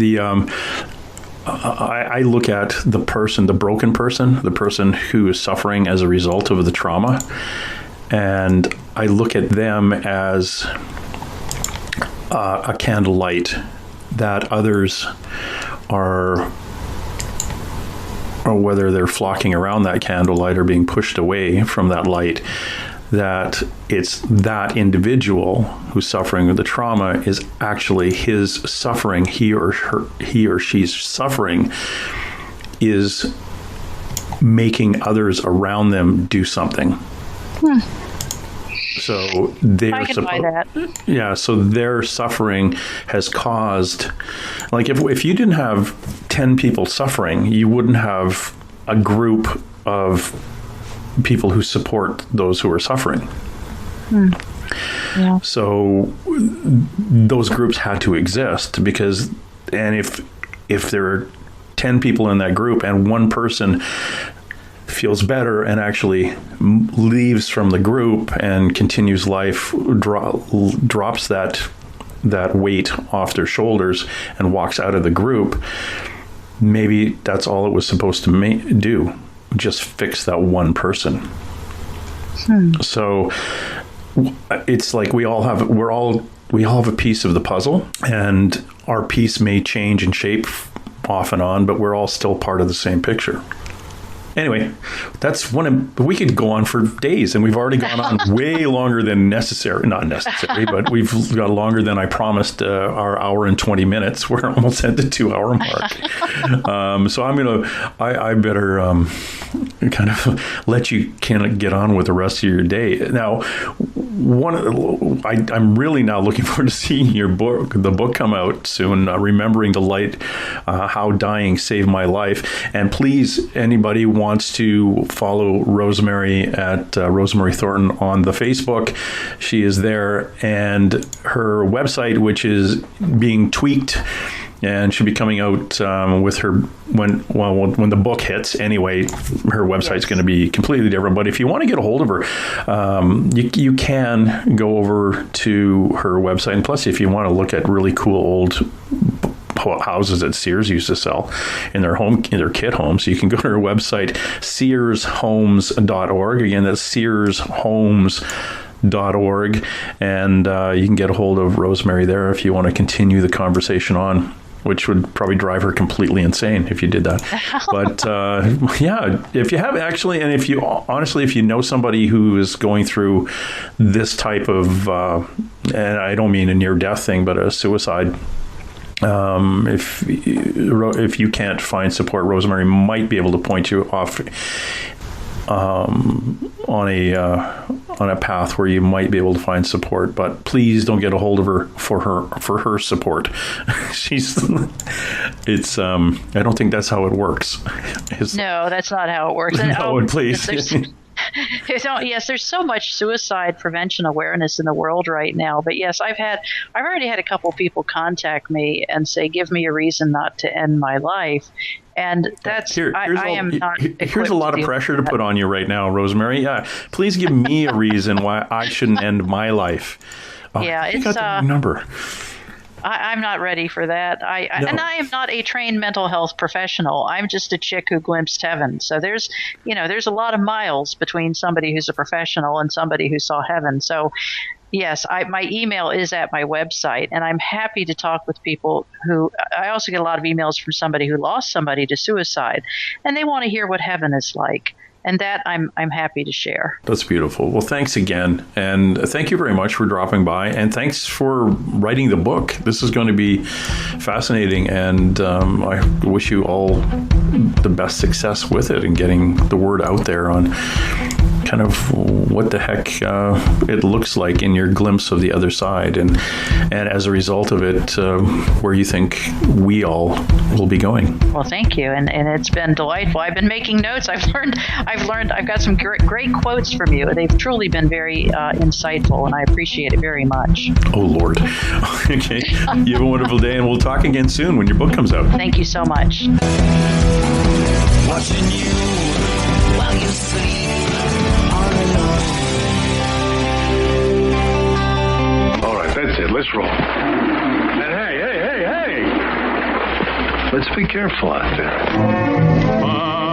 I look at the person, the broken person, the person who is suffering as a result of the trauma, and I look at them as a candlelight that others are, or whether they're flocking around that candlelight or being pushed away from that light, that it's that individual who's suffering with the trauma is actually his suffering, he or she's suffering is making others around them do something. So they're so their suffering has caused, like if you didn't have 10 people suffering, you wouldn't have a group of people who support those who are suffering. Yeah. So those groups had to exist, because, and if there are 10 people in that group and one person feels better and actually leaves from the group and continues life, drops that weight off their shoulders and walks out of the group, maybe that's all it was supposed to do. Just fix that one person. So it's like we all have a piece of the puzzle, and our piece may change in shape off and on, but we're all still part of the same picture. anyway, we could go on for days, and we've already gone on way longer than necessary. Not necessary, but we've got longer than I promised. Our hour and 20 minutes. We're almost at the 2-hour mark. So I better kind of let you get on with the rest of your day. Now, I'm really now looking forward to seeing the book come out soon. Remembering the Light, How Dying Saved My Life. And please, anybody wants to follow Rosemary at Rosemary Thornton on the Facebook. She is there, and her website, which is being tweaked and should be coming out with her when the book hits. Anyway, her website's going to be completely different. But if you want to get a hold of her, you can go over to her website. And plus, if you want to look at really cool old houses that Sears used to sell in their kit homes, you can go to her website, searshomes.org. Again, that's searshomes.org, and you can get a hold of Rosemary there if you want to continue the conversation on, which would probably drive her completely insane if you did that. But if you have actually, and if you know somebody who is going through this type of, and I don't mean a near-death thing, but a suicide. If you can't find support, Rosemary might be able to point you off on a path where you might be able to find support. But please don't get a hold of her for her support. I don't think that's how it works. No, that's not how it works. No, please. Yes, there's so much suicide prevention awareness in the world right now. But yes, I've already had a couple people contact me and say, give me a reason not to end my life. And that's, I am not. Here's a lot of pressure to put on you right now, Rosemary. Yeah, please give me a reason why I shouldn't end my life. It's got the wrong number. I'm not ready for that. And I am not a trained mental health professional. I'm just a chick who glimpsed heaven. So there's a lot of miles between somebody who's a professional and somebody who saw heaven. So yes, my email is at my website, and I'm happy to talk with people I also get a lot of emails from somebody who lost somebody to suicide, and they want to hear what heaven is like. And that I'm happy to share. That's beautiful. Well, thanks again. And thank you very much for dropping by. And thanks for writing the book. This is going to be fascinating. And I wish you all the best success with it and getting the word out there on kind of what the heck it looks like in your glimpse of the other side. And as a result of it, where you think we all will be going. Well, thank you. And it's been delightful. I've been making notes. I've learned I've got some great quotes from you. They've truly been very insightful, and I appreciate it very much. Oh, Lord. Okay. You have a wonderful day, and we'll talk again soon when your book comes out. Thank you so much. Watching you while you sleep all alone. All right, that's it. Let's roll. And hey. Let's be careful out there.